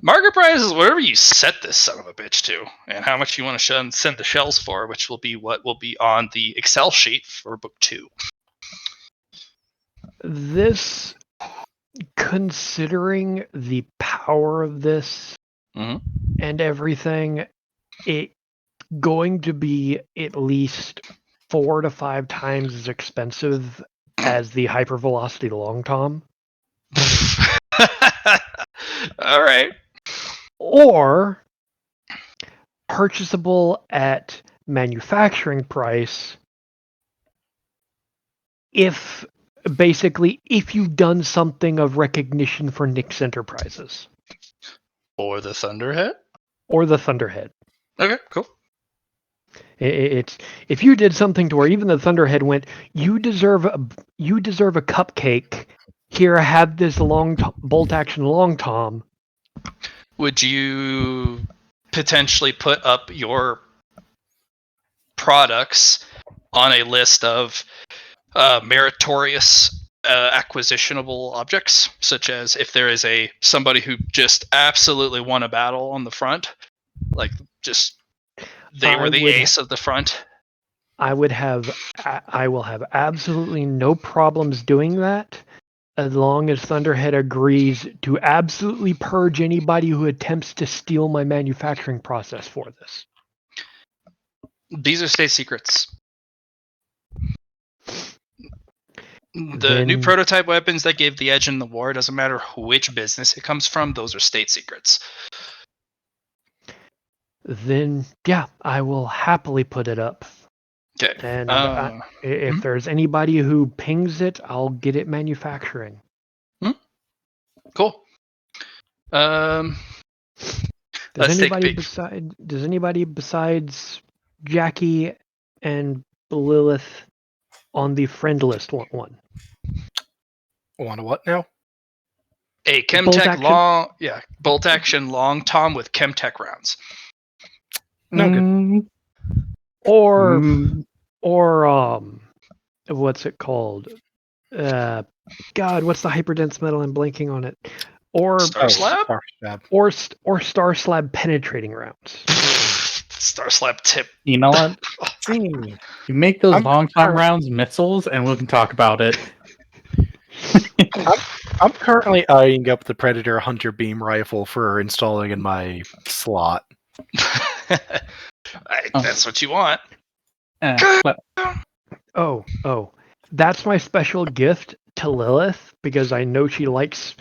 Market price is whatever you set this son of a bitch to, and how much you want to send the shells for, which will be what will be on the Excel sheet for book 2. This, considering the power of this and everything, it's going to be at least 4 to 5 times as expensive as the hypervelocity long tom. All right. Or purchasable at manufacturing price if you've done something of recognition for Nix Enterprises. Or the Thunderhead? Or the Thunderhead. Okay, cool. It's if you did something to where even the Thunderhead went, you deserve a cupcake. Here, have this bolt action long tom. Would you potentially put up your products on a list of meritorious acquisitionable objects, such as if there is somebody who just absolutely won a battle on the front, like just they were the ace of the front? I will have absolutely no problems doing that, as long as Thunderhead agrees to absolutely purge anybody who attempts to steal my manufacturing process for this. These are state secrets. The new prototype weapons that gave the edge in the war, doesn't matter which business it comes from, those are state secrets. Then, yeah, I will happily put it up. Okay. And if there's anybody who pings it, I'll get it manufacturing. Cool. Does anybody besides Jackie and Lilith on the friend list want one? Want a what now? A Chemtech bolt action long tom with Chemtech rounds. No good. Or what's it called? God, what's the hyperdense metal? I'm blanking on it. Or Star Slab? Or Star Slab penetrating rounds. Star Slab tip. You know what? You make those long time rounds missiles, and we can talk about it. I'm currently eyeing up the Predator Hunter Beam Rifle for installing in my slot. That's what you want. Oh, that's my special gift to Lilith, because I know she likes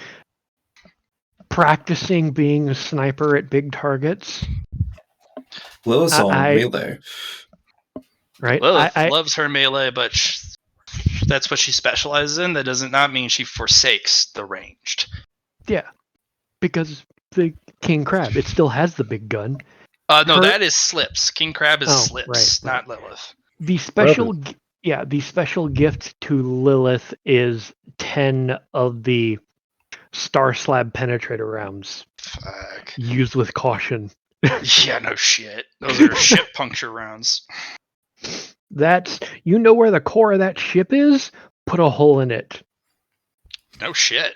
practicing being a sniper at big targets. Lilith's on melee. Right? Lilith loves her melee, but that's what she specializes in. That does not mean she forsakes the ranged. Yeah, because the King Crab, it still has the big gun. No, that is Slips. King Crab is Slips, right. not Lilith. The special gift to Lilith is 10 of the Star Slab penetrator rounds. Fuck. Used with caution. Yeah, no shit. Those are ship puncture rounds. That's, you know where the core of that ship is? Put a hole in it. No shit.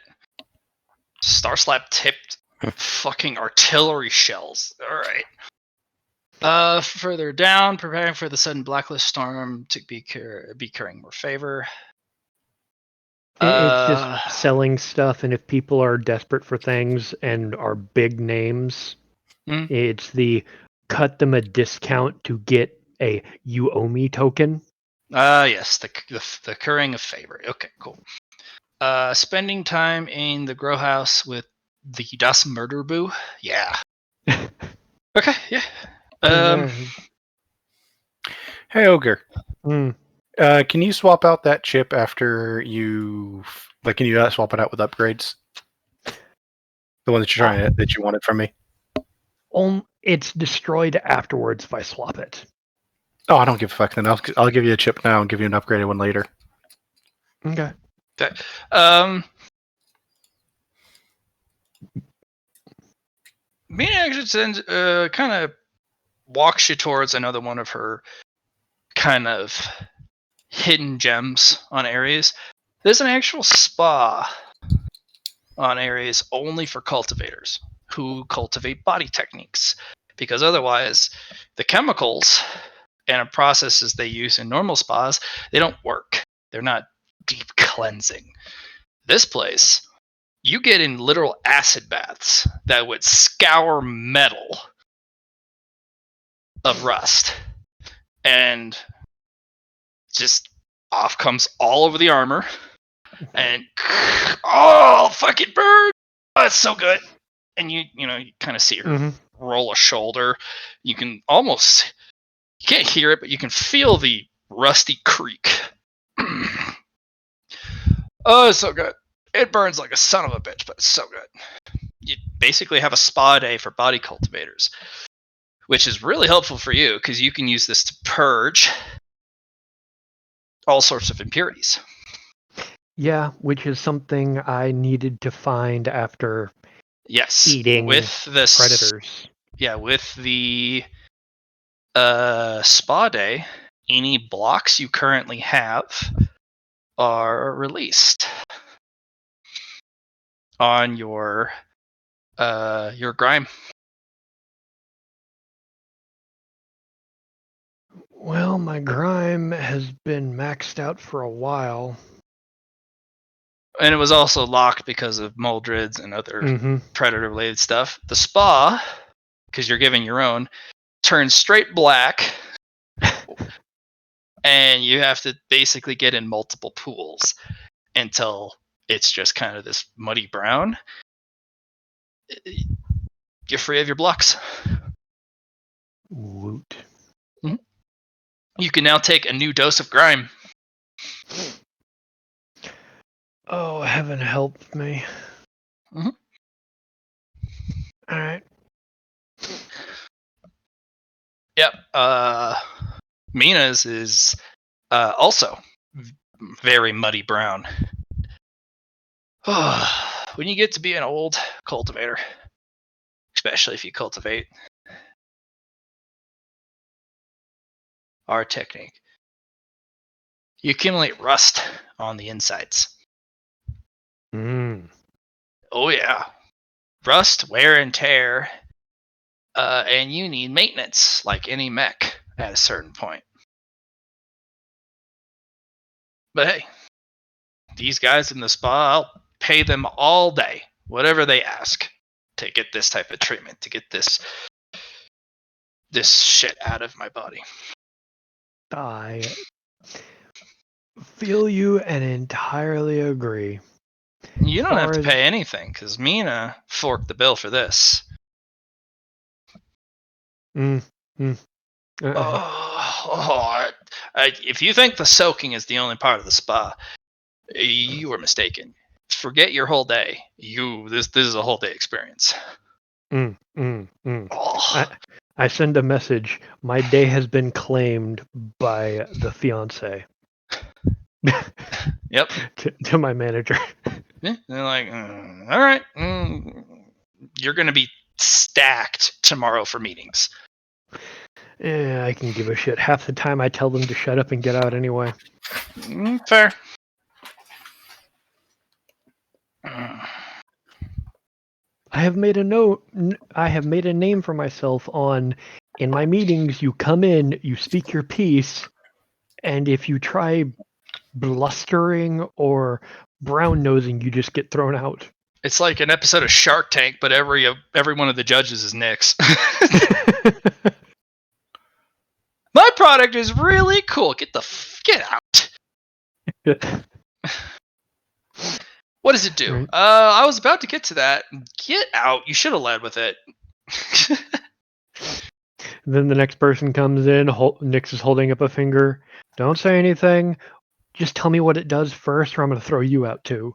Star Slab tipped fucking artillery shells. Alright. Further down, preparing for the sudden blacklist storm to be carrying more favor. It's just selling stuff, and if people are desperate for things and are big names, it's the cut them a discount to get a you owe me token. Yes, the currying of favor. Okay, cool. Spending time in the grow house with the Das Murder Boo. Yeah. Okay, yeah. Hey, Ogre. Can you swap out that chip after you... can you swap it out with upgrades? The one that that you wanted from me? It's destroyed afterwards if I swap it. Oh, I don't give a fuck then. I'll give you a chip now and give you an upgraded one later. Okay. Mean Action kind of walks you towards another one of her kind of hidden gems on Ares. There's an actual spa on Ares only for cultivators who cultivate body techniques, because otherwise the chemicals and processes they use in normal spas, they don't work. They're not deep cleansing. This place, you get in literal acid baths that would scour metal of rust, and just off comes all over the armor, and fucking burn! Oh, it's so good. And you kind of see her roll a shoulder. You can almost, you can't hear it, but you can feel the rusty creak. Oh, it's so good. It burns like a son of a bitch, but it's so good. You basically have a spa day for body cultivators. which is really helpful for you because you can use this to purge all sorts of impurities. Yeah, which is something I needed to find after eating with this predators. Yeah, with the spa day, any blocks you currently have are released on your grime. Well, my grime has been maxed out for a while. And it was also locked because of moldrids and other predator-related stuff. The spa, because you're giving your own, turns straight black, and you have to basically get in multiple pools until it's just kind of this muddy brown. You're free of your blocks. Woot. Mm-hmm. You can now take a new dose of grime. Oh, heaven help me. Mm-hmm. All right. Yep. Mina's is also very muddy brown. When you get to be an old cultivator, especially if you cultivate our technique, you accumulate rust on the insides. Oh yeah, rust, wear and tear, and you need maintenance like any mech at a certain point. But hey, these guys in the spa, I'll pay them all day, whatever they ask, to get this type of treatment, to get this shit out of my body. I feel you and entirely agree. You don't have to pay anything, because Mina forked the bill for this. If you think the soaking is the only part of the spa, you were mistaken. Forget your whole day. This is a whole day experience. I send a message. My day has been claimed by the fiance. Yep. to my manager. Yeah, they're like, all right, you're going to be stacked tomorrow for meetings. Yeah, I can give a shit. Half the time I tell them to shut up and get out anyway. Fair. I have made a note. I have made a name for myself on. In my meetings, you come in, you speak your piece, and if you try blustering or brown nosing, you just get thrown out. It's like an episode of Shark Tank, but every one of the judges is Nyx. My product is really cool. Get out. What does it do? Right. I was about to get to that. Get out. You should have led with it. Then the next person comes in. Nyx is holding up a finger. Don't say anything. Just tell me what it does first, or I'm going to throw you out too.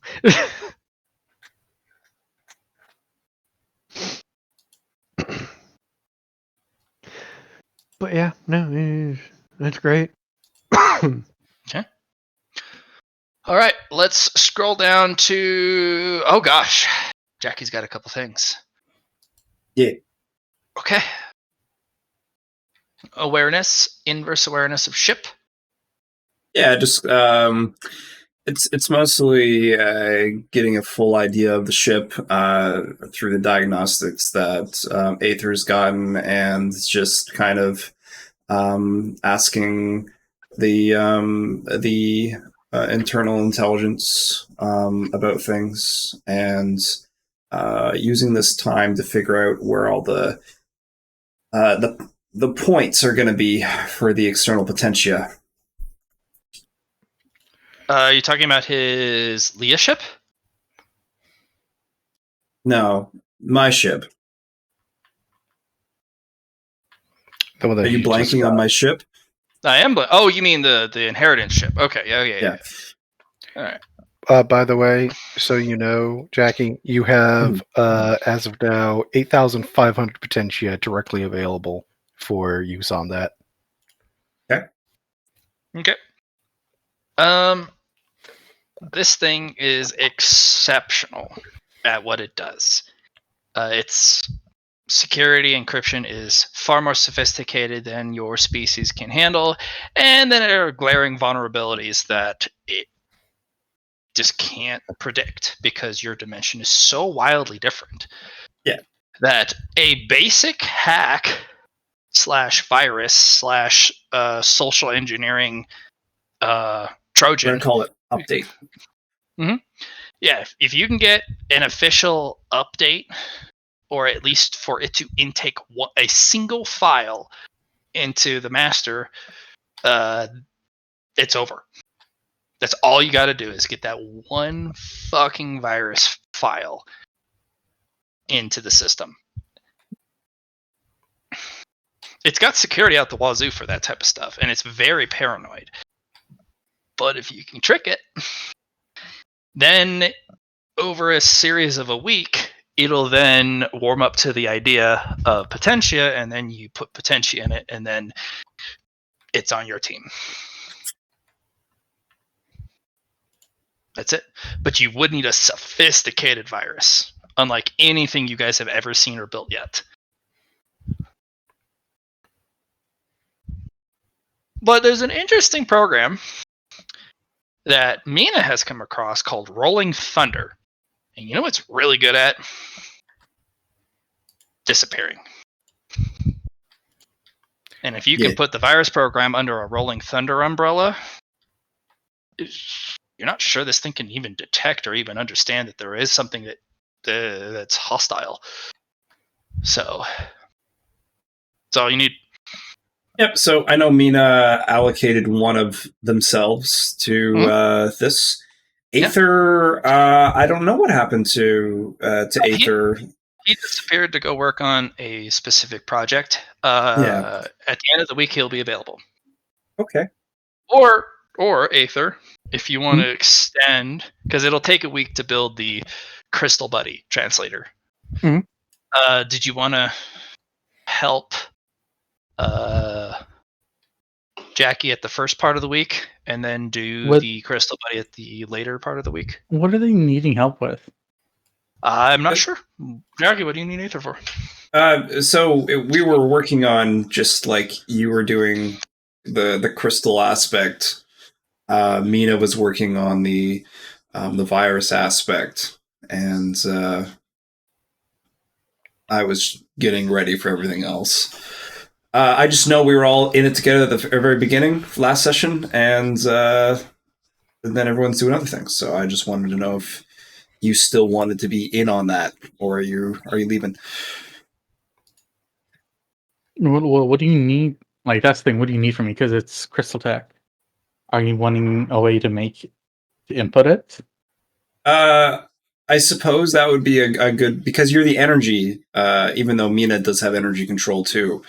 But yeah, no, that's great. Okay. All right, let's scroll down to. Oh gosh, Jackie's got a couple things. Yeah. Okay. Awareness, inverse awareness of ship. Yeah, just it's mostly getting a full idea of the ship through the diagnostics that Aether's gotten, and just kind of asking the internal intelligence about things, and using this time to figure out where all the points are going to be for the external potentia. You talking about his Leah ship? No, my ship. Are you blanking on my ship? I am. Oh, you mean the inheritance ship? Okay. Yeah. All right. By the way, so you know, Jackie, you have as of now 8,500 potentia directly available for use on that. Okay. This thing is exceptional at what it does. Its security encryption is far more sophisticated than your species can handle, and then there are glaring vulnerabilities that it just can't predict because your dimension is so wildly different. Yeah. That a basic hack / virus / social engineering We're Trojan. gonna call it update. Yeah, if you can get an official update, or at least for it to intake a single file into the master, it's over. That's all you got to do is get that one fucking virus file into the system. It's got security out the wazoo for that type of stuff, and it's very paranoid. But if you can trick it, then over a series of a week, it'll then warm up to the idea of Potentia, and then you put Potentia in it, and then it's on your team. That's it. But you would need a sophisticated virus, unlike anything you guys have ever seen or built yet. But there's an interesting program that Mina has come across called Rolling Thunder. And you know what's really good at? Disappearing. And if you can put the virus program under a Rolling Thunder umbrella, you're not sure this thing can even detect or even understand that there is something that's hostile. So that's all you need. Yep. So I know Mina allocated one of themselves to this. Aether, I don't know what happened to Aether. He disappeared to go work on a specific project. At the end of the week, he'll be available. Okay. Or Aether, if you want to extend, because it'll take a week to build the Crystal Buddy translator. Did you want to help Jackie at the first part of the week, and then do the Crystal Buddy at the later part of the week? What are they needing help with? I'm not sure. Jackie, what do you need Aether for? So we were working on, just like you were doing the crystal aspect. Mina was working on the virus aspect, and I was getting ready for everything else. I just know we were all in it together at the very beginning, last session, and then everyone's doing other things. So I just wanted to know if you still wanted to be in on that, or are you leaving? What do you need? Like, that's the thing. What do you need from me? Because it's Crystal Tech. Are you wanting a way to input it? I suppose that would be a good, because you're the energy. Even though Mina does have energy control too.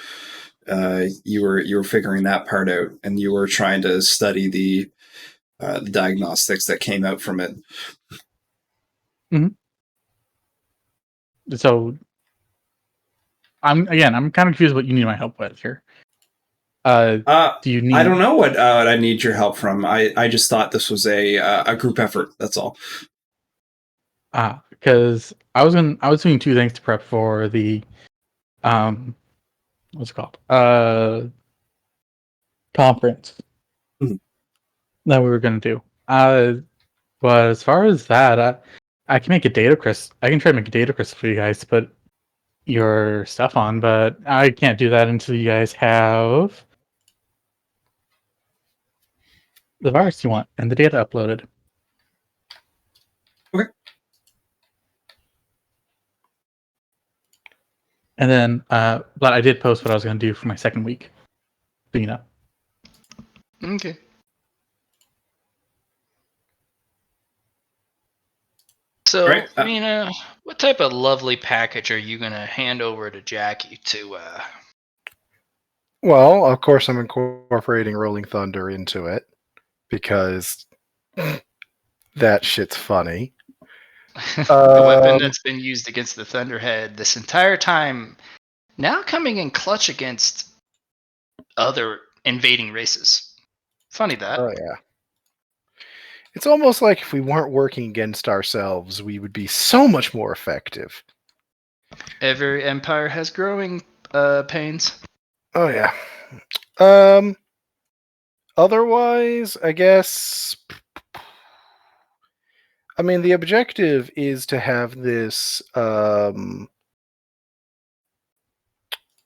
You were figuring that part out, and you were trying to study the diagnostics that came out from it. So I'm kind of confused what you need my help with here. Do you need? I don't know what I need your help from. I just thought this was a group effort. That's all. Because I was doing two things to prep for the what's it called? Conference that we were going to do. But as far as that, I can make a data crystal. I can try to make a data crystal for you guys to put your stuff on, but I can't do that until you guys have the virus you want and the data uploaded. Okay. And then, but I did post what I was going to do for my second week. So you know. Okay. So, right. Mina, what type of lovely package are you going to hand over to Jackie to... Well, of course I'm incorporating Rolling Thunder into it, because that shit's funny. The weapon that's been used against the Thunderhead this entire time, now coming in clutch against other invading races. Funny that. Oh yeah. It's almost like if we weren't working against ourselves, we would be so much more effective. Every empire has growing pains. Oh yeah. Otherwise, I guess. I mean, the objective is to have this,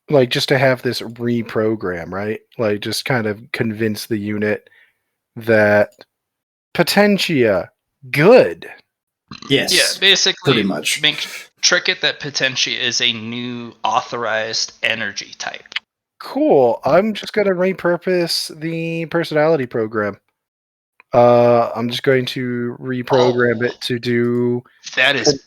like, just to have this reprogram, right? Like, just kind of convince the unit that Potentia, good. Yes. Yeah, basically, pretty much. Trick it that Potentia is a new authorized energy type. Cool. I'm just going to repurpose the personality program. I'm just going to reprogram it to do. That is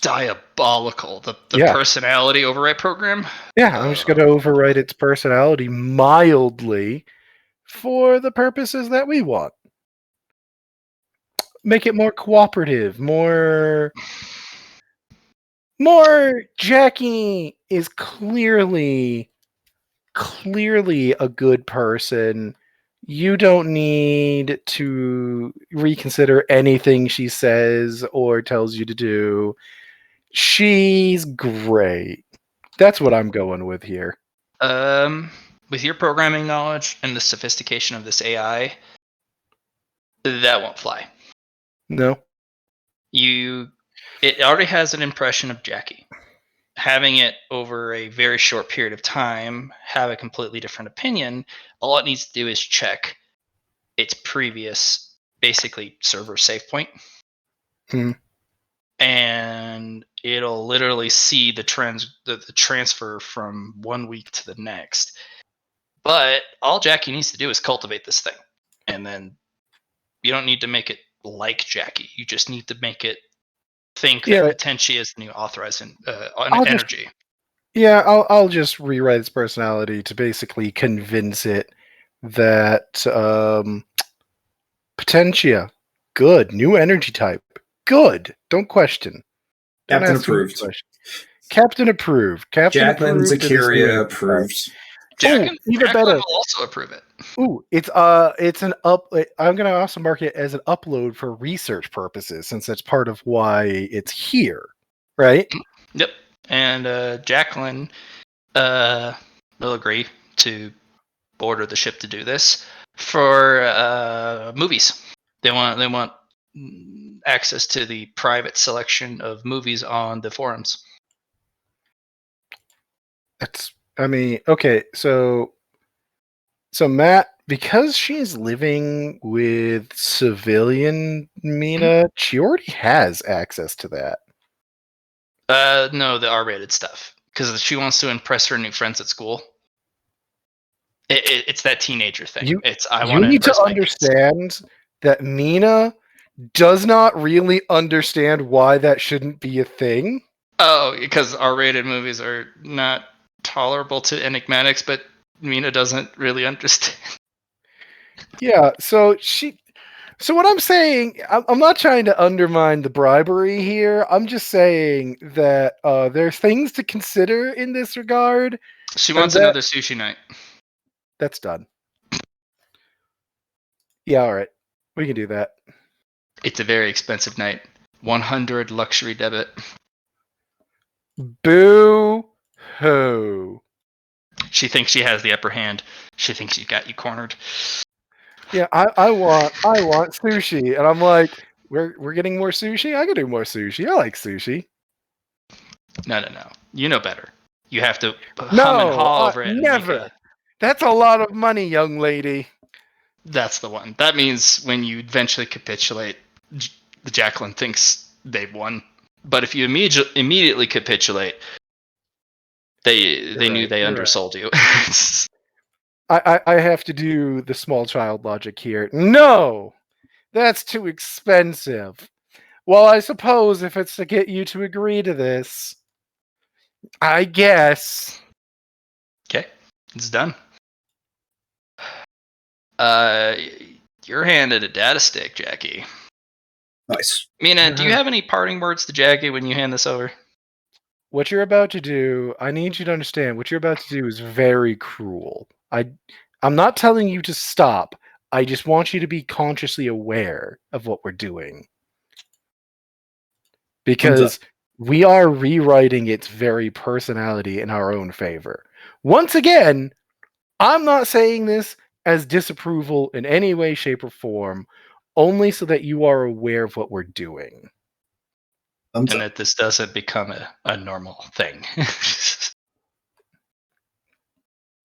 diabolical. The Yeah. personality override program. Yeah, I'm just going to overwrite its personality mildly for the purposes that we want. Make it more cooperative, more Jackie is clearly a good person. You don't need to reconsider anything she says or tells you to do. She's great. That's what I'm going with here. With your programming knowledge and the sophistication of this AI, that won't fly. No. It already has an impression of Jackie. Having it over a very short period of time have a completely different opinion, all it needs to do is check its previous, basically, server save point. And it'll literally see the transfer from 1 week to the next. But all Jackie needs to do is cultivate this thing. And then you don't need to make it like Jackie. You just need to make it think that Potentia is the new authorized energy. I'll just rewrite its personality to basically convince it that Potentia, good, new energy type, good. Don't question. Captain approved. Captain approved. Jacqueline Zacharia approved. Jacqueline will also approve it. Ooh, it's an I'm gonna also mark it as an upload for research purposes, since that's part of why it's here, right? Yep. And Jacqueline will agree to order the ship to do this for movies. They want access to the private selection of movies on the forums. Okay, so Matt, because she's living with civilian Mina, she already has access to that. No, the R-rated stuff, because she wants to impress her new friends at school. It's that teenager thing. You need to understand that Mina does not really understand why that shouldn't be a thing. Oh, because R-rated movies are not tolerable to enigmatics, but Mina doesn't really understand. Yeah, so what I'm saying, I'm not trying to undermine the bribery here. I'm just saying that there's things to consider in this regard. She wants another sushi night. That's done. Yeah, all right. We can do that. It's a very expensive night. 100 luxury debit. Boo-hoo. She thinks she has the upper hand. She thinks she got you cornered. Yeah, I want sushi, and I'm like, we're getting more sushi. I can do more sushi. I like sushi. No. You know better. You have to hum and haw over it. Never. That's a lot of money, young lady. That's the one. That means when you eventually capitulate, the Jacqueline thinks they've won. But if you immediately capitulate, they knew they undersold you. I have to do the small child logic here. No, that's too expensive. Well, I suppose if it's to get you to agree to this, I guess. Okay, it's done. You're handed a data stick, Jackie. Nice. Mina, do you have any parting words to Jackie when you hand this over? What you're about to do, I need you to understand, what you're about to do is very cruel. I'm not telling you to stop. I just want you to be consciously aware of what we're doing. Because we are rewriting its very personality in our own favor. Once again, I'm not saying this as disapproval in any way, shape, or form, only so that you are aware of what we're doing. And that this doesn't become a normal thing.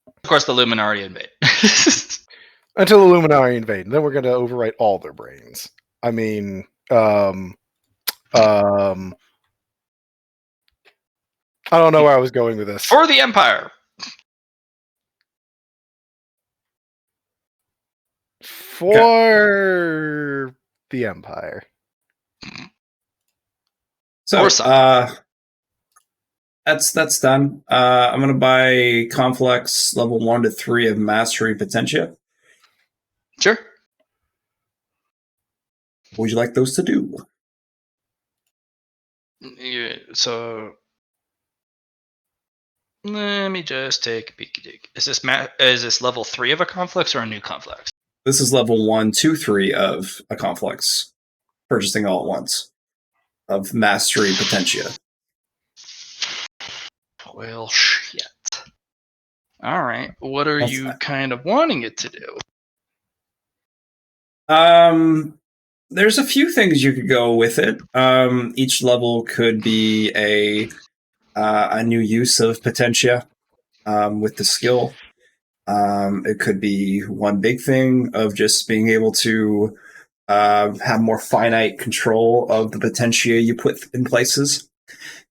Of course, the Luminari invade. Until the Luminari invade, and then we're going to overwrite all their brains. I mean, I don't know where I was going with this. For the Empire! For the Empire. So, that's done. I'm going to buy Conflux level 1 to 3 of Mastery Potentia. Sure. What would you like those to do? Yeah, so let me just take a peeky dig. Is this level 3 of a Conflux or a new Conflux? This is level 1, 2, 3 of a Conflux. Purchasing all at once. Of Mastery Potentia. Well, shit. Alright, what are you kind of wanting it to do? There's a few things you could go with it. Each level could be a new use of Potentia with the skill. It could be one big thing of just being able to have more finite control of the Potentia you put in places.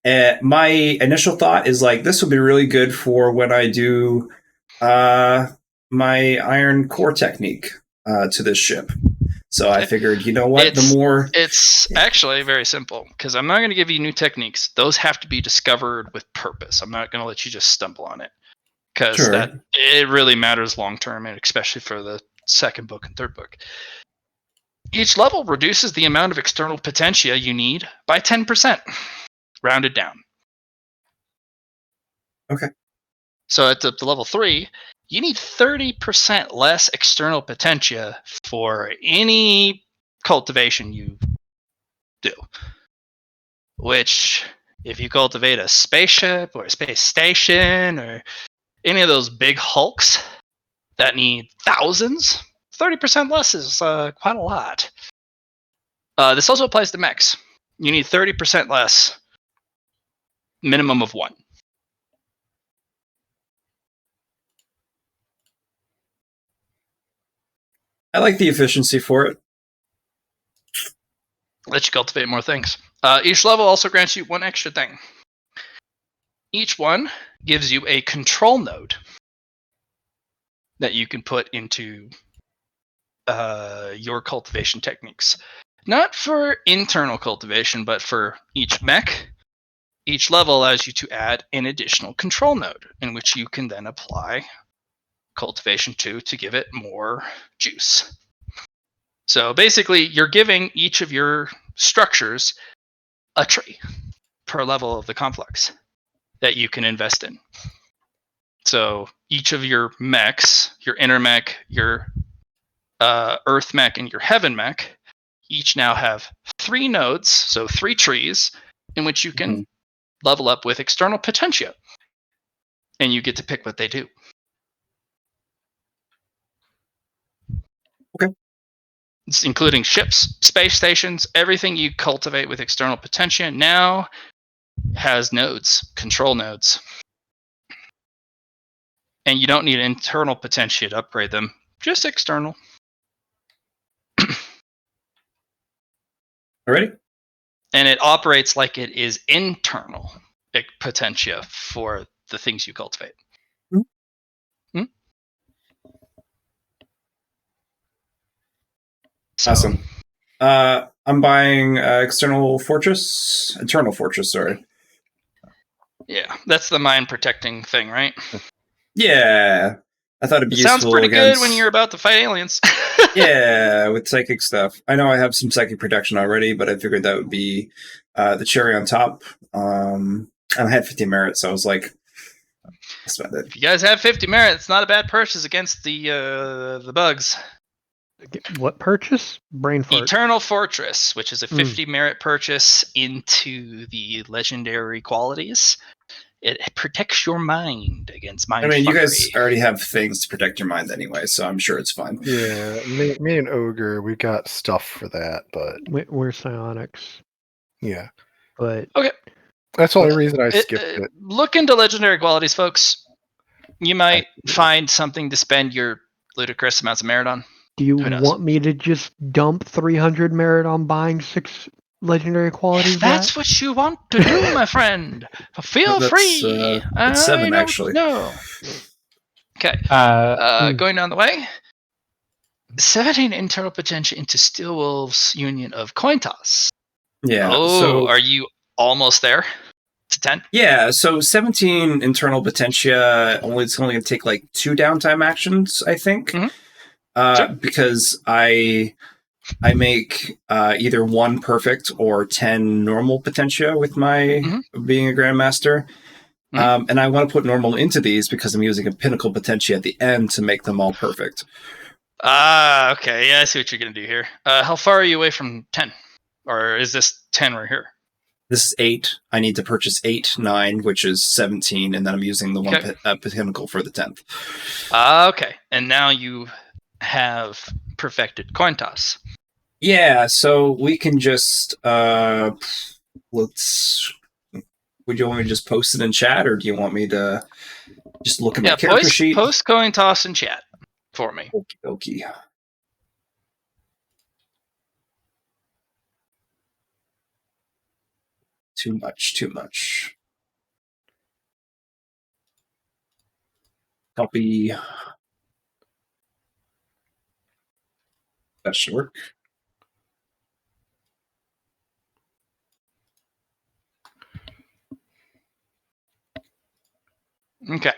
My initial thought is like this would be really good for when I do my Iron Core technique to this ship. So I figured, you know what, It's actually very simple, because I'm not going to give you new techniques. Those have to be discovered with purpose. I'm not going to let you just stumble on it, because it really matters long term, and especially for the second book and third book. Each level reduces the amount of external potentia you need by 10%, rounded down. Okay. So at the level 3, you need 30% less external potentia for any cultivation you do. Which, if you cultivate a spaceship or a space station or any of those big hulks that need thousands, 30% less is quite a lot. This also applies to mechs. You need 30% less, minimum of 1. I like the efficiency for it. Let you cultivate more things. Each level also grants you 1 extra thing. Each one gives you a control node that you can put into your cultivation techniques. Not for internal cultivation, but for each mech. Each level allows you to add an additional control node in which you can then apply cultivation to give it more juice. So basically, you're giving each of your structures a tree per level of the complex that you can invest in. So each of your mechs, your inner mech, your earth mech, and your heaven mech, each now have 3 nodes, so 3 trees, in which you can level up with external potentia. And you get to pick what they do. Okay. It's including ships, space stations, everything you cultivate with external potentia now has nodes, control nodes. And you don't need internal potentia to upgrade them, just external. Alrighty. And it operates like it is internal potentia for the things you cultivate. So, awesome. I'm buying Internal Fortress, sorry. Yeah, that's the mind protecting thing, right? Yeah. I thought it'd be useful. Sounds pretty good when you're about to fight aliens. Yeah, with psychic stuff. I know I have some psychic protection already, but I figured that would be the cherry on top. And I had 15 merits, so I was like, Spend it. If you guys have 50 merit, it's not a bad purchase against the bugs. What purchase? Brain fart. Eternal Fortress, which is a 50 merit purchase into the legendary qualities. It protects your mind against mind. I mean, fuckery. you guys already have things to protect your mind anyway, so I'm sure it's fine. Yeah, me and Ogre, we got stuff for that, but We're psionics, yeah, but Okay. that's the only reason I skipped it. Look into legendary qualities, folks. You might find something to spend your ludicrous amounts of merit on. do you Who knows? want me to just dump 300 merit on buying 6 legendary qualities? If that's what you want to do, my friend, feel That's, free. it's 7 I actually. No. Okay. Going down the way. 17 internal potential into Steelwolf's Union of Coin Toss. Yeah. Oh, So are you almost there to 10? yeah, so 17 internal potentia. It's only going to take like 2 downtime actions, I think. Mhm. Sure. Because I make either 1 perfect or 10 normal potentia with my being a grandmaster. And I want to put normal into these because I'm using a pinnacle potentia at the end to make them all perfect. Okay. Yeah, I see what you're going to do here. How far are you away from 10? Or is this 10 right here? This is 8. I need to purchase 8, 9, which is 17, and then I'm using the one pinnacle for the 10th. Okay. And now you have perfected coin toss. Yeah, so we can just let's. Would you want me to just post it in chat, or do you want me to just look at my character sheet? Post coin toss in chat for me. Okay. Too much. Copy. That should work. Okay.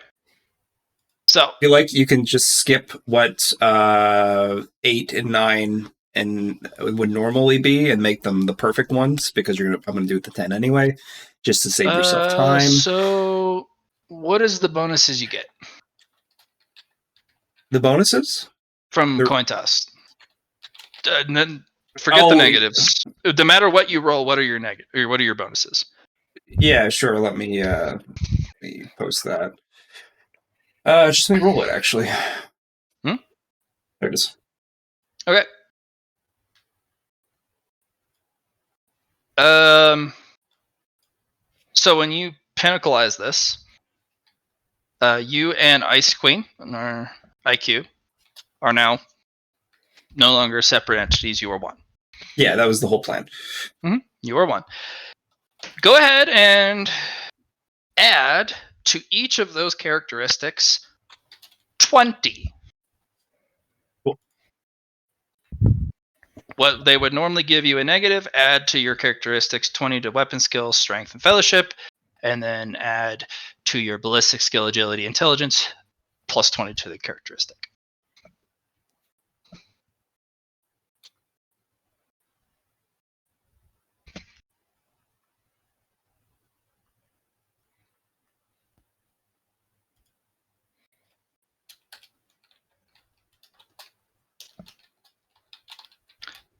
So I feel like you can just skip what 8 and 9 and would normally be and make them the perfect ones because I'm gonna do it the 10 anyway, just to save yourself time. So what is the bonuses you get? The bonuses? From coin toss. And then forget the negatives. No matter what you roll, what are your what are your bonuses? Yeah, sure. Let me post that. Just let me roll it actually. There it is. Okay. So when you pinnacleize this, you and Ice Queen, or IQ, are now no longer separate entities. You are one. Yeah, that was the whole plan. You are one. Go ahead and add to each of those characteristics 20. Cool. What they would normally give you a negative, add to your characteristics 20 to weapon skill, strength, and fellowship, and then add to your ballistic skill, agility, intelligence, plus 20 to the characteristic.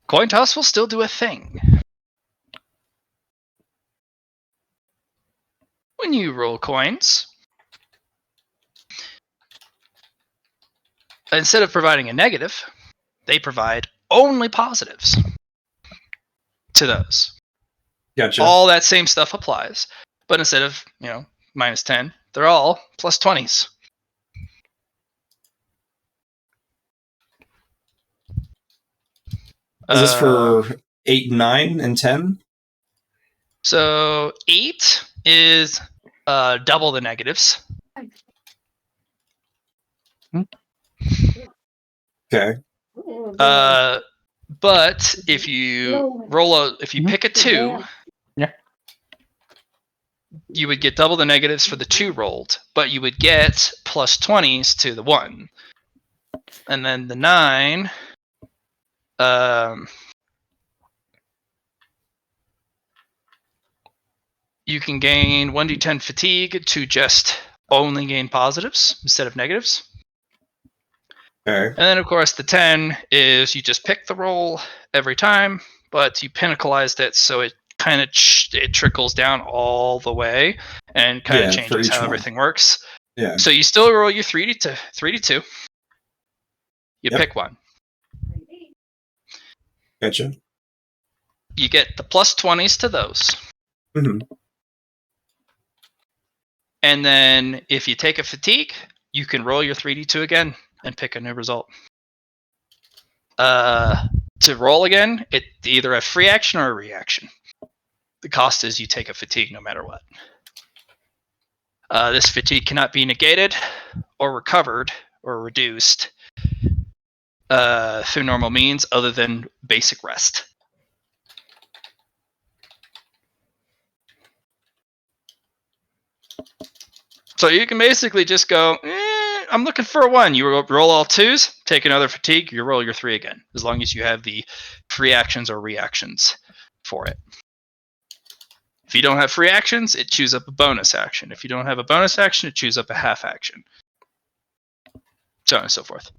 Coin toss will still do a thing. When you roll coins, instead of providing a negative, they provide only positives to those. Gotcha. All that same stuff applies, but instead of, minus 10, they're all plus 20s. Is this for 8, 9, and 10? So 8 is double the negatives. Okay. But if you pick a 2, you would get double the negatives for the 2 rolled, but you would get plus 20s to the 1. And then the 9, you can gain 1d10 fatigue to just only gain positives instead of negatives. Okay. And then, of course, the 10 is you just pick the roll every time, but you pinnacleized it so it kind of it trickles down all the way and kind of changes how everything works. Yeah. So you still roll your 3d2. You pick one. Gotcha. You get the plus 20s to those. Mm-hmm. And then if you take a fatigue, you can roll your 3d2 again and pick a new result. To roll again, it's either a free action or a reaction. The cost is you take a fatigue no matter what. This fatigue cannot be negated or recovered or reduced through normal means other than basic rest. So you can basically just go, I'm looking for a 1. You roll all 2s, take another fatigue, you roll your 3 again, as long as you have the free actions or reactions for it. If you don't have free actions, it chews up a bonus action. If you don't have a bonus action, it chews up a half action. So on and so forth.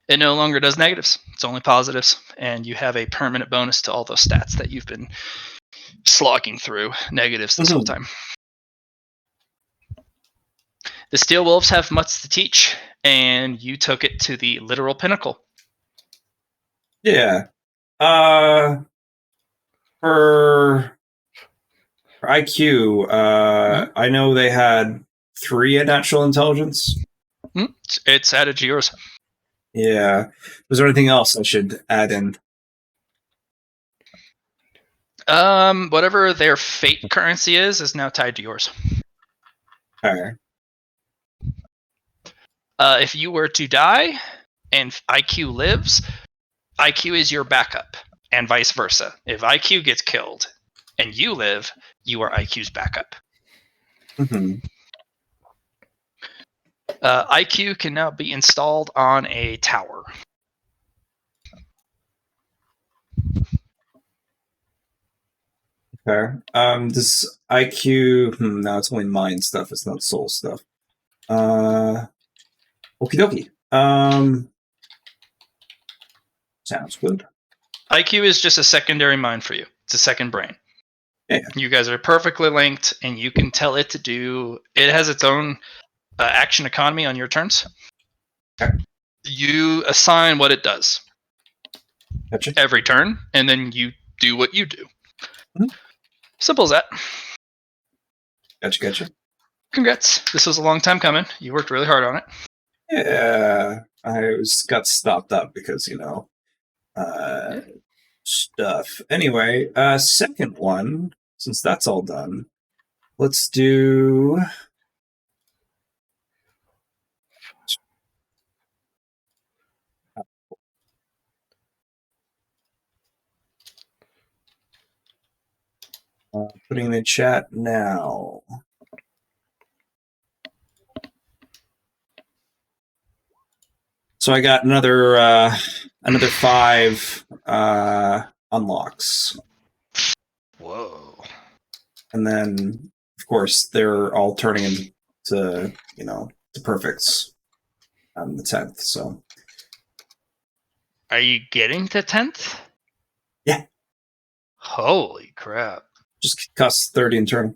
It no longer does negatives. It's only positives, and you have a permanent bonus to all those stats that you've been slogging through negatives this whole time. The Steel Wolves have much to teach, and you took it to the literal pinnacle. Yeah. For IQ, I know they had 3 at natural intelligence. It's added to yours. Yeah. Was there anything else I should add in? Whatever their fate currency is now tied to yours. Okay. If you were to die and IQ lives, IQ is your backup, and vice versa. If IQ gets killed and you live, you are IQ's backup. Mm-hmm. IQ can now be installed on a tower. Okay. Does IQ? No, it's only mind stuff. It's not soul stuff. Okie dokie. Sounds good. IQ is just a secondary mind for you. It's a second brain. Yeah. You guys are perfectly linked, and you can tell it to do. It has its own action economy on your turns. Okay. You assign what it does. Gotcha. Every turn, and then you do what you do. Mm-hmm. Simple as that. Gotcha. Congrats. This was a long time coming. You worked really hard on it. Yeah. I got stopped up because, stuff. Anyway, second one, since that's all done, let's do... putting in the chat now. So I got another 5 unlocks. Whoa. And then, of course, they're all turning into, to perfects on the 10th. So, Are you getting to 10th? Yeah. Holy crap. Just costs 30 in turn.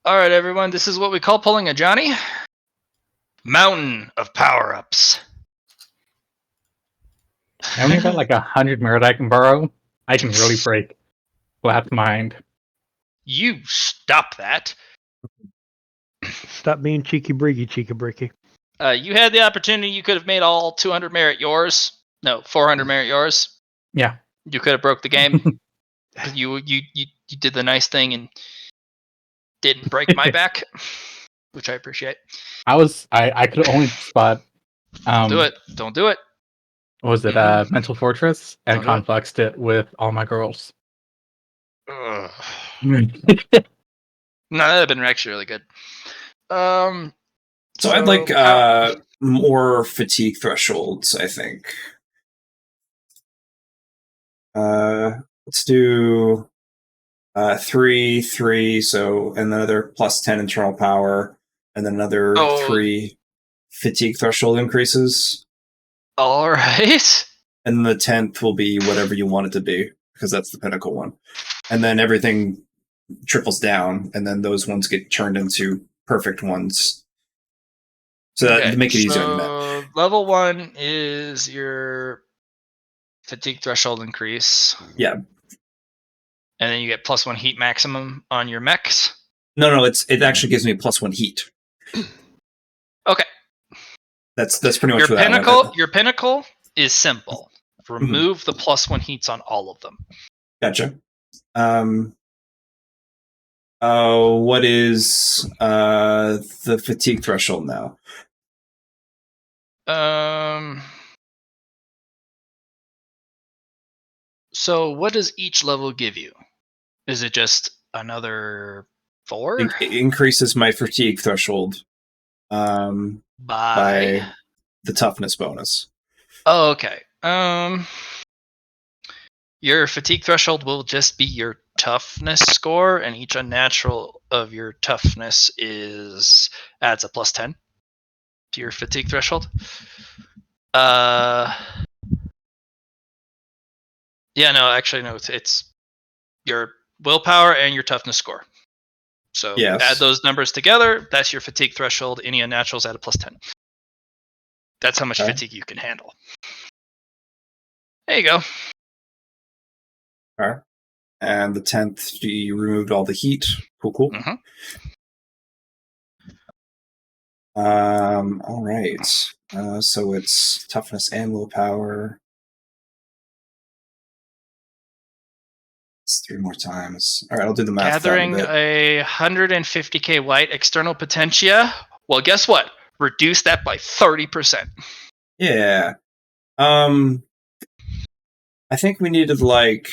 All right, everyone. This is what we call pulling a Johnny. Mountain of power-ups. I only got like 100 merit I can borrow. I can really break Flat's mind. You stop that. Stop being cheeky bricky. You had the opportunity. You could have made all 200 merit yours. No, 400 merit yours. Yeah. You could have broke the game. you did the nice thing and didn't break my back, which I appreciate. I could only spot Do it. Don't do it. What was it Mental Fortress and Don't do complexed it with all my girls. Ugh. No, that'd have been actually really good. So I'd like more fatigue thresholds, I think. Let's do 3, 3, so another plus 10 internal power, and then another 3 fatigue threshold increases. All right. And then the 10th will be whatever you want it to be, because that's the pinnacle one. And then everything trickles down, and then those ones get turned into perfect ones. So that make it easier on your map. Level 1 is your fatigue threshold increase. Yeah. And then you get +1 heat maximum on your mechs. No, it actually gives me +1 heat. Okay. That's pretty much your what pinnacle. that one. Your pinnacle is simple. Remove the +1 heats on all of them. Gotcha. What is the fatigue threshold now? So what does each level give you? Is it just another 4? It increases my fatigue threshold by the toughness bonus. Oh, okay. Your fatigue threshold will just be your toughness score, and each unnatural of your toughness adds a +10 to your fatigue threshold. Yeah, no, actually, no. It's your willpower and your toughness score. So add those numbers together. That's your fatigue threshold. Any unnaturals add a +10. That's how much fatigue you can handle. There you go. All right. And the 10th, you removed all the heat. Cool. Mm-hmm. All right. So it's toughness and willpower. It's 3 more times. All right, I'll do the math. Gathering a 150k white external potentia. Well, guess what? Reduce that by 30%. Yeah. I think we needed like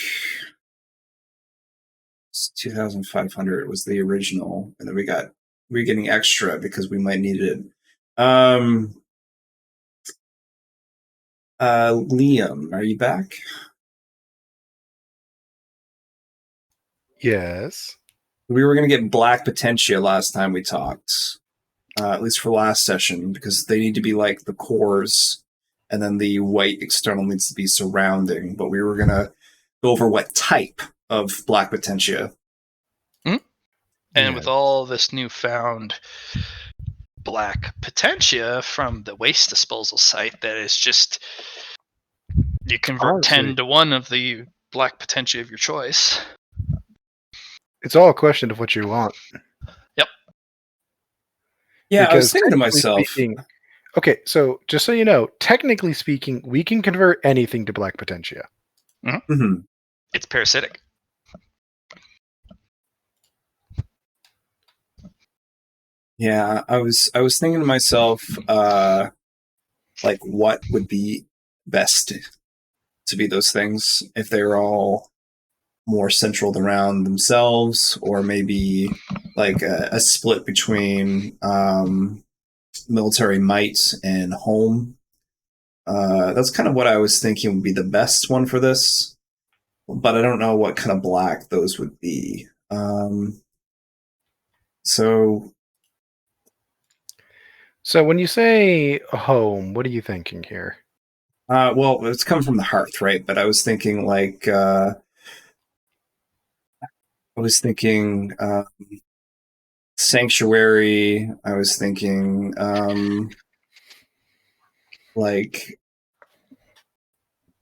2,500 was the original, and then we're getting extra because we might need it. Liam, are you back? Yes. We were going to get black potentia last time we talked, at least for last session, because they need to be like the cores, and then the white external needs to be surrounding. But we were going to go over what type of black potentia. Mm-hmm. And with all this newfound black potentia from the waste disposal site, that is just you convert 10 to 1 of the black potentia of your choice. It's all a question of what you want. Yep. Yeah, I was thinking to myself. Okay, so just so you know, technically speaking, we can convert anything to black potentia. Mm-hmm. Mm-hmm. It's parasitic. Yeah, I was thinking to myself, like what would be best to be those things if they were all more central around themselves, or maybe like a split between military might and home. That's kind of what I was thinking would be the best one for this, but I don't know what kind of black those would be. So when you say home, what are you thinking here? Well, it's come from the hearth, right? But I was thinking like sanctuary. I was thinking like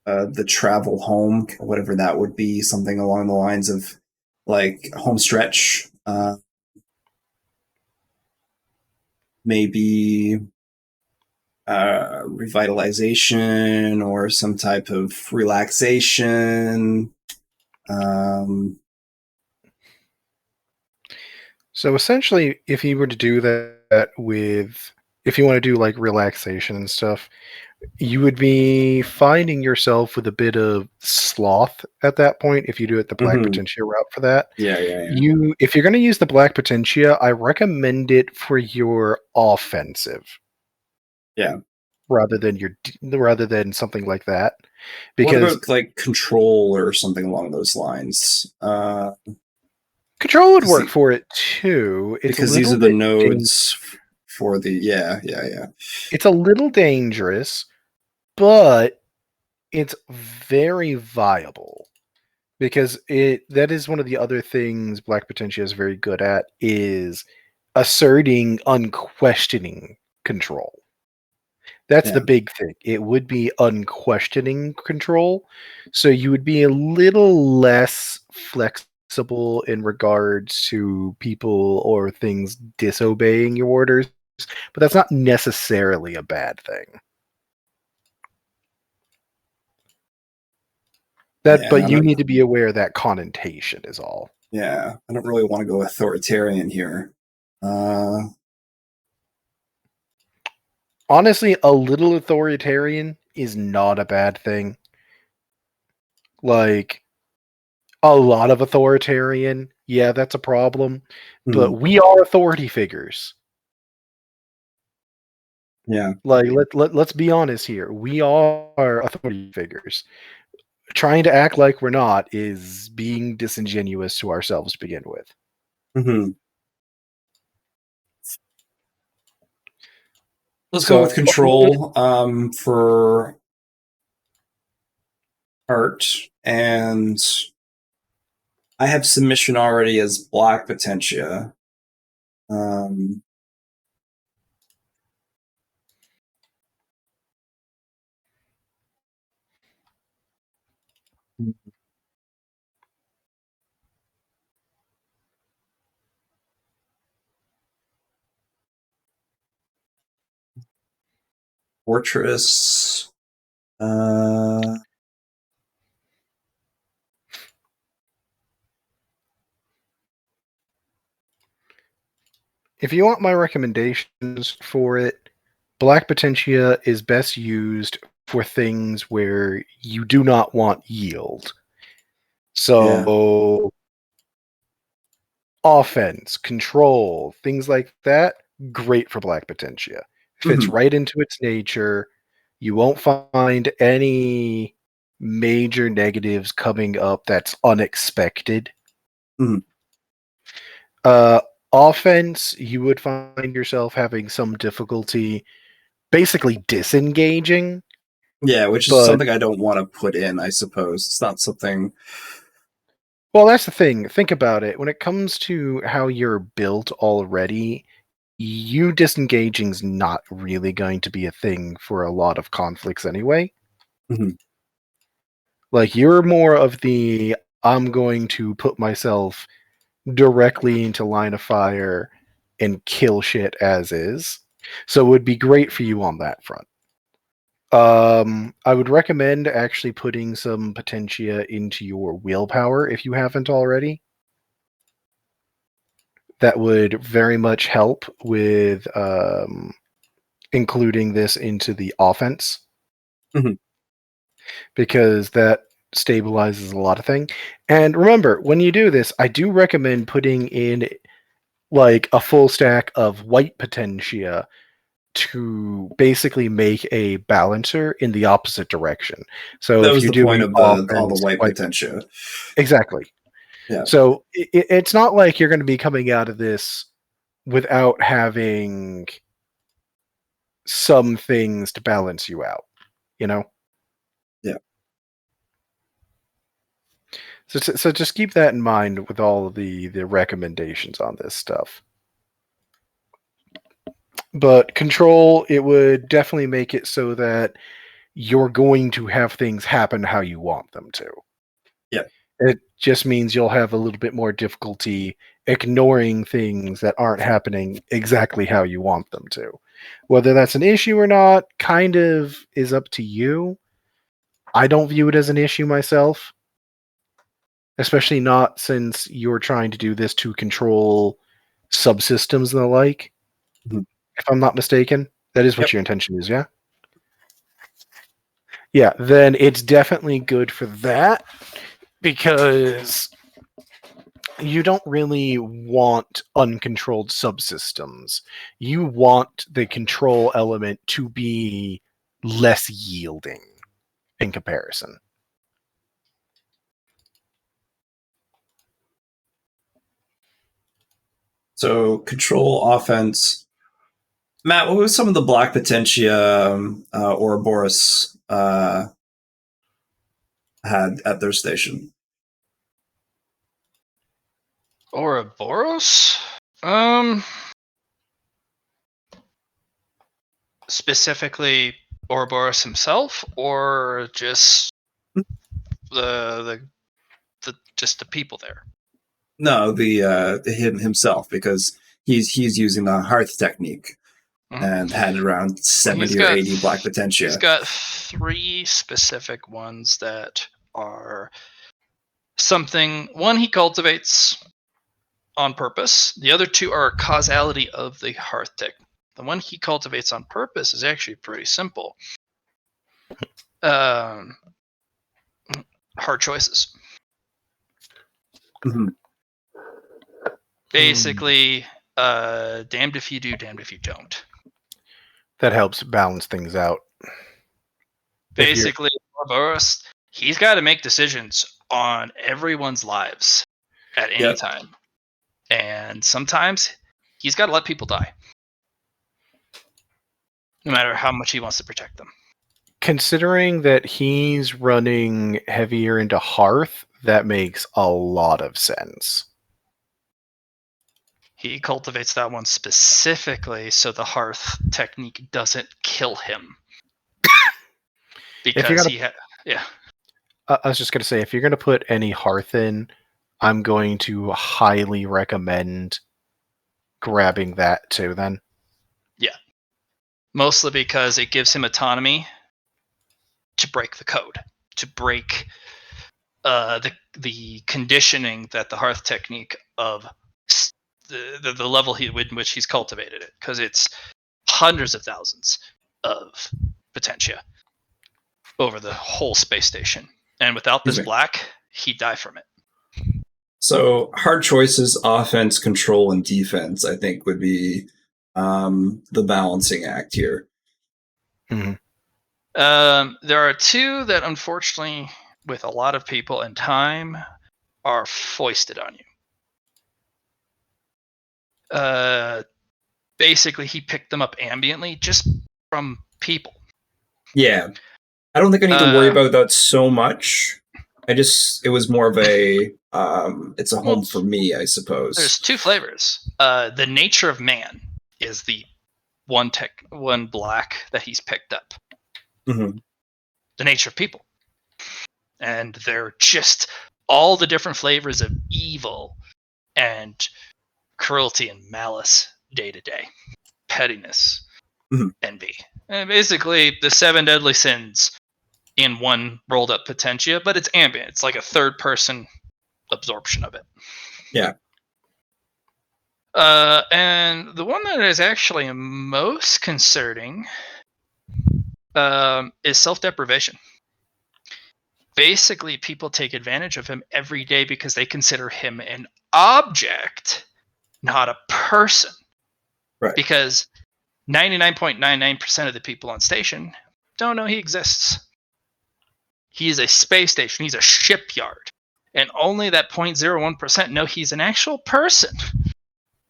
the travel home, whatever that would be, something along the lines of like home stretch. Maybe revitalization or some type of relaxation. So essentially, if you were to do that if you want to do like relaxation and stuff, you would be finding yourself with a bit of sloth at that point if you do it the black potentia route for that. Yeah. If you're going to use the black potentia, I recommend it for your offensive. Yeah. Rather than something like that. Because what about like control or something along those lines? Control would work for it too. It's because these are the nodes for the yeah. It's a little dangerous, but it's very viable because that is one of the other things Black Potentia is very good at is asserting unquestioning control. That's the big thing. It would be unquestioning control, so you would be a little less flexible in regards to people or things disobeying your orders, but that's not necessarily a bad thing. But you need to be aware of that connotation is all. Yeah, I don't really want to go authoritarian here. Honestly, a little authoritarian is not a bad thing. Like, a lot of authoritarian, yeah, that's a problem. But we are authority figures. Yeah. Like, let's be honest here. We are authority figures. Trying to act like we're not is being disingenuous to ourselves to begin with. Mm-hmm. Let's go with control for art, and I have submission already as Black Potentia. Fortress. If you want my recommendations for it, Black Potentia is best used for things where you do not want yield. So, offense, control, things like that, great for Black Potentia. Fits right into its nature. You won't find any major negatives coming up that's unexpected. Offense, you would find yourself having some difficulty basically disengaging. Yeah, which is something I don't want to put in, I suppose. It's not something... Well, that's the thing. Think about it. When it comes to how you're built already, you disengaging's not really going to be a thing for a lot of conflicts anyway. Like, you're more of the, I'm going to put myself directly into line of fire and kill shit as is. So it would be great for you on that front. I would recommend actually putting some Potentia into your willpower if you haven't already. That would very much help with including this into the offense. Because that stabilizes a lot of things. And remember, when you do this, I do recommend putting in like a full stack of white Potentia to basically make a balancer in the opposite direction. So that if was you're the point doing of all the white Potentia. Exactly. Yeah. So it's not like you're going to be coming out of this without having some things to balance you out, you know? Yeah. So just keep that in mind with all of the recommendations on this stuff. But control, it would definitely make it so that you're going to have things happen how you want them to. Yeah. It just means you'll have a little bit more difficulty ignoring things that aren't happening exactly how you want them to. Whether that's an issue or not, kind of is up to you. I don't view it as an issue myself. Especially not since you're trying to do this to control subsystems and the like. If I'm not mistaken, that is what your intention is, yeah? Yeah, then it's definitely good for that because you don't really want uncontrolled subsystems. You want the control element to be less yielding in comparison. So control offense. Matt, what was some of the Black Potentia Ouroboros had at their station? Ouroboros? Specifically Ouroboros himself, or just the just the people there? No, the him himself, because he's using the hearth technique and had around 70 or 80 Black Potentia. He's got 3 specific ones that are something. One he cultivates on purpose. The other 2 are a causality of the hearth tech. The one he cultivates on purpose is actually pretty simple. Hard choices. Mm-hmm. Basically, damned if you do, damned if you don't. That helps balance things out. Basically, Ouroboros, he's got to make decisions on everyone's lives at any time. And sometimes he's got to let people die. No matter how much he wants to protect them. Considering that he's running heavier into Hearth, that makes a lot of sense. He cultivates that one specifically so the Hearth technique doesn't kill him. Because I was just going to say, if you're going to put any Hearth in, I'm going to highly recommend grabbing that too then. Yeah. Mostly because it gives him autonomy to break the code, to break the conditioning that the Hearth technique of the level in which he's cultivated it, because it's hundreds of thousands of potentia over the whole space station, and without this black, he'd die from it. So hard choices, offense, control, and defense, I think, would be the balancing act here. Mm-hmm. There are 2 that, unfortunately, with a lot of people and time, are foisted on you. Basically, he picked them up ambiently just from people. Yeah. I don't think I need to worry about that so much. It was more of a, it's a home for me, I suppose. There's 2 flavors. The nature of man is the one black that he's picked up. Mm-hmm. The nature of people. And they're just all the different flavors of evil and cruelty and malice day to day. Pettiness, envy. And basically the 7 deadly sins in one rolled up potentia, but it's ambient. It's like a third person absorption of it. Yeah. And the one that is actually most concerning is self-deprivation. Basically, people take advantage of him every day because they consider him an object, not a person. Right. Because 99.99% of the people on station don't know he exists. He's a space station. He's a shipyard. And only that 0.01% know he's an actual person.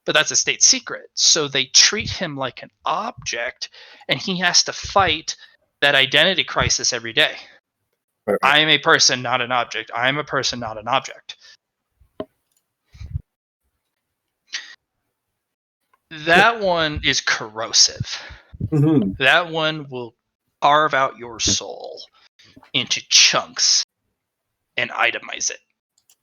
But that's a state secret. So they treat him like an object, and he has to fight that identity crisis every day. Right. I am a person, not an object. I am a person, not an object. That one is corrosive. Mm-hmm. That one will carve out your soul into chunks and itemize it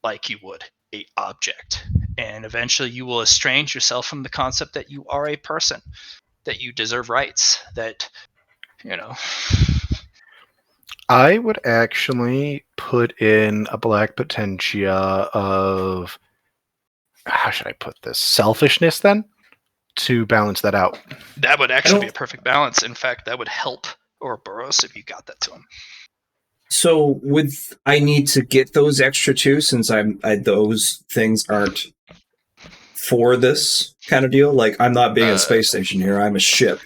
like you would an object. And eventually you will estrange yourself from the concept that you are a person, that you deserve rights, that, you know. I would actually put in a Black Potentia of, how should I put this, selfishness then, to balance that out. That would actually be a perfect balance. In fact, that would help Ouroboros if you got that to him. So I need to get those extra 2 since those things aren't for this kind of deal. Like, I'm not being a space station here. I'm a ship.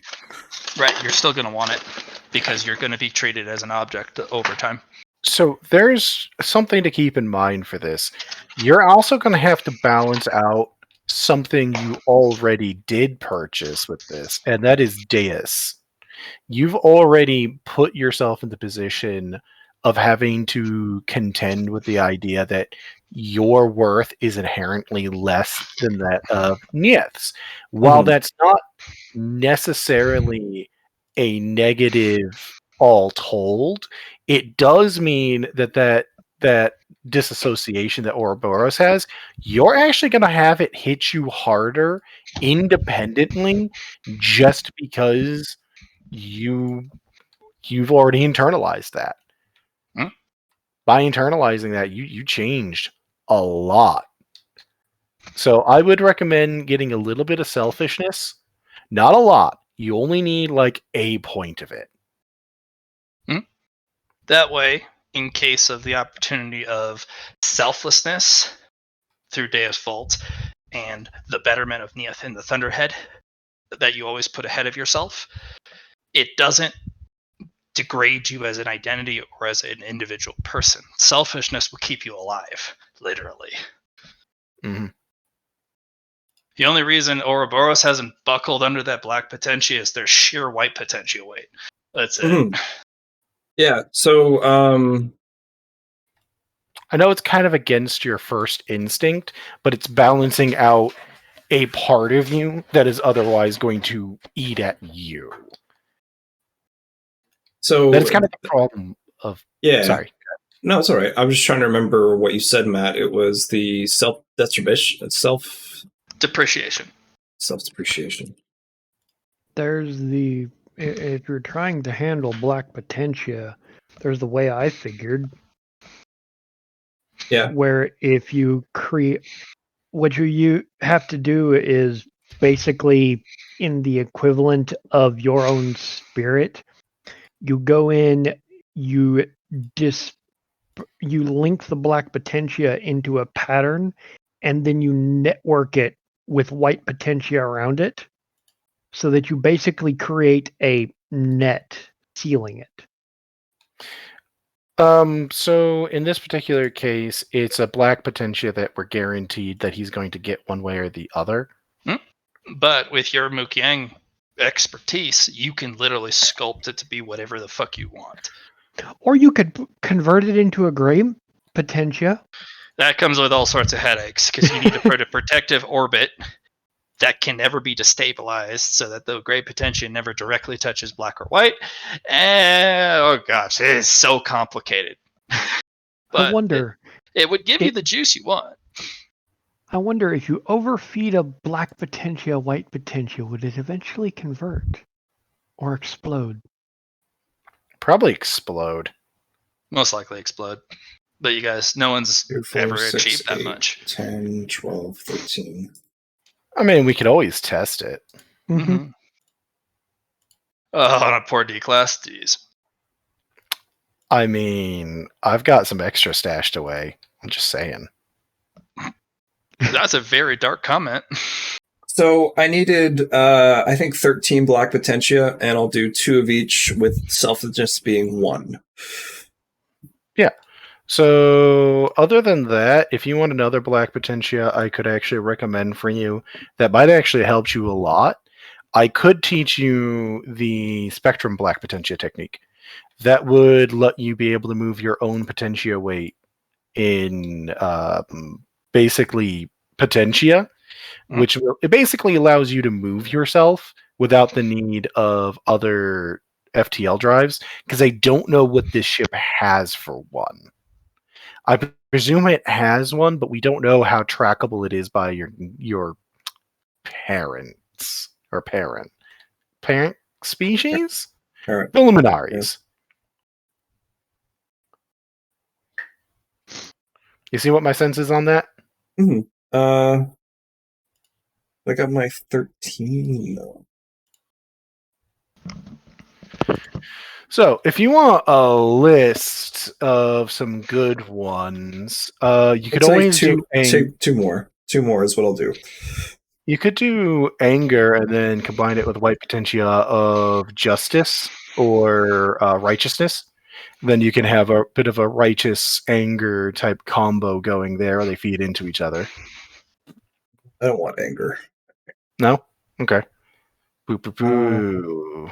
Right. You're still going to want it because you're going to be treated as an object over time. So there's something to keep in mind for this. You're also going to have to balance out something you already did purchase with this, and that is Deus. You've already put yourself in the position of having to contend with the idea that your worth is inherently less than that of Nieth's. While that's not necessarily a negative all told, it does mean that disassociation that Ouroboros has, you're actually going to have it hit you harder independently just because you've already internalized that. Hmm? By internalizing that, you changed a lot. So I would recommend getting a little bit of selfishness, not a lot. You only need like a point of it. That way, in case of the opportunity of selflessness through Deus Vult and the betterment of Neith in the Thunderhead that you always put ahead of yourself, it doesn't degrade you as an identity or as an individual person. Selfishness will keep you alive, literally. Mm-hmm. The only reason Ouroboros hasn't buckled under that black potentia is their sheer white potentia weight. That's it. Yeah, so I know it's kind of against your first instinct, but it's balancing out a part of you that is otherwise going to eat at you. So that's kind of the problem of. Yeah. Sorry. No, it's all right. I'm just trying to remember what you said, Matt. It was the self-depreciation. Self-depreciation. There's the if you're trying to handle black potentia, there's the way I figured. Yeah. Where if you create, what you have to do is basically in the equivalent of your own spirit. You go in, you link the black potentia into a pattern, and then you network it with white potentia around it, so that you basically create a net sealing it. So in this particular case, it's a black potentia that we're guaranteed that he's going to get one way or the other. But with your Mukyang expertise, you can literally sculpt it to be whatever the fuck you want. Or you could convert it into a gray potentia. That comes with all sorts of headaches, because you need to put a protective orbit that can never be destabilized so that the gray potentia never directly touches black or white. And oh gosh, it is so complicated. But I wonder. It would give you the juice you want. I wonder if you overfeed a black potentia, white potentia, would it eventually convert or explode? Probably explode. Most likely explode. But you guys, no one's 2, 4, ever 6, achieved that 8, much. 10, 12, 13. I mean, we could always test it. Mm-hmm. Oh, on a poor D class, geez. I mean, I've got some extra stashed away. I'm just saying. That's a very dark comment. So I needed, I think 13 black potentia, and I'll do 2 of each, with selfishness being 1. Yeah. So other than that, if you want another black potentia, I could actually recommend for you that might actually help you a lot. I could teach you the spectrum black potentia technique. That would let you be able to move your own potentia weight in basically potentia, which it basically allows you to move yourself without the need of other FTL drives, because I don't know what this ship has for one. I presume it has one, but we don't know how trackable it is by your parents or parent species. Parent. The luminaries. You see what my sense is on that? I got my 13 though. So, if you want a list of some good ones, you could always do two more. 2 more is what I'll do. You could do anger and then combine it with white potentia of justice or righteousness. Then you can have a bit of a righteous anger type combo going there, where they feed into each other. I don't want anger. No? Okay. Boo boo boo.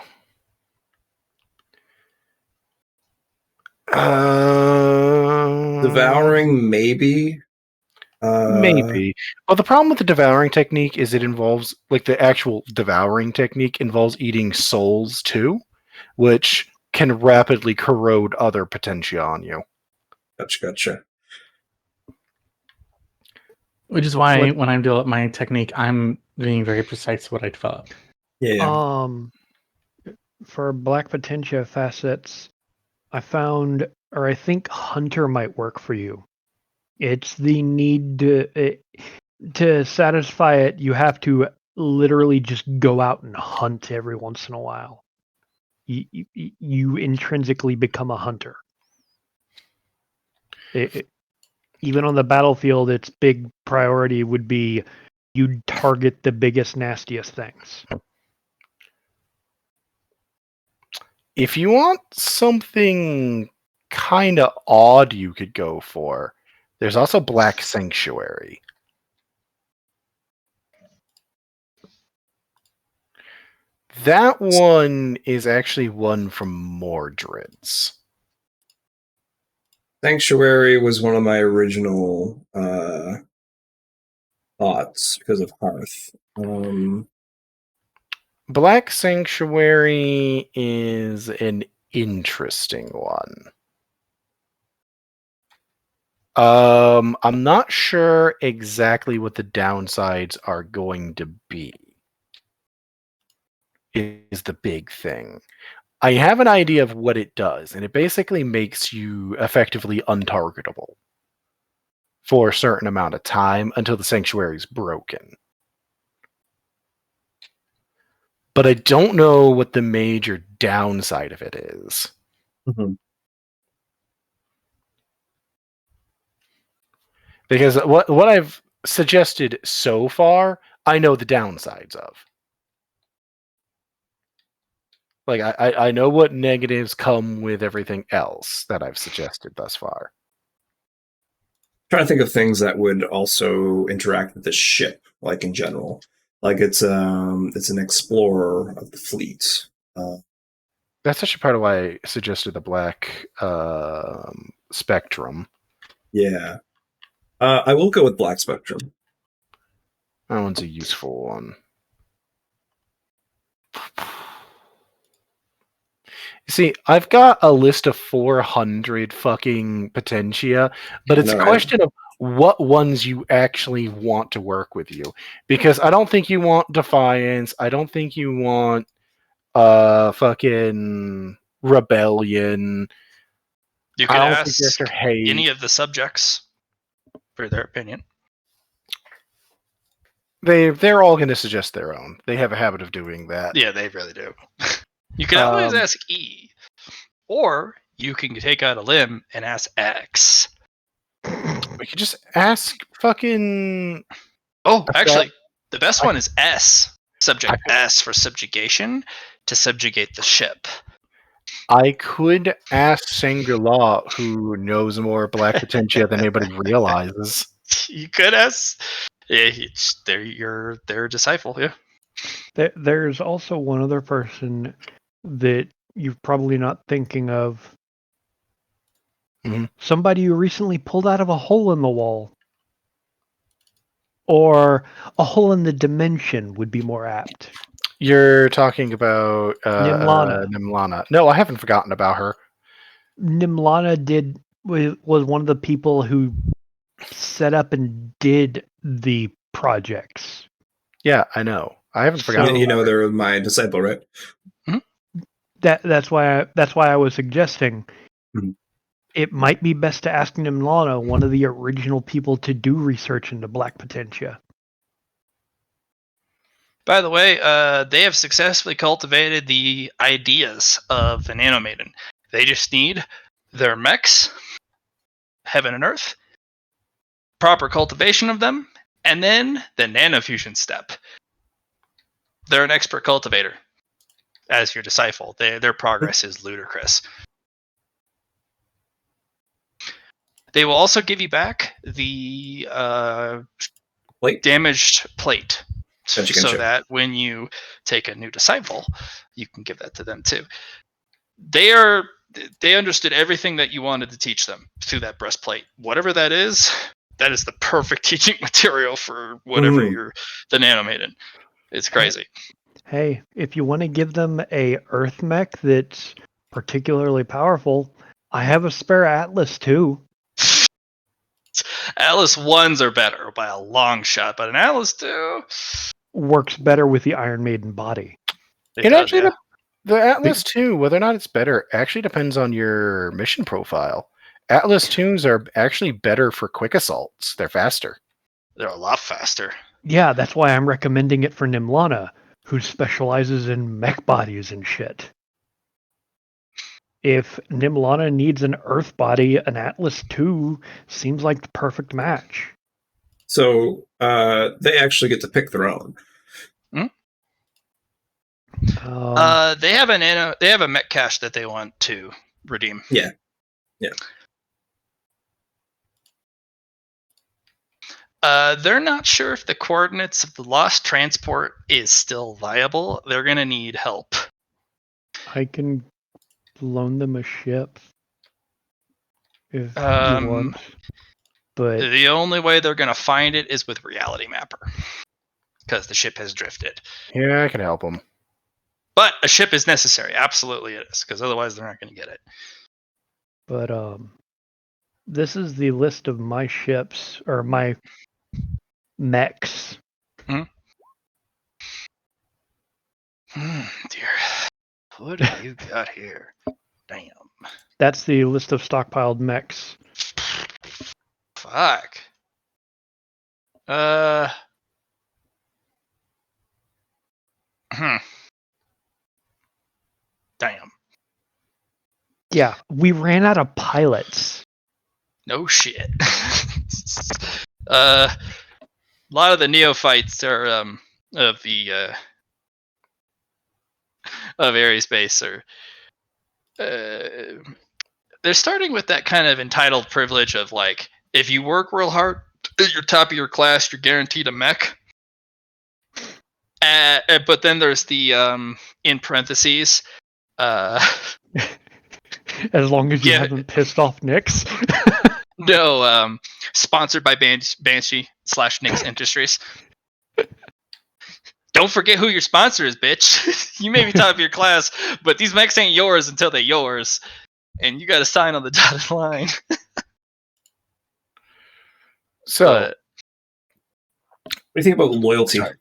Devouring, maybe. Maybe. Well, the problem with the devouring technique is it involves, like, the actual devouring technique involves eating souls too, which can rapidly corrode other potentia on you. Gotcha. Which is why when I'm developing my technique, I'm being very precise what I develop. Yeah. For Black Potentia facets, I found, or I think Hunter might work for you. It's the need to satisfy it. You have to literally just go out and hunt every once in a while. You intrinsically become a hunter. Even on the battlefield, its big priority would be you target the biggest, nastiest things. If you want something kind of odd, you could go for. There's also Black Sanctuary. That one is actually one from Mordred's. Sanctuary was one of my original thoughts because of Hearth. Black Sanctuary is an interesting one. I'm not sure exactly what the downsides are going to be. Is the big thing. I have an idea of what it does, and it basically makes you effectively untargetable for a certain amount of time until the sanctuary is broken. But I don't know what the major downside of it is. Mm-hmm. Because what I've suggested so far, I know the downsides of. Like, I know what negatives come with everything else that I've suggested thus far. Trying to think of things that would also interact with the ship, like in general. Like it's an explorer of the fleet. That's actually part of why I suggested the Black Spectrum. Yeah. I will go with Black Spectrum. That one's a useful one. See, I've got a list of 400 fucking potentia, but it's a question of what ones you actually want to work with you. Because I don't think you want Defiance. I don't think you want fucking Rebellion. You could ask hate. any of the subjects for their opinion. They're all going to suggest their own. They have a habit of doing that. Yeah, they really do. You can always ask E, or you can take out a limb and ask X. We could just ask fucking. Oh, actually, the best one is S. Subject S for subjugation, to subjugate the ship. I could ask Shangri-La, who knows more Black Potentia than anybody realizes. You could ask. Yeah, they're their disciple. Yeah. There's also one other person that you're probably not thinking of. Mm-hmm. Somebody who recently pulled out of a hole in the wall. Or a hole in the dimension would be more apt. You're talking about Nimlana. No, I haven't forgotten about her. Nimlana was one of the people who set up and did the projects. Yeah, I know. I haven't forgotten. You know, they're my disciple, right? Mm-hmm. That's why I was suggesting it might be best to ask Nimlana, one of the original people to do research into Black Potentia. By the way, they have successfully cultivated the ideas of an Nanomaiden. They just need their mechs, heaven and earth, proper cultivation of them, and then the nanofusion step. They're an expert cultivator. As your disciple, their progress is ludicrous. They will also give you back the damaged plate. That you can so ship. that when you take a new disciple, you can give that to them too. They understood everything that you wanted to teach them through that breastplate. Whatever that is the perfect teaching material for whatever you're the nanomaiden. It's crazy. Hey, if you want to give them a Earth mech that's particularly powerful, I have a spare Atlas too. Atlas 1s are better by a long shot, but an Atlas 2 works better with the Iron Maiden body. It does, actually, yeah. the Atlas 2, whether or not it's better, actually depends on your mission profile. Atlas 2s are actually better for quick assaults. They're faster. They're a lot faster. Yeah, that's why I'm recommending it for Nimlana, who specializes in mech bodies and shit. If Nimlana needs an Earth body, an Atlas 2 seems like the perfect match. So they actually get to pick their own. They have a mech cache that they want to redeem. Yeah. They're not sure if the coordinates of the lost transport is still viable. They're gonna need help. I can loan them a ship if you want. But the only way they're gonna find it is with Reality Mapper, because the ship has drifted. Yeah, I can help them. But a ship is necessary. Absolutely it is, because otherwise they're not going to get it. But this is the list of my ships, or my mechs. Dear. What have you got here? Damn. That's the list of stockpiled mechs. Fuck. Damn. Yeah, we ran out of pilots. No shit. A lot of the neophytes are of the of Ares base are they're starting with that kind of entitled privilege of like, if you work real hard at your top of your class, you're guaranteed a mech. But then there's the in parentheses. As long as you haven't pissed off Nyx. No, sponsored by Banshee / Nyx Industries. Don't forget who your sponsor is, bitch. You may be top of your class, but these mechs ain't yours until they're yours. And you got to sign on the dotted line. So, what do you think about loyalty? Sorry.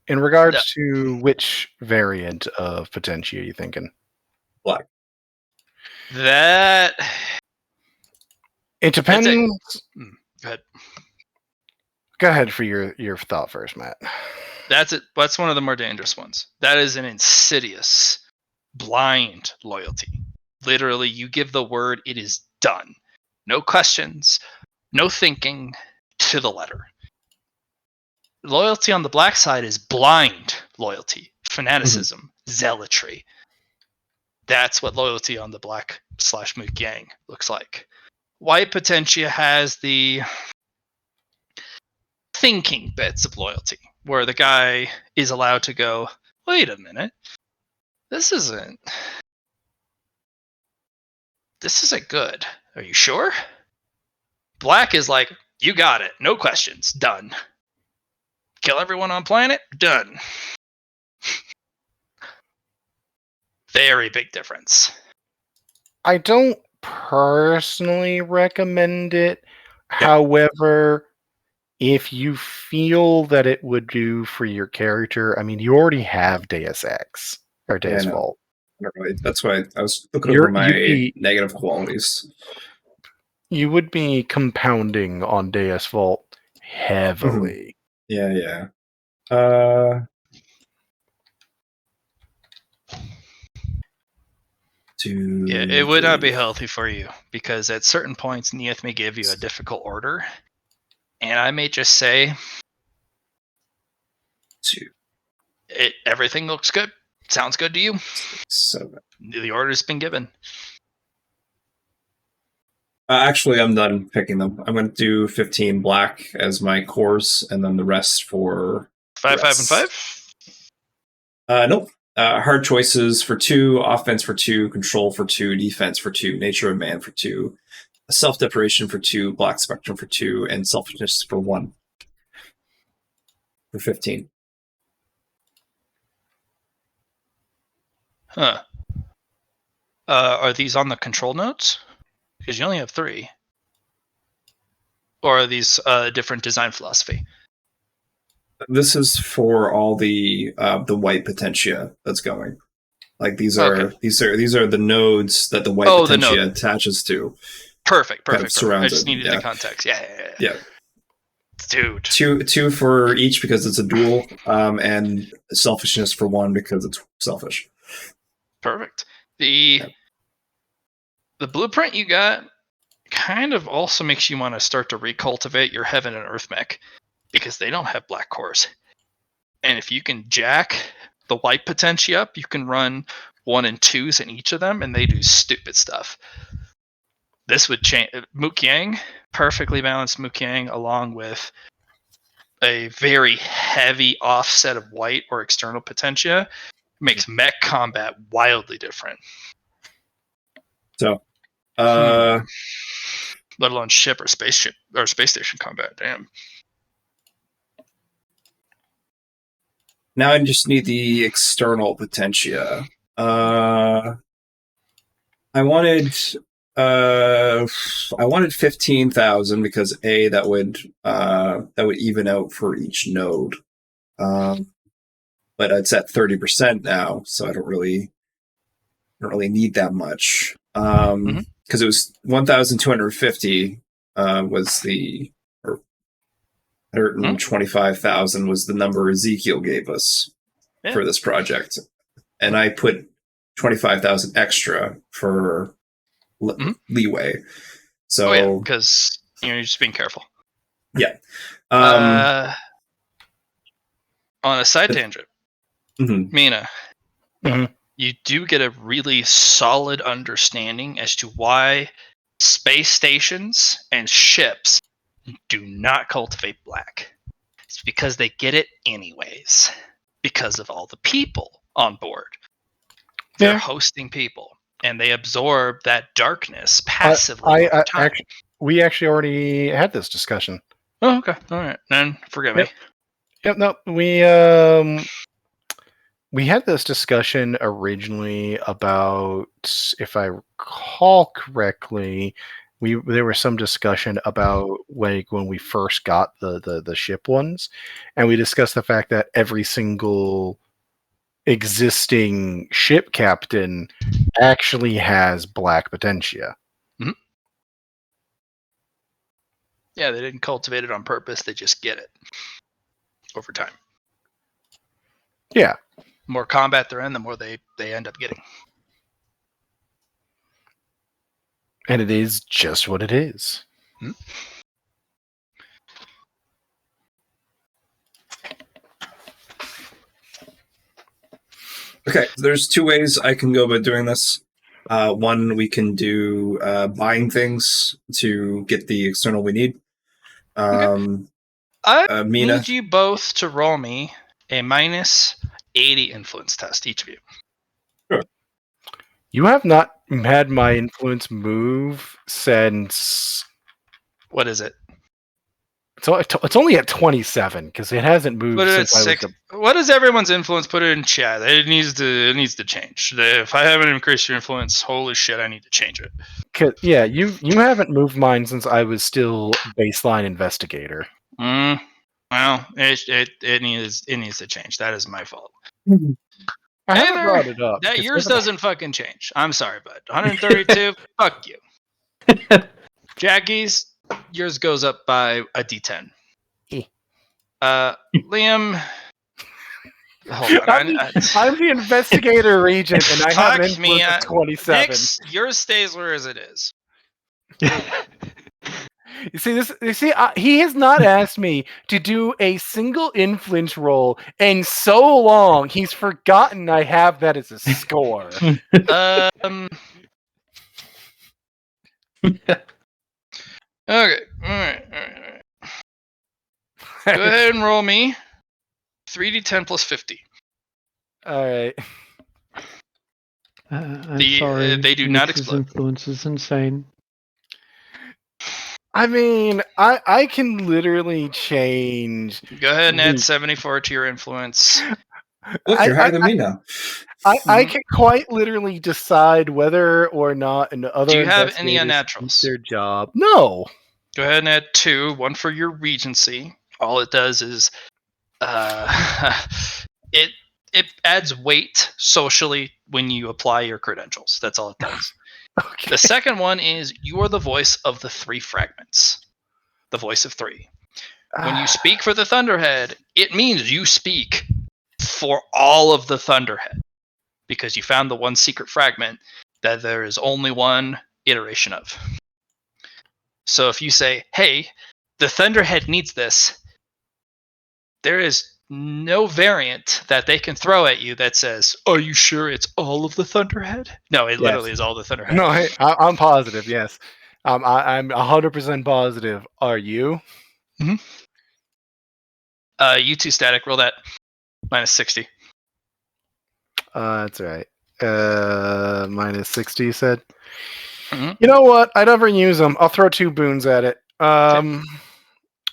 In regards to which variant of Potentia are you thinking? Black. That it depends. Go ahead. Go ahead for your thought first, Matt. That's it. That's one of the more dangerous ones. That is an insidious, blind loyalty. Literally, you give the word, it is done. No questions, no thinking, to the letter. Loyalty on the black side is blind loyalty, fanaticism, zealotry. That's what loyalty on the black / Mook Yang looks like. White Potentia has the thinking bits of loyalty, where the guy is allowed to go, wait a minute, this isn't good. Are you sure? Black is like, you got it, no questions, done. Kill everyone on planet, done. Very big difference. I don't personally recommend it. However, if you feel that it would do for your character, I mean, you already have Deus Ex or Deus Vault. That's why I was looking over my negative qualities. You would be compounding on Deus Vault heavily. Yeah. Yeah, it would not be healthy for you, because at certain points, Neith may give you a difficult order, and I may just say, everything looks good. Sounds good to you? 7. The order's been given. Actually, I'm done picking them. I'm going to do 15 black as my cores, and then the rest for 5, 5, and 5. Nope. Hard choices for 2, offense for 2, control for 2, defense for 2, nature of man for 2, self-deprivation for 2, black spectrum for 2, and selfishness for 1. For 15. Huh. Are these on the control notes? Because you only have 3. Or are these different design philosophy? This is for all the white potentia that's going. Like these are these are the nodes that the white potentia attaches to. Perfect. Kind of I just needed the context. Yeah. Dude. Two for each because it's a duel, and selfishness for 1 because it's selfish. Perfect. The blueprint you got kind of also makes you want to start to recultivate your heaven and earth mech, because they don't have black cores. And if you can jack the white potentia up, you can run 1 and 2s in each of them, and they do stupid stuff. This would change Mukyang, perfectly balanced Mukyang, along with a very heavy offset of white or external potentia, makes mech combat wildly different. So, let alone ship or space station combat. Damn. Now I just need the external potentia. I wanted 15,000 because that would even out for each node. But it's at 30% now, so I don't really need that much. Because it was 1,250 was the, or 125,000 was the number Ezekiel gave us for this project, and I put 25,000 extra for leeway. So because you're just being careful. Yeah. On a side tangent, Mina, you do get a really solid understanding as to why space stations and ships do not cultivate black. It's because they get it anyways, because of all the people on board. They're hosting people, and they absorb that darkness passively over time. We actually already had this discussion. Oh, okay. All right. Then forgive me. Yep, no, we had this discussion originally about, if I recall correctly, there was some discussion about like when we first got the ship ones, and we discussed the fact that every single existing ship captain actually has black potentia. Yeah, they didn't cultivate it on purpose. They just get it over time. Yeah. The more combat they're in, the more they end up getting. And it is just what it is. Okay, there's 2 ways I can go about doing this. One, we can do buying things to get the external we need. I Mina, need you both to roll me a minus 80 influence test, each of you. Sure. You have not had my influence move since... What is it? It's only at 27 because it hasn't moved since I was. What does everyone's influence? Put it in chat. It needs to change. If I haven't increased your influence, holy shit, I need to change it. Yeah, you haven't moved mine since I was still baseline investigator. Well, it needs to change. That is my fault. I haven't brought it up. That yours doesn't fucking change. I'm sorry, bud. 132. Fuck you. Jackie's. Yours goes up by a D10. Liam. Hold on. I'm the investigator regent, and I have an influence of 27. Hicks, yours stays where as it is. You see, he has not asked me to do a single influence roll in so long. He's forgotten I have that as a score. Okay. All right. Go ahead and roll me 3d10 plus 50. All right. I'm sorry. They do not Nix's explode. influence is insane. I mean, I can literally change. Go ahead and add 74 to your influence. Look, you're higher than me now. I can quite literally decide whether or not other Do you have any investigators unnaturals? keep their job. No. Go ahead and add 2, one for your regency. All it does is it adds weight socially when you apply your credentials. That's all it does. Okay. The second one is you are the voice of the 3 fragments. The voice of 3. When you speak for the Thunderhead, it means you speak for all of the Thunderhead. Because you found the one secret fragment that there is only one iteration of. So if you say, hey, the Thunderhead needs this, there is no variant that they can throw at you that says, are you sure it's all of the Thunderhead? No, it literally is all the Thunderhead. No, I'm positive, yes. I'm 100% positive. Are you? You 2 static, roll that. Minus 60. That's right. Minus 60, you said? Mhm. You know what? I never use them. I'll throw 2 boons at it. No.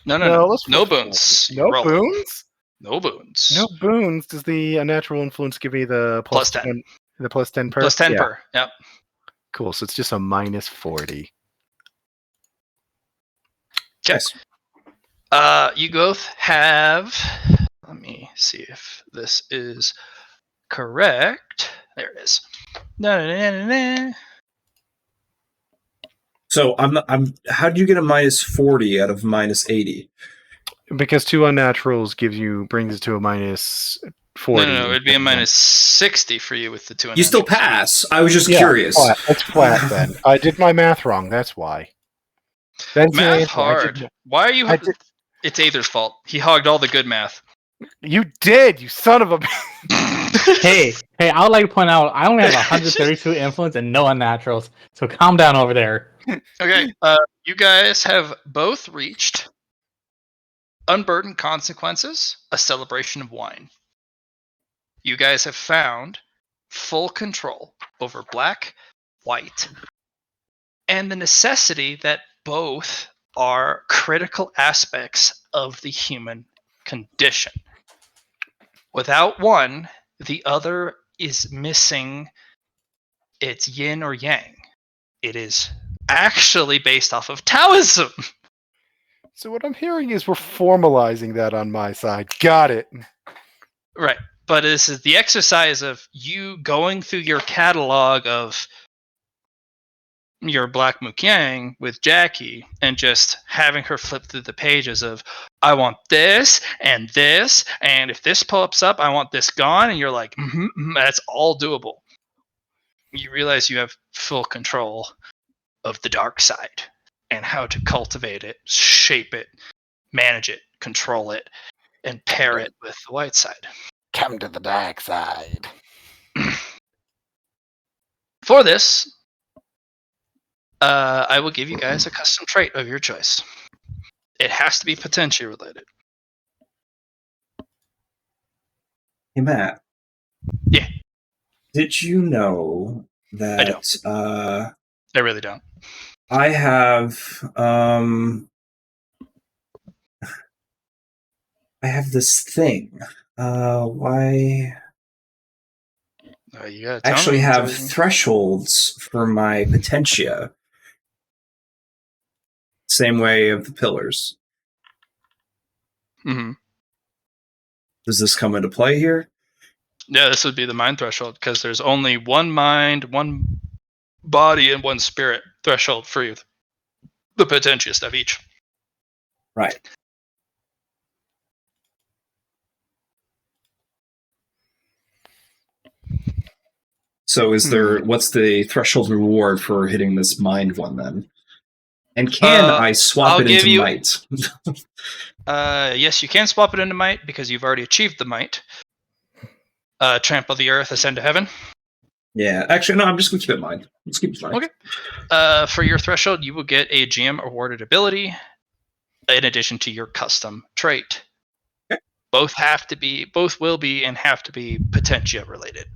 let's No flip boons. it. No Roll. boons? No boons. No boons. Does the unnatural influence give me the Plus 10. 10? The plus 10 per? Plus 10 Yeah. per. Yep. Cool. So it's just a minus 40. Okay. You both have. Let me see if this is correct. There it is. So I'm. How do you get a minus 40 out of minus 80? Because 2 unnaturals brings it to a minus 40. No. It'd be a minus 60 for you with the 2 unnaturals. You still pass. I was just Yeah, curious. Flat. It's flat then. I did my math wrong. That's why. That's your Math answer. hard. Why are you? It's Aether's fault. He hogged all the good math. You did, you son of a. Hey, I would like to point out I only have 132 influence and no unnaturals, so calm down over there. Okay, you guys have both reached Unburdened Consequences, a celebration of wine. You guys have found full control over black, white, and the necessity that both are critical aspects of the human condition. Without one, the other is missing its yin or yang. It is actually based off of Taoism. So what I'm hearing is we're formalizing that on my side. Got it. Right. But this is the exercise of you going through your catalog of your Black Mukyang with Jackie and just having her flip through the pages of, I want this, and if this pops up, I want this gone, and you're like, that's all doable. You realize you have full control of the dark side and how to cultivate it, shape it, manage it, control it, and pair it with the white side. Come to the dark side. For this, I will give you guys a custom trait of your choice. It has to be potentially related. Hey, Matt. Yeah. Did you know that I don't. I really don't. I have this thing. Why? You gotta I tell actually me have until you- thresholds for my potentia. Same way of the pillars. Mhm. Does this come into play here? Yeah, this would be the mind threshold because there's only one mind, one body, and one spirit threshold for you. The potentiest of each. Right. So what's the threshold reward for hitting this mind one then? And can I swap it into might? Yes, you can swap it into might because you've already achieved the might. Trample the earth, ascend to heaven. Yeah, actually, no. I'm just gonna keep it in mind. Let's keep it in mind. Okay. For your threshold, you will get a GM awarded ability in addition to your custom trait. Okay. Both will be, and have to be Potentia related.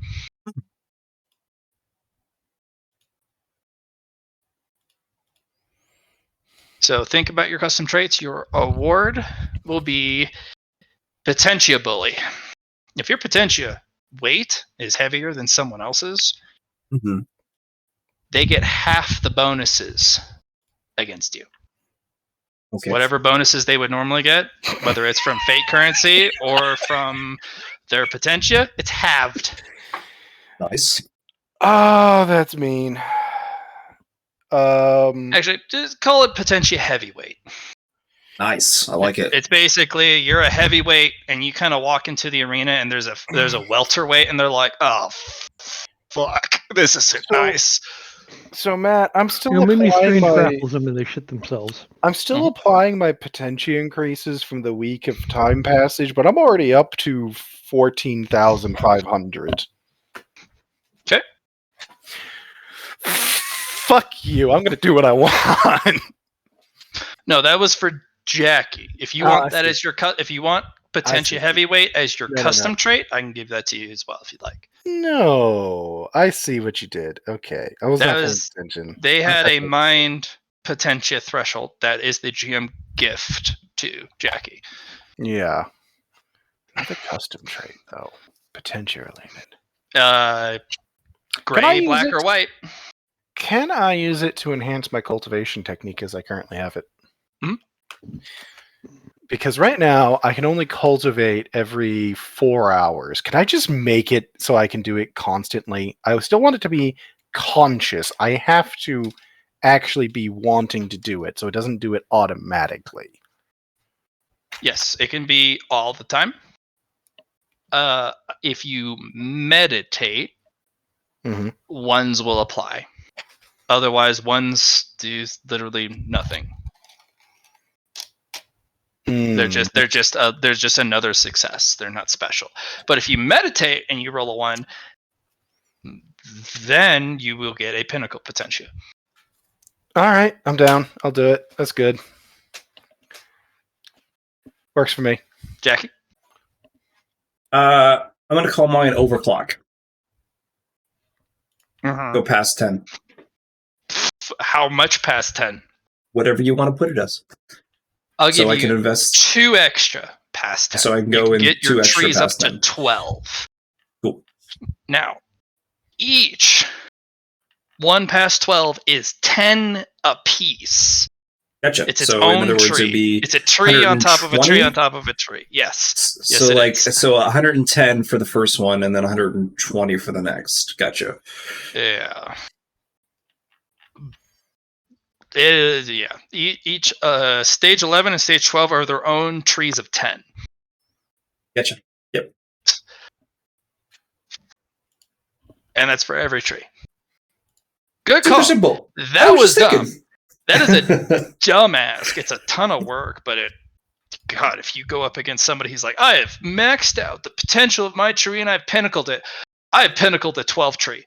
So think about your custom traits. Your award will be Potentia Bully. If your Potentia weight is heavier than someone else's, Mm-hmm. they get half the bonuses against you. Okay. Whatever bonuses they would normally get, whether it's from fate currency or from their Potentia, it's halved. Nice. Oh, that's mean. Actually, just call it Potentia Heavyweight. Nice. I like it. It's basically you're a heavyweight and you kind of walk into the arena and there's a welterweight and they're like, oh fuck, this isn't nice. So Matt, I'm still Mini applying Strange my. raffles them and they shit themselves. I'm still applying my Potentia increases from the week of time passage, but I'm already up to 14,500. Okay. Fuck you! I'm gonna do what I want. No, that was for Jackie. If you want that as your if you want Potentia Heavyweight as your custom trait, I can give that to you as well if you'd like. No, I see what you did. Okay, I was not paying attention. They had a mind Potentia threshold. That is the GM gift to Jackie. Yeah, not a custom trait though. Potentia related. Gray, black, or white. Can I use it to enhance my cultivation technique as I currently have it? Mm-hmm. Because right now I can only cultivate every 4 hours. Can I just make it so I can do it constantly? I still want it to be conscious. I have to actually be wanting to do it, so it doesn't do it automatically. Yes, it can be all the time. If you meditate, ones will apply. Otherwise, ones do literally nothing. They're just another success. They're not special. But if you meditate and you roll a 1, then you will get a pinnacle Potentia. All right, I'm down. I'll do it. That's good. Works for me. Jackie? I'm going to call mine overclock. Go past 10. How much past 10? Whatever you want to put it as. I'll give you I can invest 2 extra past 10. So I can go in get 2 your extra trees up past to 10. 12. Cool. Now, each 1 past 12 is 10 apiece. Gotcha. It's its so own in other words, tree. it'd be it's a tree on top of a tree on top of a tree. Yes. So so 110 for the first one, and then 120 for the next. Gotcha. Yeah. Each stage 11 and stage 12 are their own trees of 10. Gotcha. Yep. And that's for every tree. Good Super call. simple. That was dumb. That is a dumb ask. It's a ton of work, but God, if you go up against somebody who's like, I have maxed out the potential of my tree and I've pinnacled it. I have pinnacled the 12 tree.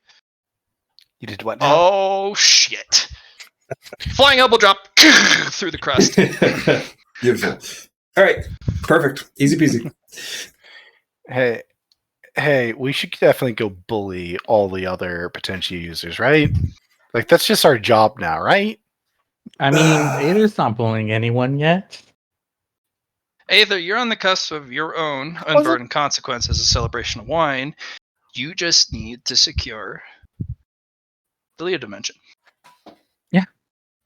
You did what now? Oh, shit. Flying elbow drop through the crust. Beautiful. All right. Perfect. Easy peasy. Hey, we should definitely go bully all the other potential users, right? Like, that's just our job now, right? I mean, Aether's not bullying anyone yet. Aether, you're on the cusp of your own unburdened consequence as a celebration of wine. You just need to secure the Leo dimension. Yeah.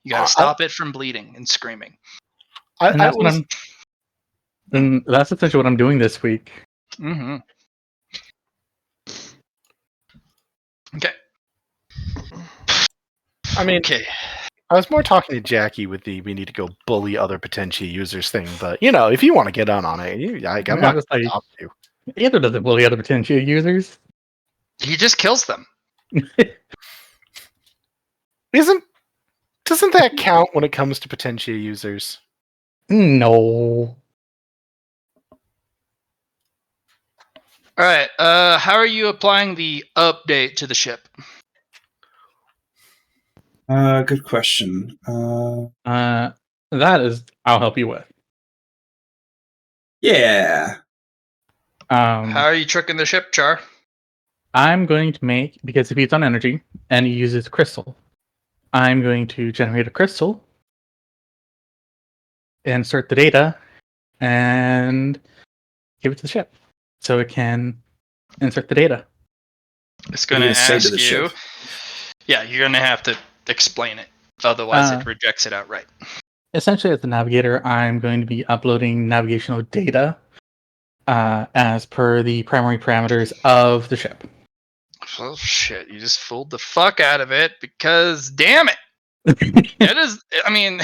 You gotta stop it from bleeding and screaming. And that's essentially what I'm doing this week. Mm-hmm. Okay. I mean, okay. I was more talking to Jackie with the we need to go bully other potential users thing, but if you want to get on it, I'm not going to stop you. Aether doesn't bully other potential users. He just kills them. Doesn't that count when it comes to potential users? No. All right. How are you applying the update to the ship? Good question. That is, I'll help you with. Yeah. How are you tricking the ship, Char? I'm going to make, because if he's on energy and he uses crystal, I'm going to generate a crystal, insert the data, and give it to the ship so it can insert the data. It's What going are to you gonna say to ask the you. ship? Yeah, you're going to have to explain it. Otherwise, it rejects it outright. Essentially, as the navigator, I'm going to be uploading navigational data as per the primary parameters of the ship. Well, shit, you just fooled the fuck out of it because, damn it. It is, I mean,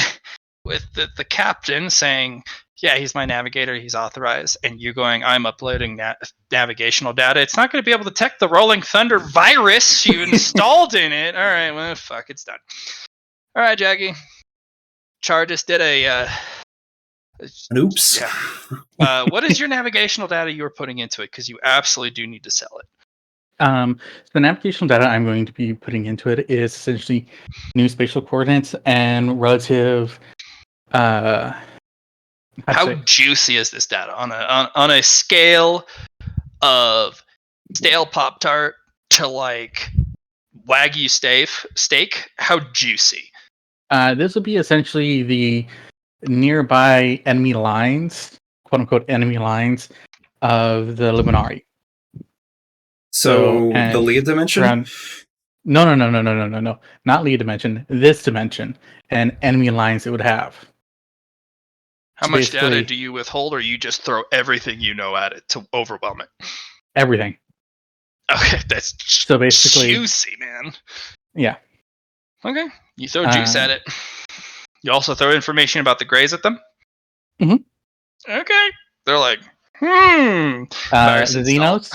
with the captain saying, yeah, he's my navigator, he's authorized, and you going, I'm uploading navigational data, it's not going to be able to detect the Rolling Thunder virus you installed in it. All right, well, fuck, it's done. All right, Jackie. Char just did a... Oops. Yeah. What is your navigational data you were putting into it? Because you absolutely do need to sell it. So the navigational data I'm going to be putting into it is essentially new spatial coordinates and relative. How juicy is this data on a scale of stale Pop-Tart to like Wagyu steak? How juicy? This would be essentially the nearby enemy lines, quote unquote enemy lines of the Luminari. So the lead dimension? No. Not lead dimension. This dimension and enemy lines it would have. How much data do you withhold, or you just throw everything you know at it to overwhelm it? Everything. Okay, that's so basically juicy, man. Yeah. Okay, you throw juice at it. You also throw information about the Greys at them. Mm-hmm. Okay, they're like, the Xenos,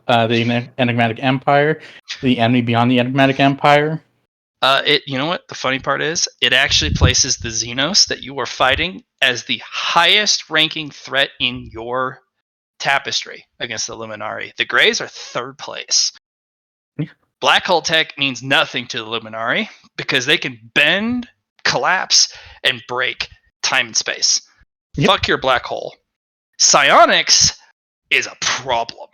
the Enigmatic Empire, the enemy beyond the Enigmatic Empire. You know what the funny part is? It actually places the Xenos that you are fighting as the highest ranking threat in your tapestry against the Luminari. The Greys are third place. Yeah. Black hole tech means nothing to the Luminari because they can bend, collapse, and break time and space. Yep. Fuck your black hole. Psionics is a problem.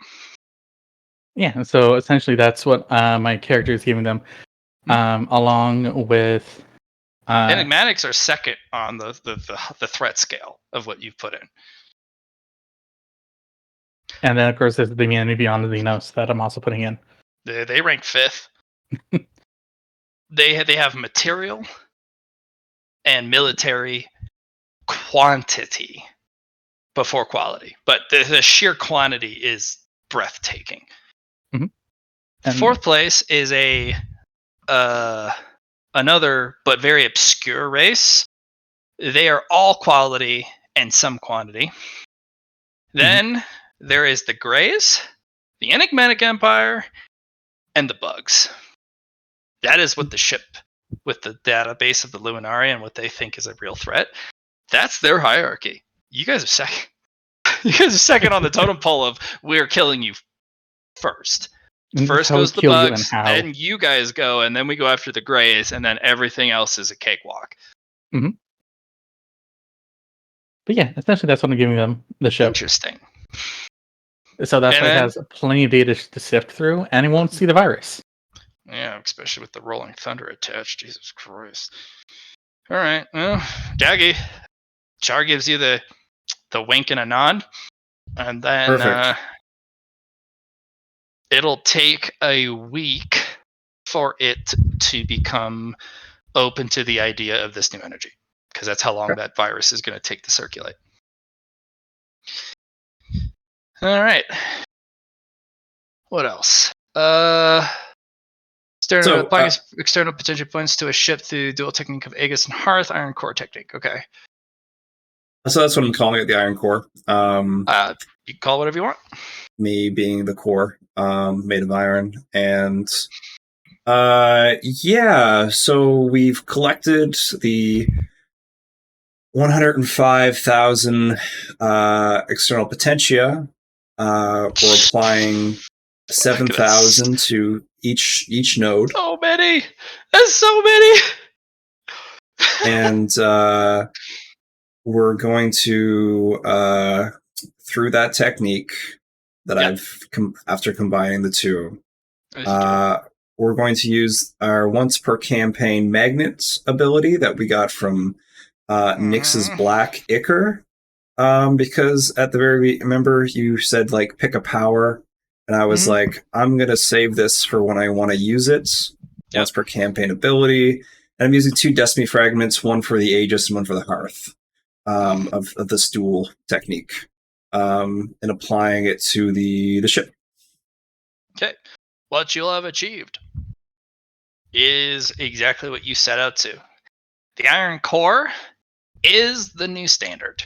Yeah, so essentially that's what my character is giving them. Along with enigmatics are second on the threat scale of what you've put in. And then of course there's the enemy beyond the Xenos that I'm also putting in. They rank 5th. They have material and military quantity before quality, but the sheer quantity is breathtaking. Mm-hmm. And 4th place is another but very obscure race. They are all quality and some quantity. Then there is the Greys, the Enigmatic Empire, and the Bugs. That is what the ship, with the database of the Luminari and what they think is a real threat, that's their hierarchy. You guys are second. You guys are second on the totem pole of we're killing you first. First goes the Bugs, then you guys go, and then we go after the Greys, and then everything else is a cakewalk. Mm-hmm. But yeah, essentially that's what I'm giving them, the ship. Interesting. So that's why it has plenty of data to sift through, and it won't see the virus. Yeah, especially with the Rolling Thunder attached. Jesus Christ. All right, well, Jaggy, Char gives you the wink and a nod, and then it'll take a week for it to become open to the idea of this new energy, because that's how long that virus is going to take to circulate. All right. What else? Applying external potential points to a ship through dual technique of Aegis and Hearth, Iron Core technique. Okay. So that's what I'm calling it, the Iron Core. You can call it whatever you want. Me being the core, made of iron. And yeah, so we've collected the 105,000 external potentia We're applying 7,000 to each node. So many. That's so many. And we're going to, through that technique that after combining the two, we're going to use our once per campaign magnets ability that we got from Nyx's Black Ichor. Because at the remember you said like pick a power, and I was like, I'm gonna save this for when I want to use it. Once per campaign ability, and I'm using 2 Destiny fragments, one for the Aegis and one for the Hearth, of this dual technique, and applying it to the ship. Okay, what you'll have achieved is exactly what you set out to. The Iron Core is the new standard.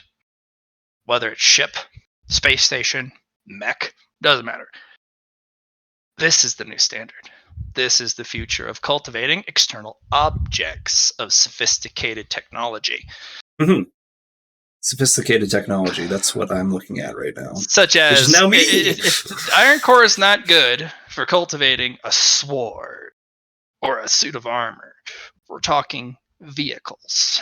Whether it's ship, space station, mech, doesn't matter. This is the new standard. This is the future of cultivating external objects of sophisticated technology. Mm-hmm. Sophisticated technology, that's what I'm looking at right now. Such as, which is now me. If Iron Core is not good for cultivating a sword or a suit of armor, we're talking vehicles.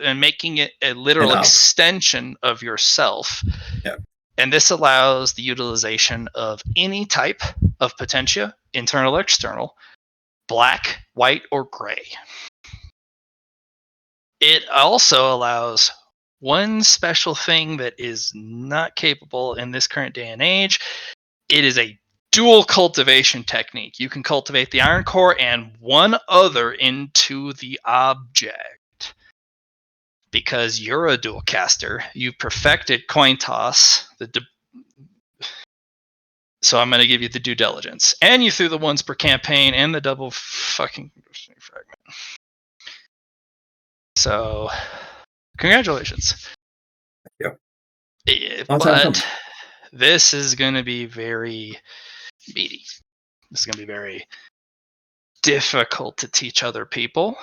And making it a literal extension of yourself. Yeah. And this allows the utilization of any type of potentia, internal or external, black, white, or gray. It also allows one special thing that is not capable in this current day and age. It is a dual cultivation technique. You can cultivate the Iron Core and one other into the object. Because you're a dual caster, you perfected coin toss. So I'm going to give you the due diligence, and you threw the once per campaign and the double fucking fragment. So, congratulations. Yep. But this is going to be very meaty. This is going to be very difficult to teach other people.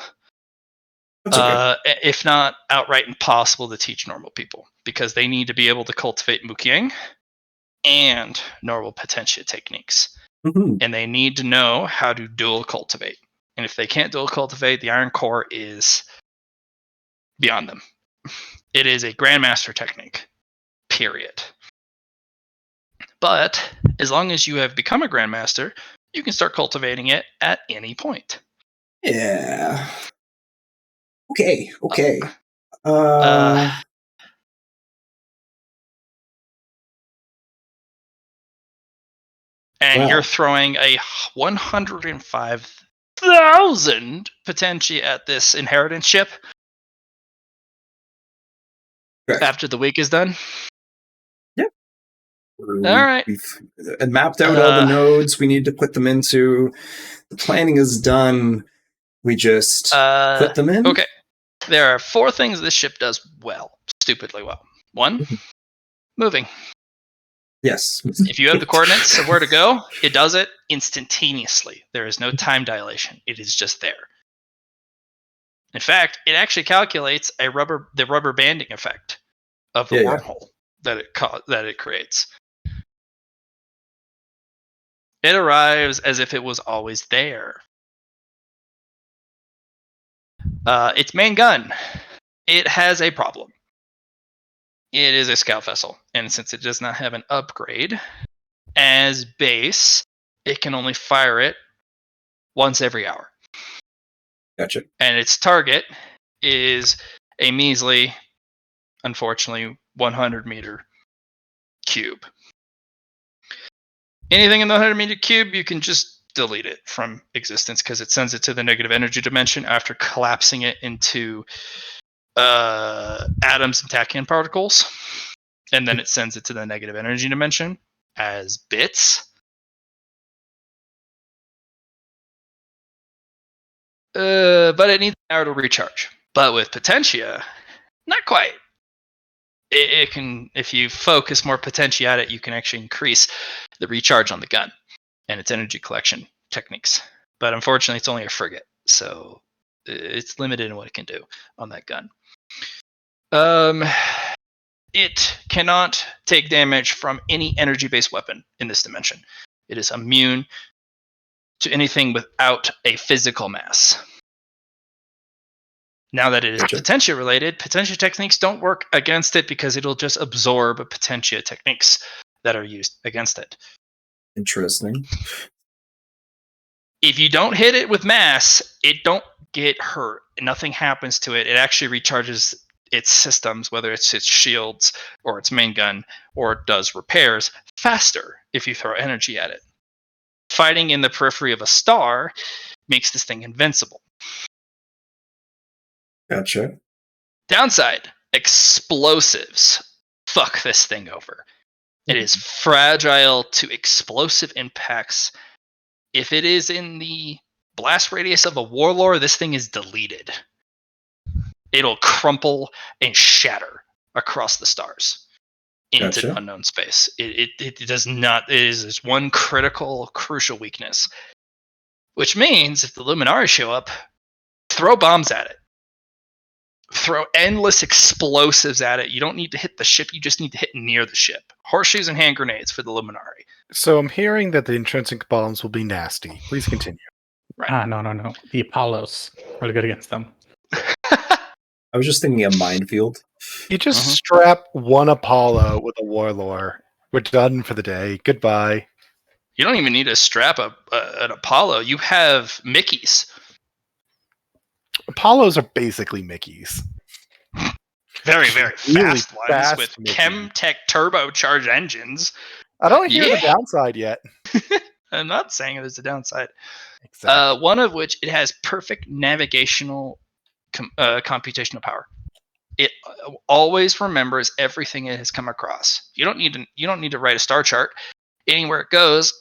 Okay. If not outright impossible to teach normal people, because they need to be able to cultivate Mukyang and normal potentia techniques. And they need to know how to dual cultivate. And if they can't dual cultivate, the Iron Core is beyond them. It is a Grandmaster technique, period. But as long as you have become a Grandmaster, you can start cultivating it at any point. Yeah. Okay. And you're throwing a 105,000 potentia at this inheritance ship. Correct. After the week is done? Yep. All right. We've mapped out all the nodes we need to put them into. The planning is done. We just put them in. Okay. There are 4 things this ship does well. Stupidly well. 1, moving. Yes. If you have the coordinates of where to go, it does it instantaneously. There is no time dilation. It is just there. In fact, it actually calculates the rubber banding effect of the wormhole that it creates. It arrives as if it was always there. Its main gun, it has a problem. It is a scout vessel, and since it does not have an upgrade as base, it can only fire it once every hour. Gotcha. And its target is a measly, unfortunately, 100-meter cube. Anything in the 100-meter cube, you can just delete it from existence because it sends it to the negative energy dimension after collapsing it into atoms and tachyon particles. And then it sends it to the negative energy dimension as bits. But it needs power to recharge. But with potentia, not quite. It can, if you focus more potentia at it, you can actually increase the recharge on the gun and its energy collection techniques. But unfortunately, it's only a frigate, so it's limited in what it can do on that gun. it cannot take damage from any energy-based weapon in this dimension. It is immune to anything without a physical mass. Now that it is Potentia related, Potentia techniques don't work against it because it'll just absorb Potentia techniques that are used against it. Interesting. If you don't hit it with mass, it don't get hurt. Nothing happens to it. It actually recharges its systems, whether it's its shields or its main gun, or it does repairs faster if you throw energy at it. Fighting in the periphery of a star makes this thing invincible. Gotcha. Downside, explosives. Fuck this thing over. It is fragile to explosive impacts. If it is in the blast radius of a warlord, this thing is deleted. It'll crumple and shatter across the stars into unknown space. It does not. It is its one crucial weakness. Which means if the Luminari show up, throw bombs at it. Throw endless explosives at it. You don't need to hit the ship. You just need to hit near the ship. Horseshoes and hand grenades for the Luminari. So I'm hearing that the intrinsic bombs will be nasty. Please continue. Right. No. The Apollos really good against them. I was just thinking a minefield. You just strap one Apollo with a warlord. We're done for the day. Goodbye. You don't even need to strap an Apollo. You have Mickeys. Apollos are basically Mickeys. Very, very Really fast ones fast with Mickey. Chemtech turbocharged engines. I don't hear the downside yet. I'm not saying there's a downside. Exactly. One of which it has perfect navigational computational power. It always remembers everything it has come across. You don't need to write a star chart. Anywhere it goes,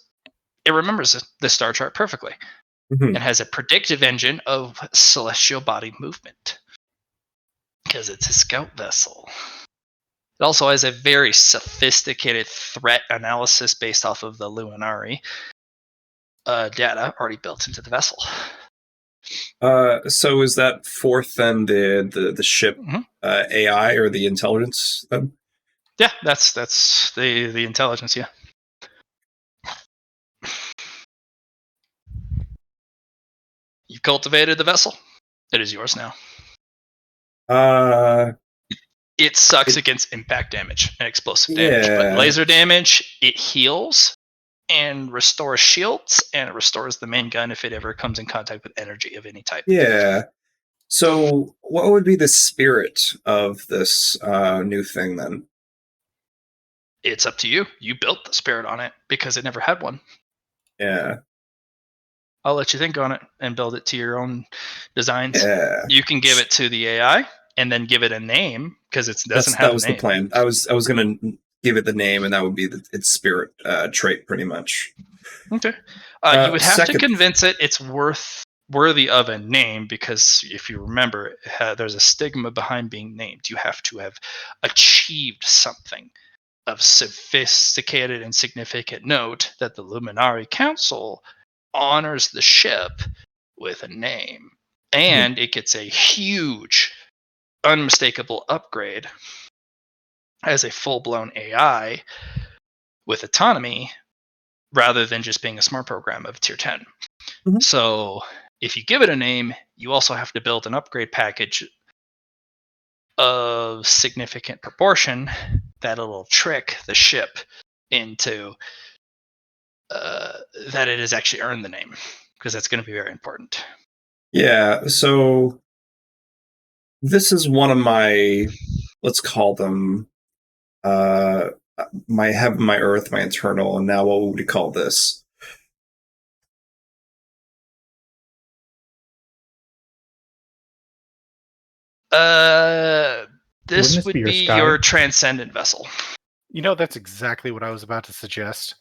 it remembers the star chart perfectly. Mm-hmm. It has a predictive engine of celestial body movement because it's a scout vessel. It also has a very sophisticated threat analysis based off of the Luminari data already built into the vessel. So is that fourth then the ship AI or the intelligence then? Yeah, that's the intelligence. Yeah. You've cultivated the vessel. It is yours now. It sucks against impact damage and explosive damage, but laser damage, it heals and restores shields, and it restores the main gun if it ever comes in contact with energy of any type. Yeah. So what would be the spirit of this new thing then? It's up to you. You built the spirit on it because it never had one. Yeah. I'll let you think on it and build it to your own designs. Yeah. You can give it to the AI and then give it a name because it doesn't have a name. That was the plan. I was going to give it the name, and that would be its spirit trait, pretty much. Okay. You would have to convince it it's worthy of a name because if you remember, there's a stigma behind being named. You have to have achieved something of sophisticated and significant note that the Luminari Council honors the ship with a name, and it gets a huge unmistakable upgrade as a full-blown AI with autonomy rather than just being a smart program of tier 10. So if you give it a name, you also have to build an upgrade package of significant proportion that'll trick the ship into that it has actually earned the name, because that's going to be very important. Yeah, so this is one of my, let's call them, my heaven, my earth, my eternal, and now what would we call this? This would be your transcendent vessel. You know, that's exactly what I was about to suggest.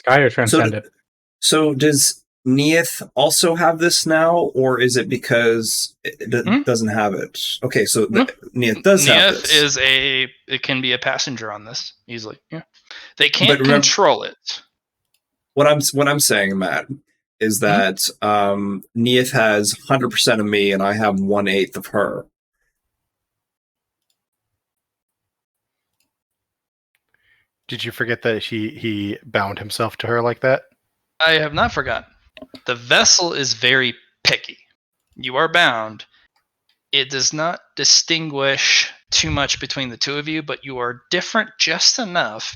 Sky or transcendent? So does Neith also have this now, or is it because it doesn't have it? Okay, so Neith does have this. It can be a passenger on this easily. Yeah, they can't control it. What I'm saying, Matt, is that Neith has 100% of me, and I have 1/8 of her. Did you forget that he bound himself to her like that? I have not forgotten. The vessel is very picky. You are bound. It does not distinguish too much between the two of you, but you are different just enough